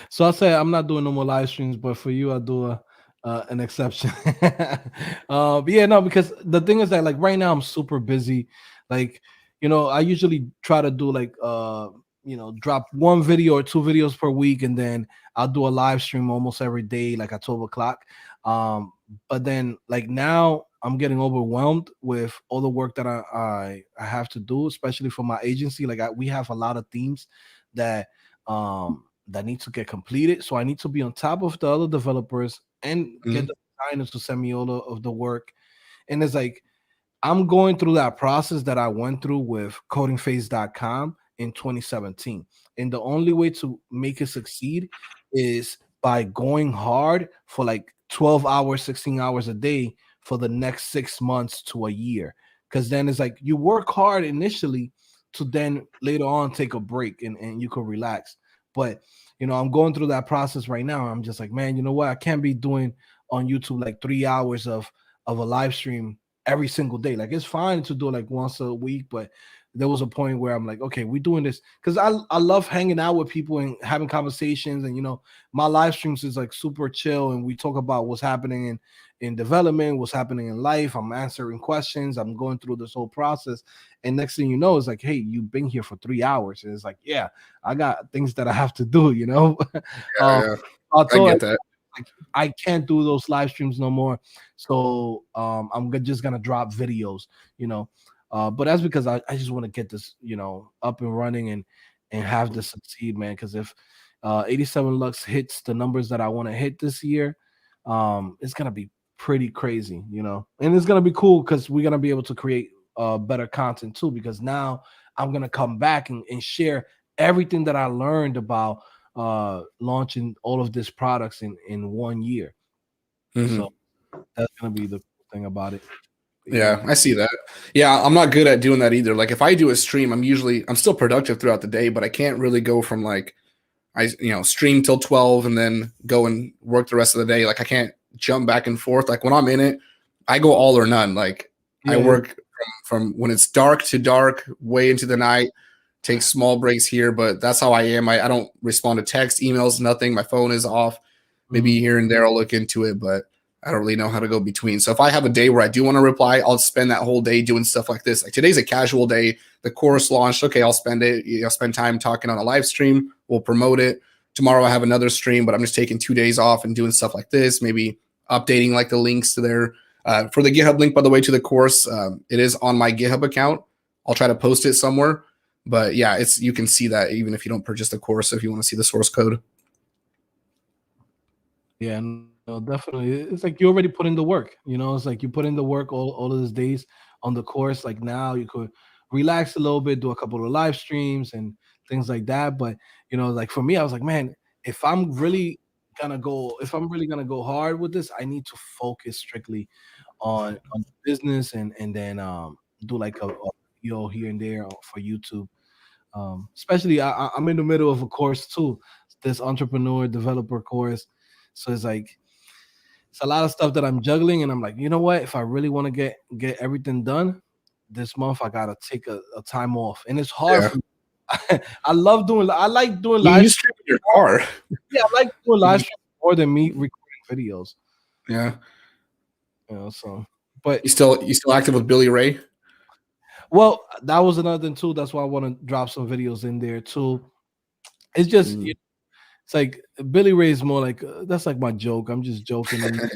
So I say I'm not doing no more live streams, but for you, I do an exception. But yeah, no, because the thing is that like right now I'm super busy. Like, I usually try to do like drop one video or two videos per week, and then I'll do a live stream almost every day, like at 12 o'clock. But then like now I'm getting overwhelmed with all the work that I have to do, especially for my agency. Like we have a lot of themes that that need to get completed. So I need to be on top of the other developers and get Mhm. the designers to send me all of the work. And it's like I'm going through that process that I went through with codingphase.com in 2017. And the only way to make it succeed is by going hard for like 12 hours, 16 hours a day for the next 6 months to a year. Because then it's like you work hard initially to then later on take a break and you can relax. But I'm going through that process right now. I'm just like, man, you know what? I can't be doing on YouTube like 3 hours of a live stream every single day. Like it's fine to do like once a week, but there was a point where I'm like, okay, we're doing this because I love hanging out with people and having conversations. And my live streams is like super chill, and we talk about what's happening in development, what's happening in life. I'm answering questions. I'm going through this whole process, and next thing you know, it's like, hey, you've been here for 3 hours, and it's like, yeah, I got things that I have to do. Yeah, yeah. I I told get that. like I can't do those live streams no more. So I'm just gonna drop videos, But that's because I just want to get this, up and running and have this succeed, man. Because if 87 Lux hits the numbers that I want to hit this year, it's gonna be pretty crazy, and it's gonna be cool because we're gonna be able to create better content too. Because now I'm gonna come back and share everything that I learned about launching all of these products in 1 year. So Mhm. that's gonna be the cool thing about it. But yeah, Yeah, I see that. Yeah, I'm not good at doing that either. Like if I do a stream, I'm still productive throughout the day, but I can't really go from like stream till 12 and then go and work the rest of the day. Like I can't jump back and forth. Like when I'm in it, I go all or none. Like I yeah, work from when it's dark to dark, way into the night, take small breaks here, but that's how I am. I don't respond to text, emails, nothing. My phone is off. Maybe mhm. here and there I'll look into it, but I don't really know how to go between. So if I have a day where I do want to reply, I'll spend that whole day doing stuff like this. Like today's a casual day. The course launched. Okay, I'll spend it. I'll spend time talking on a live stream. We'll promote it. Tomorrow I have another stream, but I'm just taking 2 days off and doing stuff like this. Maybe updating like the links to their for the GitHub link, by the way, to the course. It is on my GitHub account. I'll try to post it somewhere. But yeah, you can see that even if you don't purchase the course, if you want to see the source code. Yeah, no, definitely. It's like you already put in the work. It's like you put in the work all of these days on the course. Like now you could relax a little bit, do a couple of live streams and things like that. But like for me, I was like, man, if I'm really gonna go hard with this, I need to focus strictly on the business and then do like a video here and there for YouTube. Especially I'm in the middle of a course too, this entrepreneur developer course. So it's a lot of stuff that I'm juggling, and I'm like, you know what? If I really want to get everything done, this month I gotta take a time off, and it's hard Yeah. for me. I like doing live. You stream in your car. Yeah, I like doing live streams more than me recording videos. Yeah. So, but You still active with Billy Ray? well, that was another thing too. That's why I want to drop some videos in there too. It's just it's like Billy Ray is more like that's like my joke. I'm just joking, and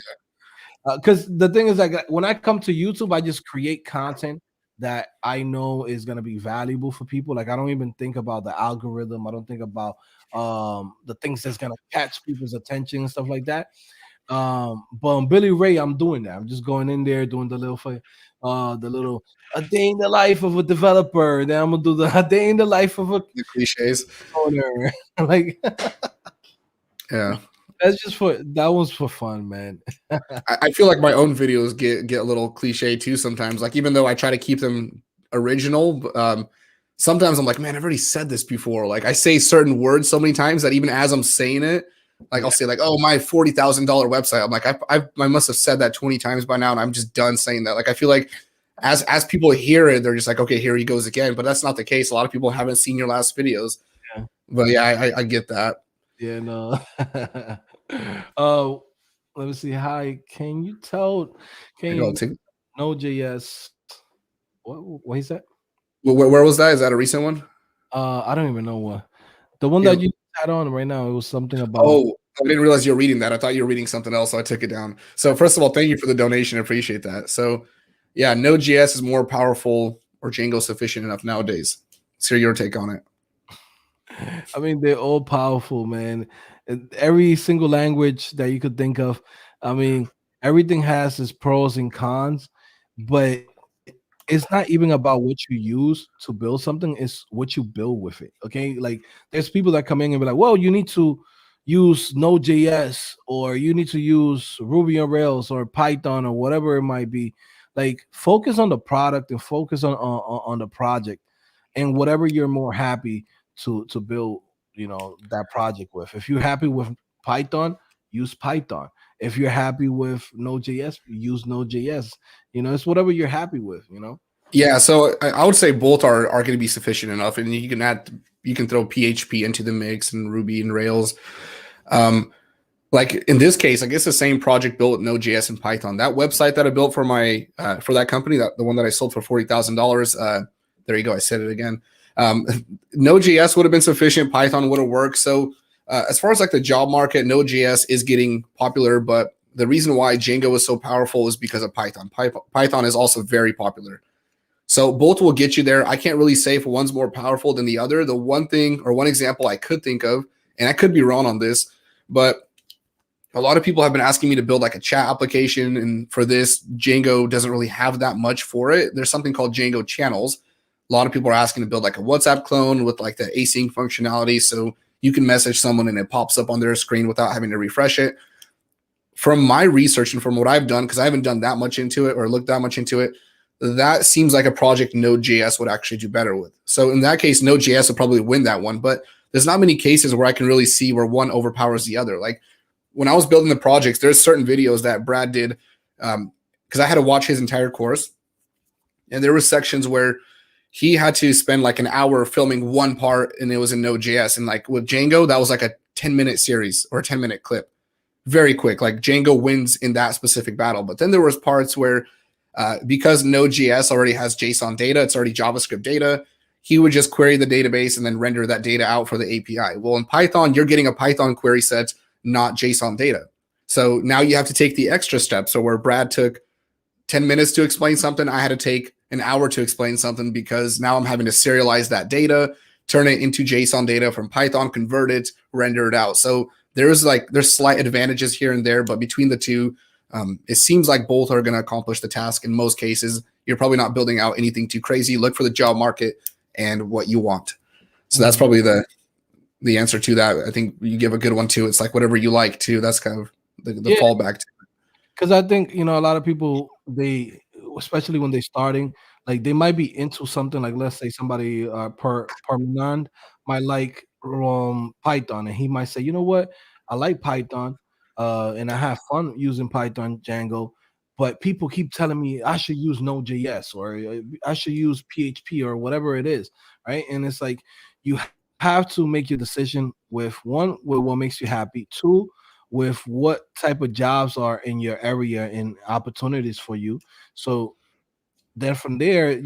because the thing is, like when I come to YouTube, I just create content that I know is gonna be valuable for people. Like I don't even think about the algorithm. I don't think about the things that's gonna catch people's attention and stuff like that. But on Billy Ray, I'm doing that. I'm just going in there doing the little a day in the life of a developer. Then I'm gonna do the a day in the life of a The cliches. owner. Like Yeah. that was for fun, man. I feel like my own videos get a little cliche too sometimes. Like even though I try to keep them original, sometimes I'm like, man, I've already said this before. Like I say certain words so many times that even as I'm saying it, like I'll say like, oh, my $40,000 website. I'm like, I must have said that 20 times by now, and I'm just done saying that. Like I feel like as people hear it, they're just like, okay, here he goes again. But that's not the case. A lot of people haven't seen your last videos. Yeah. But yeah, I get that. Yeah, no. uh, let me see. Hi, can you tell? Can you Node.js? What is that? Where was that? Is that a recent one? I don't even know what the one that you had on right now. It was something about. Oh, I didn't realize you were reading that. I thought you were reading something else, so I took it down. So first of all, thank you for the donation. I appreciate that. So yeah, Node.js is more powerful or Django sufficient enough nowadays. Let's hear your take on it. I mean, they're all powerful, man. Every single language that you could think of. I mean, everything has its pros and cons, but it's not even about what you use to build something, it's what you build with it. Okay. Like there's people that come in and be like, well, you need to use Node.js or you need to use Ruby on Rails or Python or whatever it might be. Like focus on the product and focus on the project and whatever you're more happy to build, that project with. If you're happy with Python, use Python. If you're happy with Node.js, use Node.js. It's whatever you're happy with. Yeah, so I would say both are going to be sufficient enough, and you can throw PHP into the mix and Ruby and Rails. Like in this case, I guess the same project built with Node.js and Python. That website that I built for my for that company, that the one that I sold for $40,000. There you go. I said it again. Node.js would have been sufficient. Python would have worked. So as far as like the job market, Node.js is getting popular, but the reason why Django is so powerful is because of Python. Python is also very popular. So both will get you there. I can't really say if one's more powerful than the other. The one thing or one example I could think of, and I could be wrong on this, but a lot of people have been asking me to build like a chat application. And for this, Django doesn't really have that much for it. There's something called Django channels. A lot of people are asking to build like a WhatsApp clone with like the async functionality. So you can message someone and it pops up on their screen without having to refresh it. From my research and from what I've done, because I haven't done that much into it or looked that much into it, that seems like a project Node.js would actually do better with. So in that case, Node.js would probably win that one. But there's not many cases where I can really see where one overpowers the other. Like when I was building the projects, there's certain videos that Brad did because I had to watch his entire course. And there were sections where he had to spend like an hour filming one part and it was in Node.js. And like with Django, that was like a 10-minute series or a 10-minute clip. Very quick. Like Django wins in that specific battle. But then there was parts where because Node.js already has JSON data, it's already JavaScript data, he would just query the database and then render that data out for the API. Well, in Python, you're getting a Python query set, not JSON data. So now you have to take the extra step. So where Brad took 10 minutes to explain something, I had to take an hour to explain something because now I'm having to serialize that data, turn it into JSON data from Python, convert it, render it out. So there's slight advantages here and there, but between the two, it seems like both are going to accomplish the task. In most cases, you're probably not building out anything too crazy. Look for the job market and what you want. So that's probably the answer to that. I think you give a good one too. It's like whatever you like too. That's kind of the fallback to it. Because I think, a lot of people, especially when they're starting, like they might be into something like, let's say somebody Permanand might like Python, and he might say, you know what, I like Python, and I have fun using Python Django, but people keep telling me I should use Node.js or I should use PHP or whatever it is, right? And it's like you have to make your decision with one, with what makes you happy, two, with what type of jobs are in your area and opportunities for you. So then from there,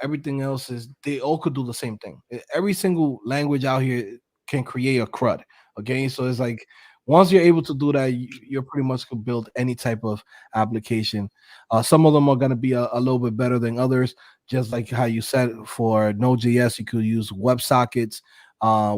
everything else is they all could do the same thing. Every single language out here can create a CRUD. Okay, so it's like once you're able to do that, you're pretty much could build any type of application. Some of them are going to be a little bit better than others, just like how you said for Node.js, you could use WebSockets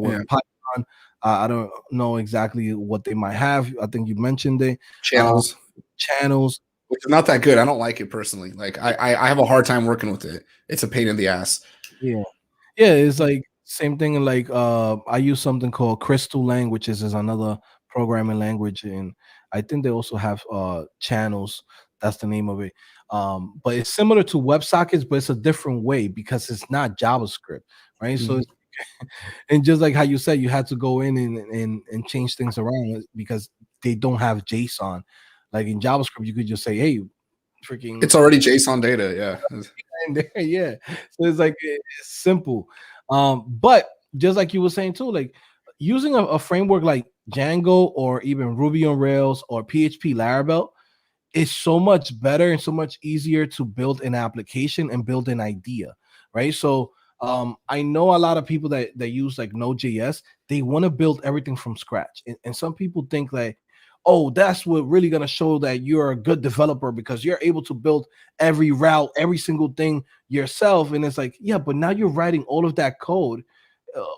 with Yeah. Python. I don't know exactly what they might have. I think you mentioned it. Uh, Channels, channels. which is not that good. I don't like it personally. Like I have a hard time working with it. It's a pain in the ass. Yeah. Yeah, it's like same thing. Like I use something called Crystal Lang, which is another programming language, and I think they also have channels. That's the name of it. But it's similar to WebSockets, but it's a different way because it's not JavaScript, right? So Mhm. it's, and just like how you said, you had to go in and change things around because they don't have JSON. Like in JavaScript, you could just say, "Hey, freaking." It's already JSON data. Yeah. In there, yeah. So it's like it's simple. But just like you were saying too, like using a framework like Django or even Ruby on Rails or PHP Laravel is so much better and so much easier to build an application and build an idea, right? So I know a lot of people that use like Node.js, they want to build everything from scratch. And some people think like, oh, that's what really gonna show that you're a good developer because you're able to build every route, every single thing yourself. And it's like, yeah, but now you're writing all of that code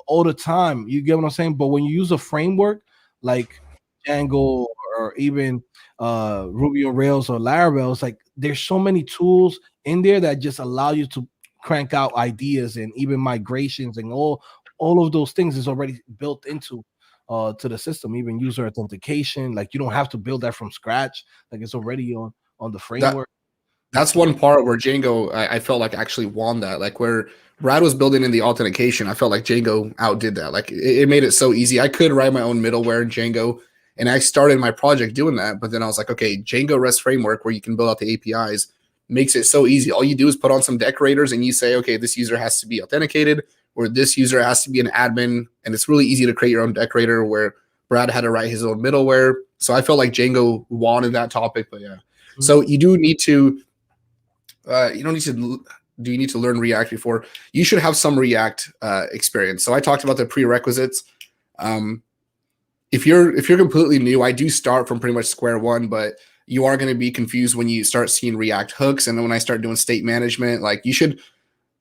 all the time. You get what I'm saying? But when you use a framework like Django or even Ruby on Rails or Laravel, it's like there's so many tools in there that just allow you to crank out ideas and even migrations and all of those things is already built into to the system. Even user authentication, like you don't have to build that from scratch. Like it's already on the That framework. that's one part where Django I felt like actually won that. Like where Brad was building in the authentication, I felt like Django outdid that. Like it made it so easy. I could write my own middleware in Django, and I started my project doing that. But then I was like, okay, Django REST framework where you can build out the APIs makes it so easy. All you do is put on some decorators and you say, okay, this user has to be authenticated or this user has to be an admin, and it's really easy to create your own decorator. Where Brad had to write his own middleware, so I felt like Django won in that topic. But yeah, so you do need to you don't need to do you need to learn React before you should have some React experience. So I talked about the prerequisites. Um, if you're completely new, I do start from pretty much square one, but you are going to be confused when you start seeing React hooks. And then when I start doing state management, like you should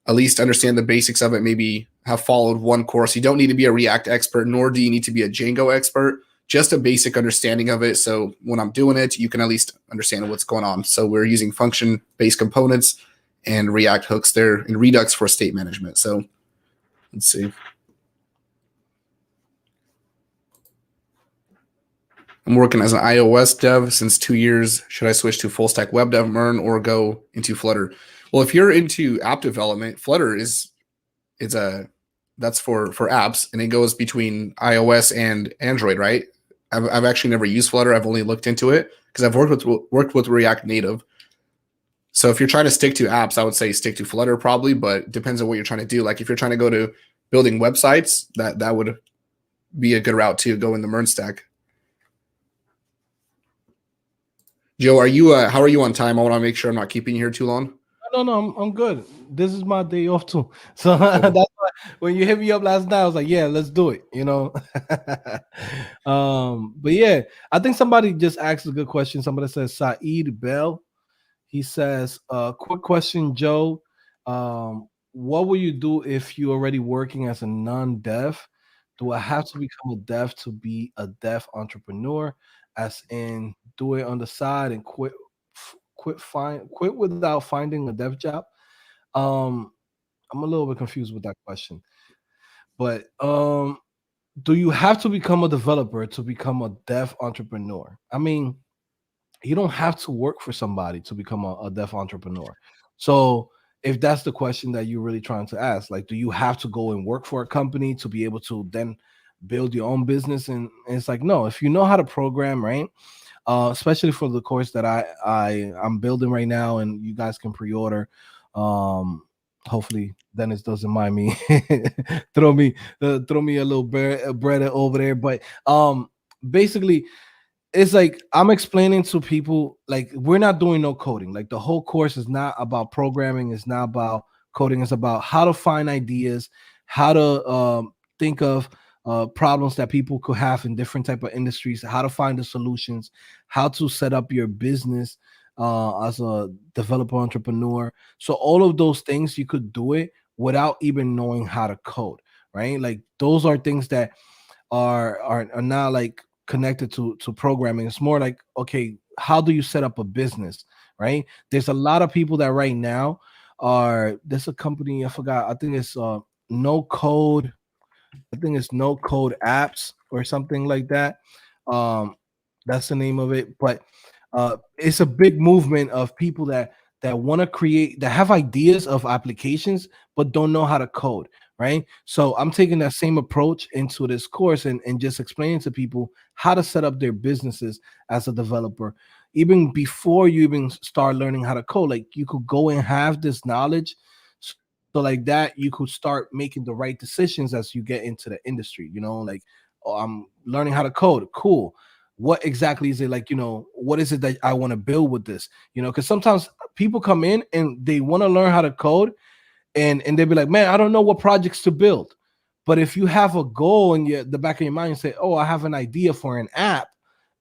at least understand the basics of it, maybe have followed one course. You don't need to be a React expert, nor do you need to be a Django expert, just a basic understanding of it. So when I'm doing it, you can at least understand what's going on. So we're using function-based components and React hooks there in Redux for state management. So let's see. I'm working as an iOS dev since 2 years. Should I switch to full stack web dev, MERN, or go into Flutter? Well, if you're into app development, Flutter is it's a that's for apps, and it goes between iOS and Android, right? I've actually never used Flutter. I've only looked into it because I've worked with React Native. So if you're trying to stick to apps, I would say stick to Flutter probably, but it depends on what you're trying to do. Like if you're trying to go to building websites, that would be a good route to go in the MERN stack. Joe, are you how are you on time? I want to make sure I'm not keeping you here too long. No, I'm good. This is my day off too. So Okay. that's why when you hit me up last night, I was like, yeah, let's do it, But yeah, I think somebody just asked a good question. Somebody says Saeed Bell. He says, quick question, Joe. What will you do if you're already working as a non-dev? Do I have to become a dev to be a dev entrepreneur? As in, do it on the side and quit without finding a dev job? Um, I'm a little bit confused with that question. But do you have to become a developer to become a dev entrepreneur? I mean, you don't have to work for somebody to become a dev entrepreneur. So if that's the question that you're really trying to ask, like, do you have to go and work for a company to be able to then build your own business. And it's like, no, if you know how to program, right? Especially for the course that I'm building right now, and you guys can pre-order. Hopefully Dennis doesn't mind me throw me a little bread over there. But basically, it's like I'm explaining to people, like, we're not doing no coding. Like, the whole course is not about programming, it's not about coding, it's about how to find ideas, how to think of problems that people could have in different type of industries, how to find the solutions, how to set up your business as a developer entrepreneur. So all of those things, you could do it without even knowing how to code, right? Like, those are things that are not like connected to programming. It's more like, okay, how do you set up a business, right? There's a lot of people that right now there's a company, I forgot, I think it's no code, I think it's no code apps or something like that. Um, that's the name of it. But it's a big movement of people that want to create, that have ideas of applications but don't know how to code, right? So I'm taking that same approach into this course, and just explaining to people how to set up their businesses as a developer. Even before you even start learning how to code, like, you could go and have this knowledge, so like that you could start making the right decisions as you get into the industry. Like, oh, I'm learning how to code, cool. What exactly is it, like, what is it that I want to build with this? Because sometimes people come in and they want to learn how to code, and they'll be like, man, I don't know what projects to build. But if you have a goal in the back of your mind and say, oh, I have an idea for an app,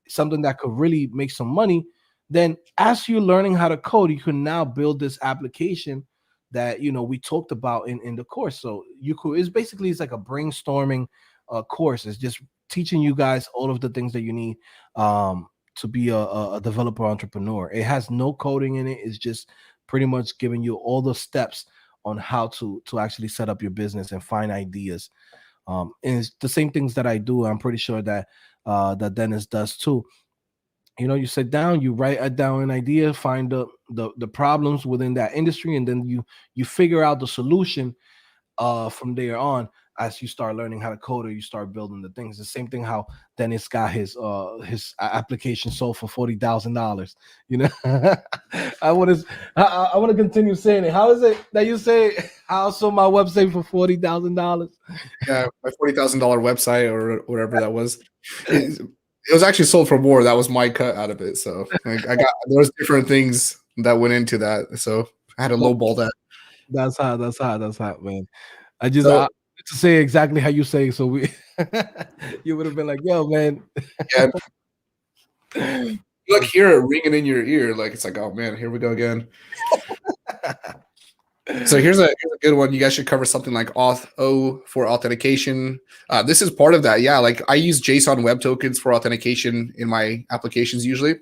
something that could really make some money, then as you're learning how to code, you can now build this application that we talked about in the course. So it's like a brainstorming course. It's just teaching you guys all of the things that you need to be a developer entrepreneur. It has no coding in it. It's just pretty much giving you all the steps on how to actually set up your business and find ideas. And it's the same things that I do. I'm pretty sure that that Dennis does too. You sit down, you write down an idea, find the problems within that industry, and then you figure out the solution from there on. As you start learning how to code, or you start building the things. The same thing how Dennis got his application sold for $40,000. I want to I want to continue saying it. How is it that you say how sold my website for $40,000? Yeah, my $40,000 website or whatever that was. It was actually sold for more. That was my cut out of it. So like, there was different things that went into that. So I had to lowball that. That's hot, man. I So to say exactly how you say it, so we you would have been like, yo, man. yeah, look, hear it ringing in your ear, like it's like, oh man, here we go again. So here's a good one. You guys should cover something like Auth O for authentication. This is part of that. Yeah, like I use JSON web tokens for authentication in my applications usually.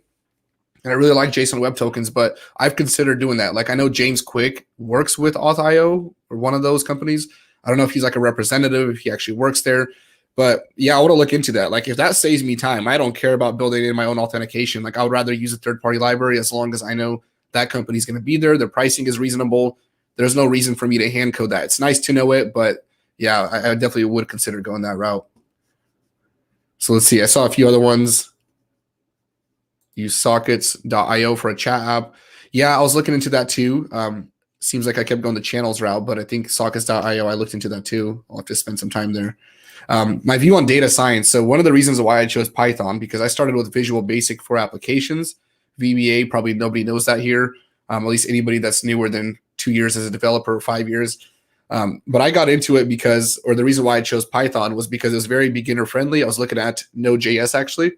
And I really like JSON web tokens, but I've considered doing that. Like I know James Quick works with Auth.io or one of those companies. I don't know if he's like a representative, if he actually works there. But yeah, I want to look into that. Like if that saves me time, I don't care about building in my own authentication. Like I would rather use a third-party library as long as I know that company's going to be there. Their pricing is reasonable. There's no reason for me to hand code that. It's nice to know it, but yeah, I definitely would consider going that route. So let's see. I saw a few other ones. Use sockets.io for a chat app. Yeah, I was looking into that too. Seems like I kept going the channels route, but I think sockets.io, I looked into that too. I'll have to spend some time there. My view on data science. So one of the reasons why I chose Python, because I started with Visual Basic for applications. VBA, probably nobody knows that here. At least anybody that's newer than 2 years as a developer, 5 years. But I got into it because, or the reason why I chose Python was because it was very beginner friendly. I was looking at Node.js actually.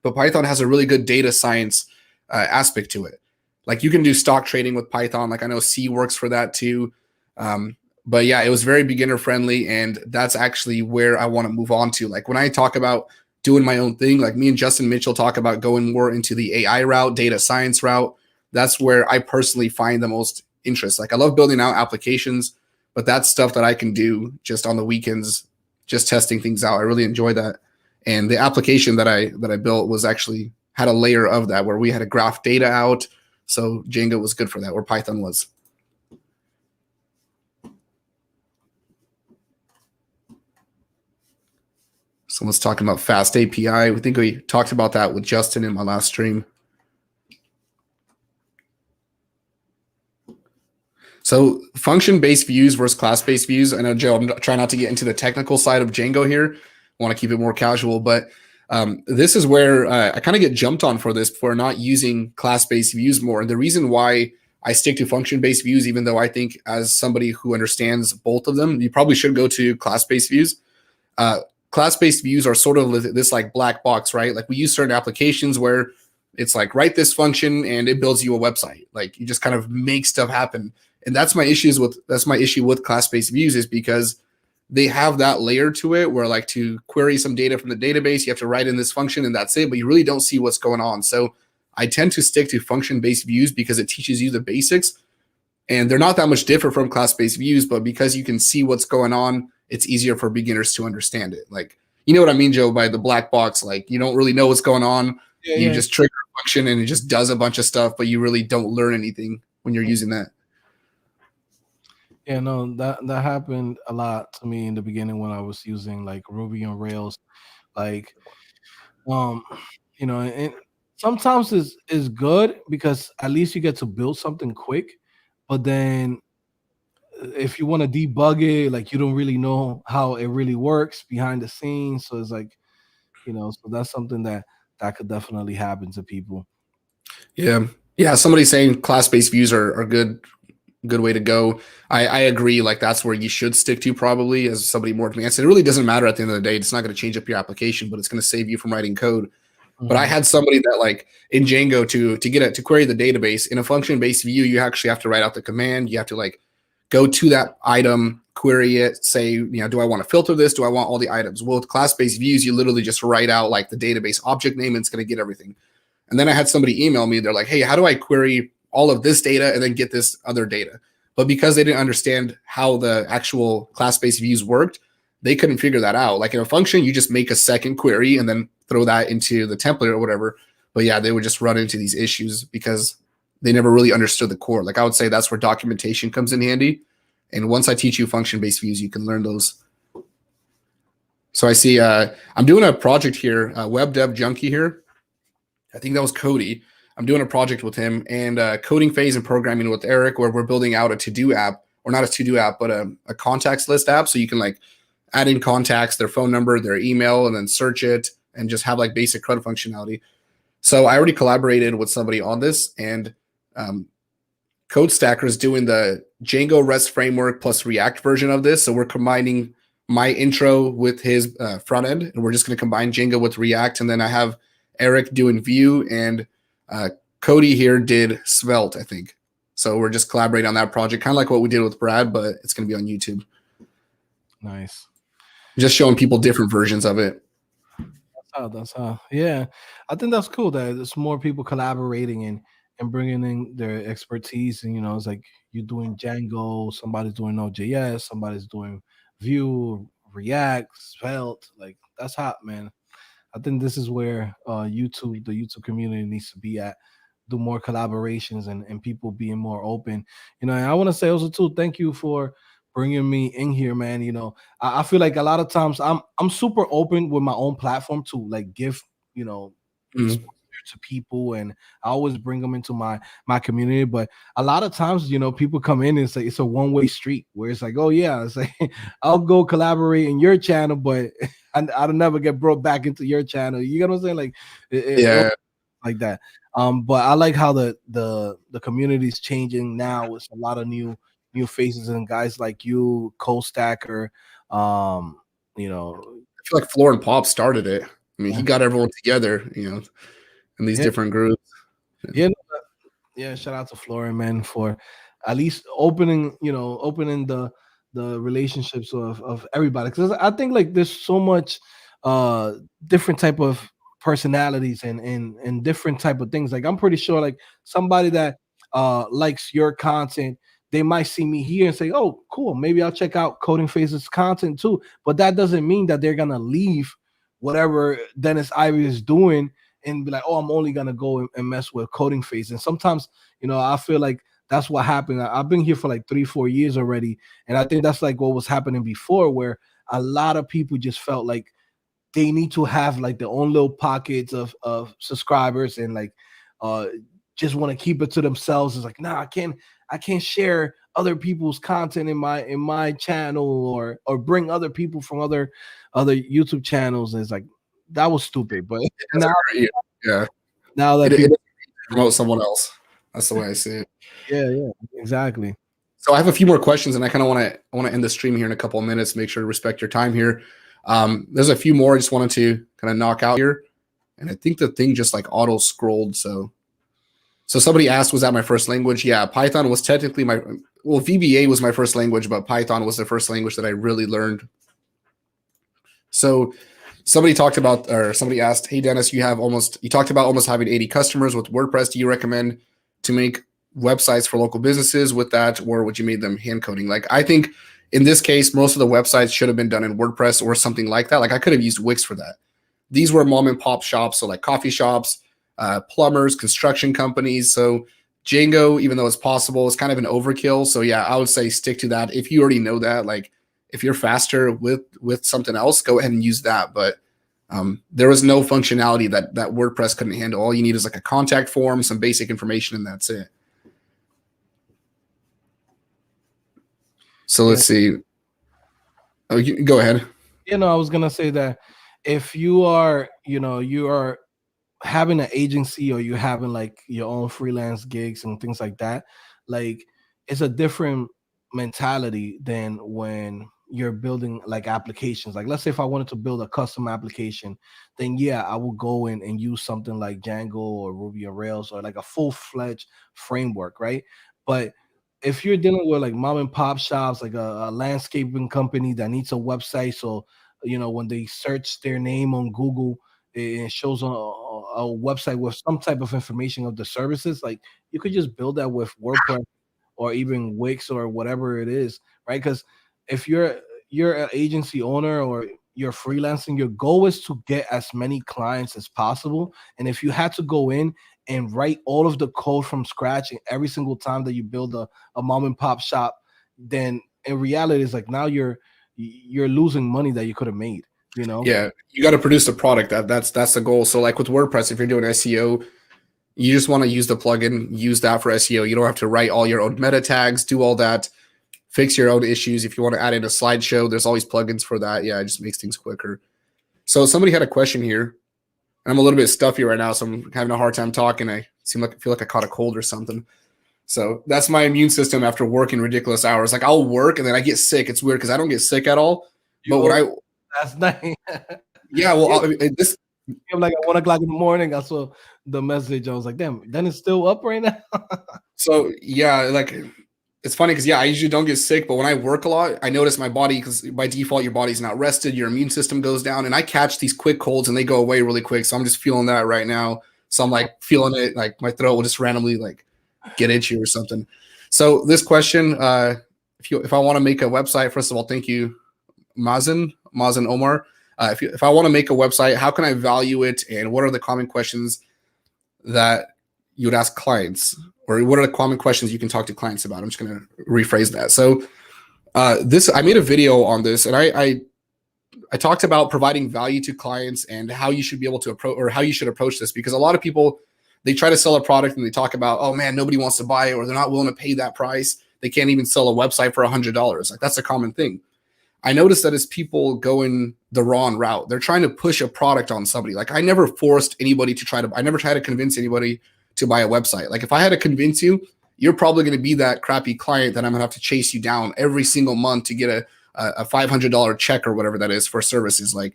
But Python has a really good data science aspect to it. Like you can do stock trading with Python. Like I know C works for that too. But yeah, it was very beginner friendly, and that's actually where I want to move on to. Like when I talk about doing my own thing, like me and Justin Mitchell talk about going more into the AI route, data science route. That's where I personally find the most interest. Like I love building out applications, but that's stuff that I can do just on the weekends, just testing things out. I really enjoy that. And the application that I built was actually had a layer of that where we had to graph data out. So Django was good for that, or Python was. Someone's talking about fast API. We think we talked about that with Justin in my last stream. So function-based views versus class-based views. I know, Joe, I'm trying not to get into the technical side of Django here. I want to keep it more casual, but this is where I kind of get jumped on for not using class-based views more. And the reason why I stick to function-based views, even though I think as somebody who understands both of them, you probably should go to class-based views. Class-based views are sort of this like black box, right? Like we use certain applications where it's like write this function and it builds you a website. Like you just kind of make stuff happen. And that's my issue with class-based views, is because they have that layer to it where like to query some data from the database, you have to write in this function and that's it, but you really don't see what's going on. So I tend to stick to function-based views because it teaches you the basics, and they're not that much different from class-based views, but because you can see what's going on, it's easier for beginners to understand it. Like, you know what I mean, Joe, by the black box, like you don't really know what's going on. You just trigger a function and it just does a bunch of stuff, but you really don't learn anything when you're using that. Yeah, no, that happened a lot to me in the beginning when I was using like Ruby on Rails. Like, um, and sometimes is good because at least you get to build something quick. But then if you want to debug it, like you don't really know how it really works behind the scenes. So it's like, so that's something that could definitely happen to people. Yeah. Somebody's saying class-based views are good way to go. I agree. Like that's where you should stick to probably as somebody more advanced. It really doesn't matter at the end of the day. It's not going to change up your application, but it's going to save you from writing code. Mm-hmm. But I had somebody that like in Django to query the database in a function-based view, you actually have to write out the command. You have to like go to that item, query it, say, do I want to filter this? Do I want all the items? Well, with class-based views, you literally just write out like the database object name and it's going to get everything. And then I had somebody email me. They're like, hey, how do I query all of this data and then get this other data? But because they didn't understand how the actual class-based views worked, they couldn't figure that out. Like in a function, you just make a second query and then throw that into the template or whatever. But yeah, they would just run into these issues because they never really understood the core. Like I would say that's where documentation comes in handy. And once I teach you function-based views, you can learn those. So I see I'm doing a project here, Web Dev Junkie here. I think that was Cody. I'm doing a project with him and coding phase and programming with Eric, where we're building out a to-do app, or not a to-do app, but a contacts list app. So you can like add in contacts, their phone number, their email, and then search it and just have like basic CRUD functionality. So I already collaborated with somebody on this, and CodeStacker is doing the Django REST framework plus React version of this. So we're combining my intro with his front end, and we're just going to combine Django with React. And then I have Eric doing Vue, and Cody here did Svelte, I think. So we're just collaborating on that project, kind of like what we did with Brad, but it's going to be on YouTube. Nice. Just showing people different versions of it. That's how. Yeah, I think that's cool that there's more people collaborating and bringing in their expertise. And it's like you're doing Django, somebody's doing Node.js, somebody's doing Vue, React, Svelte. Like that's hot, man. I think this is where the YouTube community needs to be at. Do more collaborations and people being more open. And I want to say also too, thank you for bringing me in here, man. I feel like a lot of times I'm super open with my own platform to like give exposure to people, and I always bring them into my community. But a lot of times, people come in and say it's a one-way street where it's like, oh yeah, it's like I'll go collaborate in your channel, but I'll never get brought back into your channel. You get what I'm saying? Like yeah, like that. But I like how the community is changing now. It's a lot of new faces and guys like you, CodeStacker. I feel like Floor and Pop started it. I mean, he got everyone together, in these different groups. Yeah. Shout out to Florian, man, for at least opening the relationships of everybody. Because I think like there's so much different type of personalities and different type of things. Like I'm pretty sure like somebody that likes your content, they might see me here and say, oh, cool, maybe I'll check out Coding Phases content too. But that doesn't mean that they're gonna leave whatever Dennis Ivy is doing and be like, oh, I'm only gonna go and mess with Coding Phase. And sometimes, I feel like that's what happened. I've been here for like 3-4 years already, and I think that's like what was happening before, where a lot of people just felt like they need to have like their own little pockets of subscribers, and like just want to keep it to themselves. It's like, nah, I can't share other people's content in my channel, or bring other people from other YouTube channels. And it's like, that was stupid. But now, Yeah, now that it people promote someone else. That's the way I see it. yeah, exactly. So I have a few more questions, and I kind of want to end the stream here in a couple of minutes. Make sure to respect your time here. There's a few more I just wanted to kind of knock out here, and I think the thing just like auto scrolled. So somebody asked, was that my first language? Yeah, Python was technically VBA was my first language, but Python was the first language that I really learned. So somebody asked, hey Dennis, you talked about almost having 80 customers with WordPress. Do you recommend to make websites for local businesses with that, or would you make them hand coding? Like, I think in this case, most of the websites should have been done in WordPress or something like that. Like, I could have used Wix for that. These were mom and pop shops, so like coffee shops, plumbers, construction companies. So Django, even though it's possible, is kind of an overkill. So yeah, I would say stick to that. If you already know that, like if you're faster with something else, go ahead and use that. But there was no functionality that WordPress couldn't handle. All you need is like a contact form, some basic information, and that's it. So let's see. Oh, you go ahead. I was gonna say that if you are having an agency, or you having like your own freelance gigs and things like that, like it's a different mentality than when you're building like applications. Like, let's say if I wanted to build a custom application, then yeah, I will go in and use something like Django or Ruby on Rails, or like a full-fledged framework, right? But if you're dealing with like mom and pop shops, like a landscaping company that needs a website, so when they search their name on Google, it shows on a website with some type of information of the services, like you could just build that with WordPress or even Wix or whatever it is, right? Because if you're an agency owner or you're freelancing, your goal is to get as many clients as possible. And if you had to go in and write all of the code from scratch and every single time that you build a mom and pop shop, then in reality, it's like now you're losing money that you could have made. Yeah, you got to produce the product. That's the goal. So like with WordPress, if you're doing SEO, you just want to use the plugin, use that for SEO. You don't have to write all your own meta tags, do all that, fix your own issues. If you want to add in a slideshow, there's always plugins for that. Yeah, it just makes things quicker. So somebody had a question here. I'm a little bit stuffy right now, so I'm having a hard time talking. I feel like I caught a cold or something. So that's my immune system after working ridiculous hours. Like I'll work and then I get sick. It's weird because I don't get sick at all. But last night. Yeah, well, this like at 1:00 in the morning, I saw the message. I was like, damn, then it's still up right now. So yeah, like it's funny because I usually don't get sick, but when I work a lot, I notice my body, because by default your body's not rested, your immune system goes down, and I catch these quick colds and they go away really quick. So I'm just feeling that right now. So I'm like feeling it, like my throat will just randomly like get itchy or something. So this question, if I want to make a website, first of all, thank you, Mazen Omar. If I want to make a website, how can I value it, and what are the common questions that you would ask clients, or what are the common questions you can talk to clients about? I'm just going to rephrase that. So I made a video on this, and I talked about providing value to clients and how you should be able to approach, or how you should approach this, because a lot of people, they try to sell a product and they talk about, oh man, nobody wants to buy it, or they're not willing to pay that price. They can't even sell a website for $100. Like that's a common thing. I noticed that as people going the wrong route, they're trying to push a product on somebody. Like I never forced anybody I never tried to convince anybody to buy a website. Like if I had to convince you, you're probably going to be that crappy client that I'm going to have to chase you down every single month to get a $500 check or whatever that is for services. Like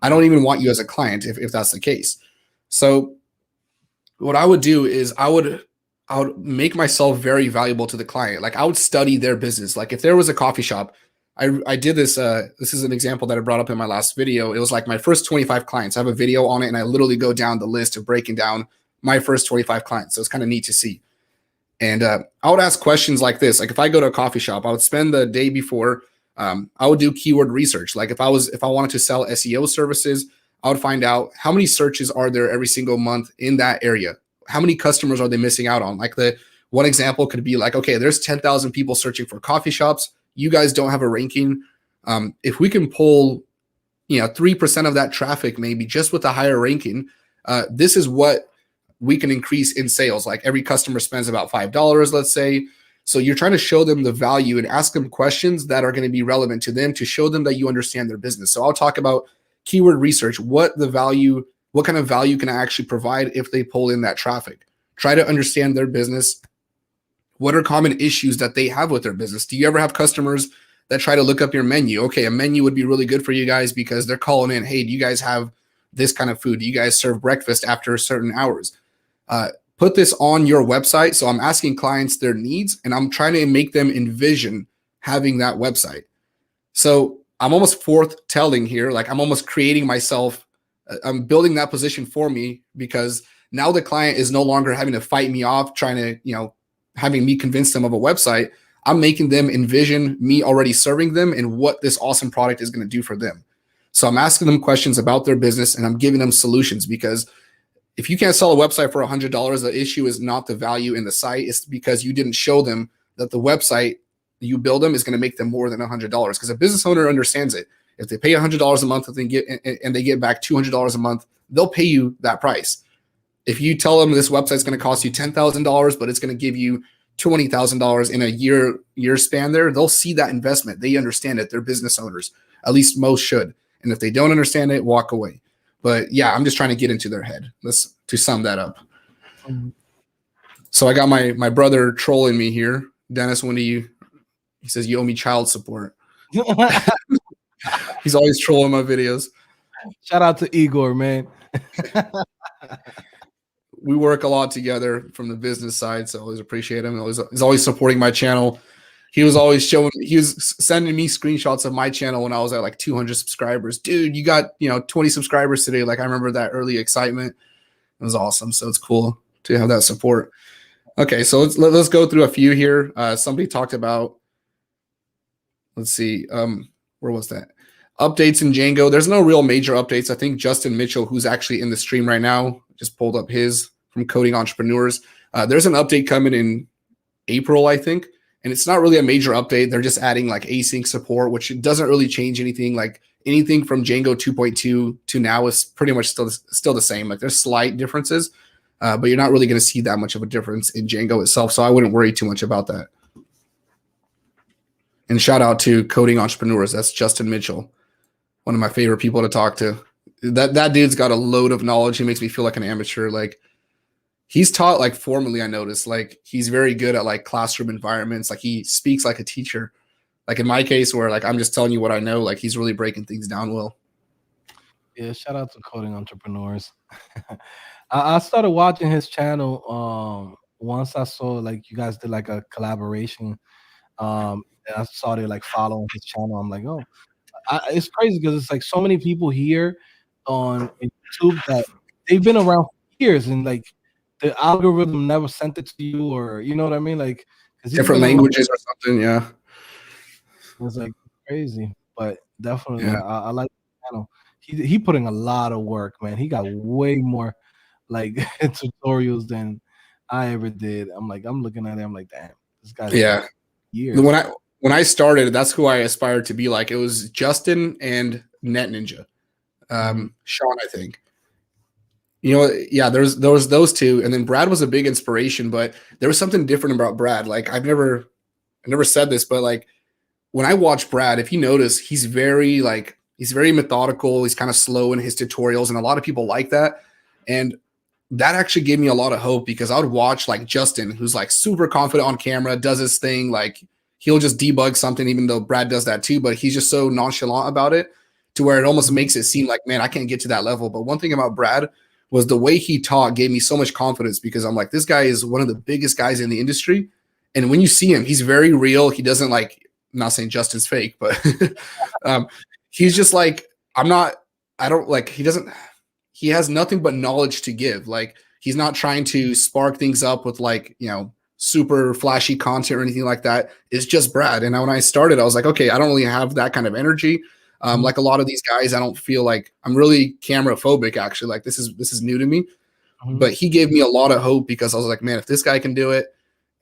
I don't even want you as a client if that's the case. So what I would do is I would make myself very valuable to the client. Like I would study their business. Like if there was a coffee shop, I did this. This is an example that I brought up in my last video. It was like my first 25 clients. I have a video on it, and I literally go down the list of breaking down my first 25 clients. So it's kind of neat to see. And I would ask questions like this. Like if I go to a coffee shop, I would spend the day before. I would do keyword research. Like if I wanted to sell SEO services, I would find out how many searches are there every single month in that area. How many customers are they missing out on? Like the one example could be like, okay, there's 10,000 people searching for coffee shops. You guys don't have a ranking. If we can pull 3% of that traffic, maybe just with a higher ranking, this is what we can increase in sales. Like every customer spends about $5, let's say. So you're trying to show them the value and ask them questions that are going to be relevant to them to show them that you understand their business. So I'll talk about keyword research, what kind of value can I actually provide if they pull in that traffic? Try to understand their business. What are common issues that they have with their business? Do you ever have customers that try to look up your menu? Okay, a menu would be really good for you guys because they're calling in, hey, do you guys have this kind of food? Do you guys serve breakfast after certain hours? Put this on your website. So I'm asking clients their needs and I'm trying to make them envision having that website. So I'm almost forth-telling here, like I'm almost creating myself. I'm building that position for me because now the client is no longer having to fight me off, trying to, having me convince them of a website. I'm making them envision me already serving them and what this awesome product is going to do for them. So I'm asking them questions about their business and I'm giving them solutions, because if you can't sell a website for $100, the issue is not the value in the site. It's because you didn't show them that the website you build them is going to make them more than $100, because a business owner understands it. If they pay $100 a month and they get back $200 a month, they'll pay you that price. If you tell them this website is going to cost you $10,000, but it's going to give you $20,000 in a year span there, they'll see that investment. They understand it. They're business owners. At least most should. And if they don't understand it, walk away. But yeah, I'm just trying to get into their head. To sum that up. So I got my brother trolling me here. Dennis, he says, you owe me child support. He's always trolling my videos. Shout out to Igor, man. We work a lot together from the business side, so I always appreciate him. He's always supporting my channel. He was sending me screenshots of my channel when I was at like 200 subscribers. Dude, you got 20 subscribers today. Like I remember that early excitement. It was awesome. So it's cool to have that support. Okay, so let's go through a few here. Somebody talked about, let's see, where was that? Updates in Django. There's no real major updates. I think Justin Mitchell, who's actually in the stream right now, just pulled up his from Coding Entrepreneurs. There's an update coming in April, I think, and it's not really a major update. They're just adding like async support, which doesn't really change anything. Like anything from Django 2.2 to now is pretty much still the same. Like there's slight differences, but you're not really going to see that much of a difference in Django itself. So I wouldn't worry too much about that. And shout out to Coding Entrepreneurs. That's Justin Mitchell, one of my favorite people to talk to. That dude's got a load of knowledge. He makes me feel like an amateur. Like he's taught like formally, I noticed. Like he's very good at like classroom environments. Like he speaks like a teacher. Like in my case where like I'm just telling you what I know, like he's really breaking things down well. Yeah, shout out to Coding Entrepreneurs. I started watching his channel once I saw like you guys did like a collaboration. And I started like following his channel. I'm like, oh, it's crazy because it's like so many people here on YouTube that they've been around for years, and like the algorithm never sent it to you, or you know what I mean, like different languages or something. Yeah, it's like crazy, but definitely, yeah. I like the channel. He putting a lot of work, man. He got way more like tutorials than I ever did. I'm looking at it. I'm like, damn, this guy's years. When I started, that's who I aspired to be like. It was Justin and Net Ninja, Sean, I think. There was those two, and then Brad was a big inspiration. But there was something different about Brad. Like I never said this, but like when I watch Brad, if you notice, he's very methodical. He's kind of slow in his tutorials, and a lot of people like that. And that actually gave me a lot of hope, because I would watch like Justin, who's like super confident on camera, does his thing, like he'll just debug something, even though Brad does that too, but he's just so nonchalant about it to where it almost makes it seem like, man, I can't get to that level. But one thing about Brad was the way he taught gave me so much confidence, because I'm like, this guy is one of the biggest guys in the industry. And when you see him, he's very real. He doesn't like, I'm not saying Justin's fake, but he's just like, he has nothing but knowledge to give. Like he's not trying to spark things up with like, super flashy content or anything like that. It's just Brad. And when I started, I was like, okay, I don't really have that kind of energy. Like a lot of these guys, I don't feel like I'm really camera phobic, actually. Like this is new to me, but he gave me a lot of hope, because I was like, man, if this guy can do it,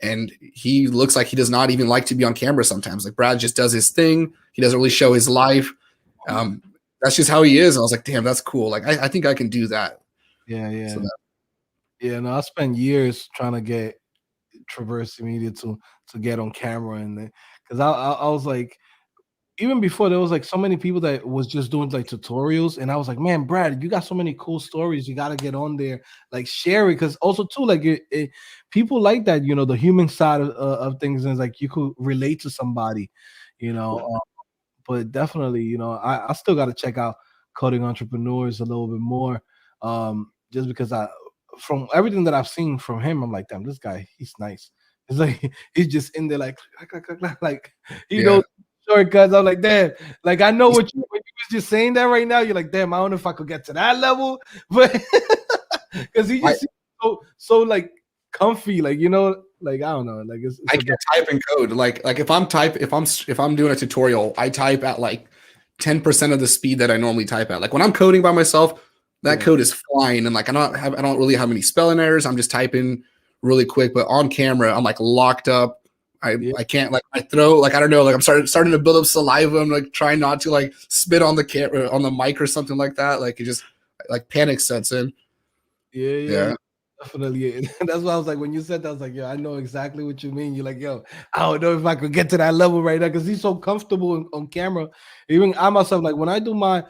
and he looks like he does not even like to be on camera sometimes. Like Brad just does his thing. He doesn't really show his life. that's just how he is. And I was like, damn, that's cool. Like, I think I can do that. Yeah, So yeah, that, yeah. No, I spent years trying to get Traverse Media to get on camera, and because I was like, even before there was like so many people that was just doing like tutorials, and I was like, man, Brad, you got so many cool stories, you got to get on there, like share it, because also too like people like that, you know, the human side of things, and it's like you could relate to somebody, you know. But definitely, you know, I still got to check out Coding Entrepreneurs a little bit more, just because from everything that I've seen from him, I'm like, damn, this guy, he's nice. It's like he's just in there like like he yeah. knows shortcuts. I'm like, damn, like I know He's, what you when you was just saying that right now. You're like, damn, I don't know if I could get to that level, but because he I, just seems so like comfy, like you know, like I don't know, like it's I a can't type and code. Like if I'm doing a tutorial, I type at like 10% of the speed that I normally type at. Like when I'm coding by myself, that yeah, code is flying, and like I don't really have any spelling errors. I'm just typing really quick. But on camera, I'm like locked up. yeah. I can't like my throat, like I don't know, like I'm starting to build up saliva. I'm like trying not to like spit on the camera on the mic or something like that. Like it just like panic sets in. Yeah, yeah, Yeah. no, definitely. And that's why I was like, when you said that, I was like, yo, I know exactly what you mean. You're like, yo, I don't know if I could get to that level right now because he's so comfortable on camera. Even I myself, like when I do my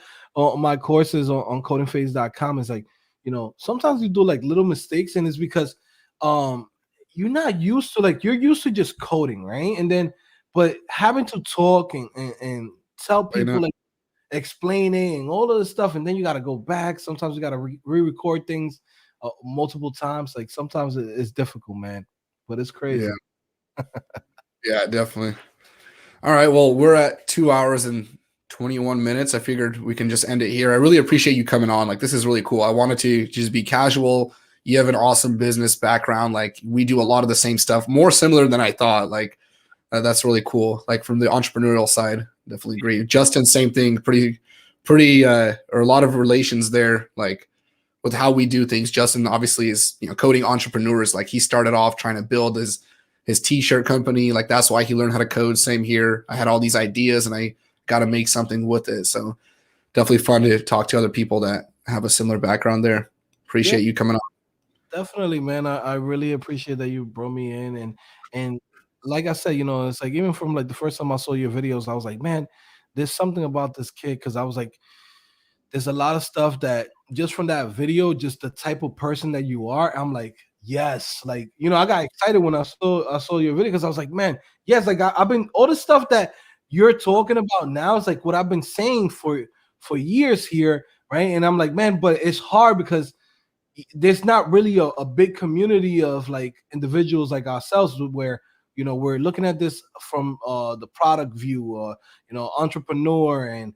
courses on codingphase.com, it's like, you know, sometimes you do like little mistakes, and it's because um you're not used to like you're used to just coding, right? And then but having to talk and tell You know? people like explaining all of this stuff, and then you got to go back. Sometimes you got to re-record things multiple times. Like sometimes it's difficult, man, but it's Yeah. crazy. Yeah, definitely. All right. Well, we're at 2 hours and 21 minutes. I figured we can just end it here. I really appreciate you coming on. Like, this is really cool. I wanted to just be casual. You have an awesome business background. Like, we do a lot of the same stuff, more similar than I thought. Like, that's really cool. Like, from the entrepreneurial side, definitely agree. Justin, same thing. Or a lot of relations there. Like, with how we do things. Justin obviously is, coding entrepreneurs. Like he started off trying to build his t-shirt company. Like that's why he learned how to code. Same here. I had all these ideas and I got to make something with it. So definitely fun to talk to other people that have a similar background there. Yeah, Appreciate you coming on. definitely, man. I really appreciate that you brought me in, and like I said, you know, it's like even from like the first time I saw your videos, I was like, man, there's something about this kid, because I was like, there's a lot of stuff that just from that video, just the type of person that you are, I'm like, yes, like you know, I got excited when I saw your video because I was like, man, yes, like I've been all the stuff that you're talking about now is like what I've been saying for years here, right? And I'm like, man, but it's hard because there's not really a big community of like individuals like ourselves where you know we're looking at this from the product view, you know, entrepreneur and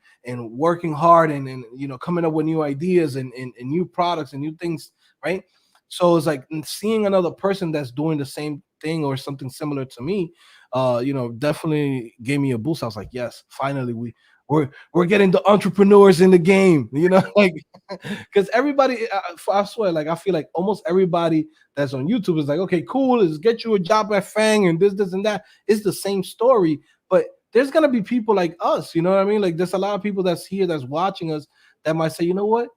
working hard and you know coming up with new ideas and new products and new things, right? So it's like seeing another person that's doing the same thing or something similar to me, you know, definitely gave me a boost. I was like, yes, finally we're getting the entrepreneurs in the game, you know, like because everybody, I swear, like I feel like almost everybody that's on YouTube is like, okay, cool, let's get you a job at Fang and this and that. It's the same story, but there's gonna be people like us, you know what I mean? Like there's a lot of people that's here that's watching us that might say, you know what?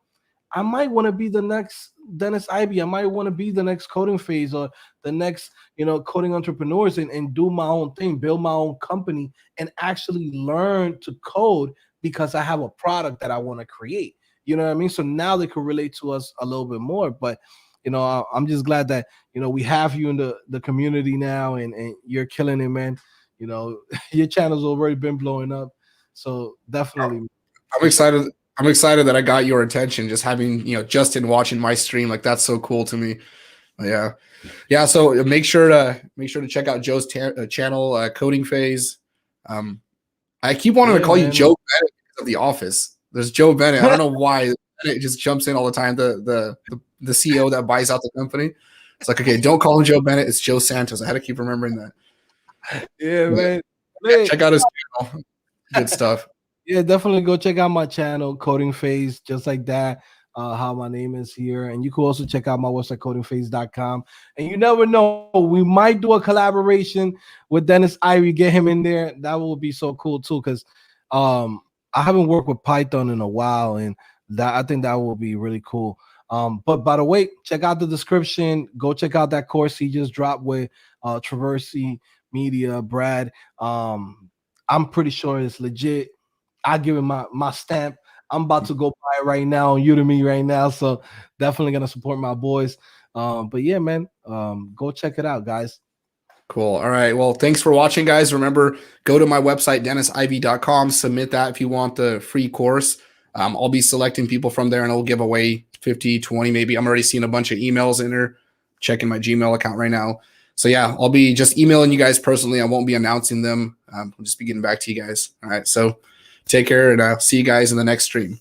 I might want to be the next Dennis Ivy. I might want to be the next coding phase or the next, you know, coding entrepreneurs and do my own thing, build my own company and actually learn to code because I have a product that I want to create. You know what I mean? So now they can relate to us a little bit more. But, you know, I'm just glad that, you know, we have you in the community now and you're killing it, man. You know, your channel's already been blowing up. So definitely. I'm excited. I'm excited that I got your attention. Just having, Justin watching my stream, like that's so cool to me. Yeah. Yeah. So make sure to check out Joe's channel, Coding Phase. Um, I keep wanting to Yeah, call you man. Joe Bennett of The Office. There's Joe Bennett. I don't know why Bennett just jumps in all the time. The CEO that buys out the company. It's like, okay, don't call him Joe Bennett. It's Joe Santos. I had to keep remembering that. Yeah, But, man. yeah, Hey, check out his channel. Good stuff. yeah, definitely go check out my channel, Coding Phase, just like that. How my name is here. And you can also check out my website, codingphase.com. And you never know, we might do a collaboration with Dennis Irie, get him in there. That will be so cool too. Because I haven't worked with Python in a while, and that I think that will be really cool. But by the way, check out the description. Go check out that course he just dropped with Traversy Media, Brad. I'm pretty sure it's legit. I give it my stamp. I'm about to go buy it right now on Udemy right now. So definitely gonna support my boys. But yeah, man, go check it out, guys. Cool. All right. Well, thanks for watching, guys. Remember, go to my website, DennisIV.com. Submit that if you want the free course. I'll be selecting people from there and I'll give away 50, 20 maybe. I'm already seeing a bunch of emails in there, checking my Gmail account right now. So yeah, I'll be just emailing you guys personally. I won't be announcing them. I'll just be getting back to you guys. All right. So take care and I'll see you guys in the next stream.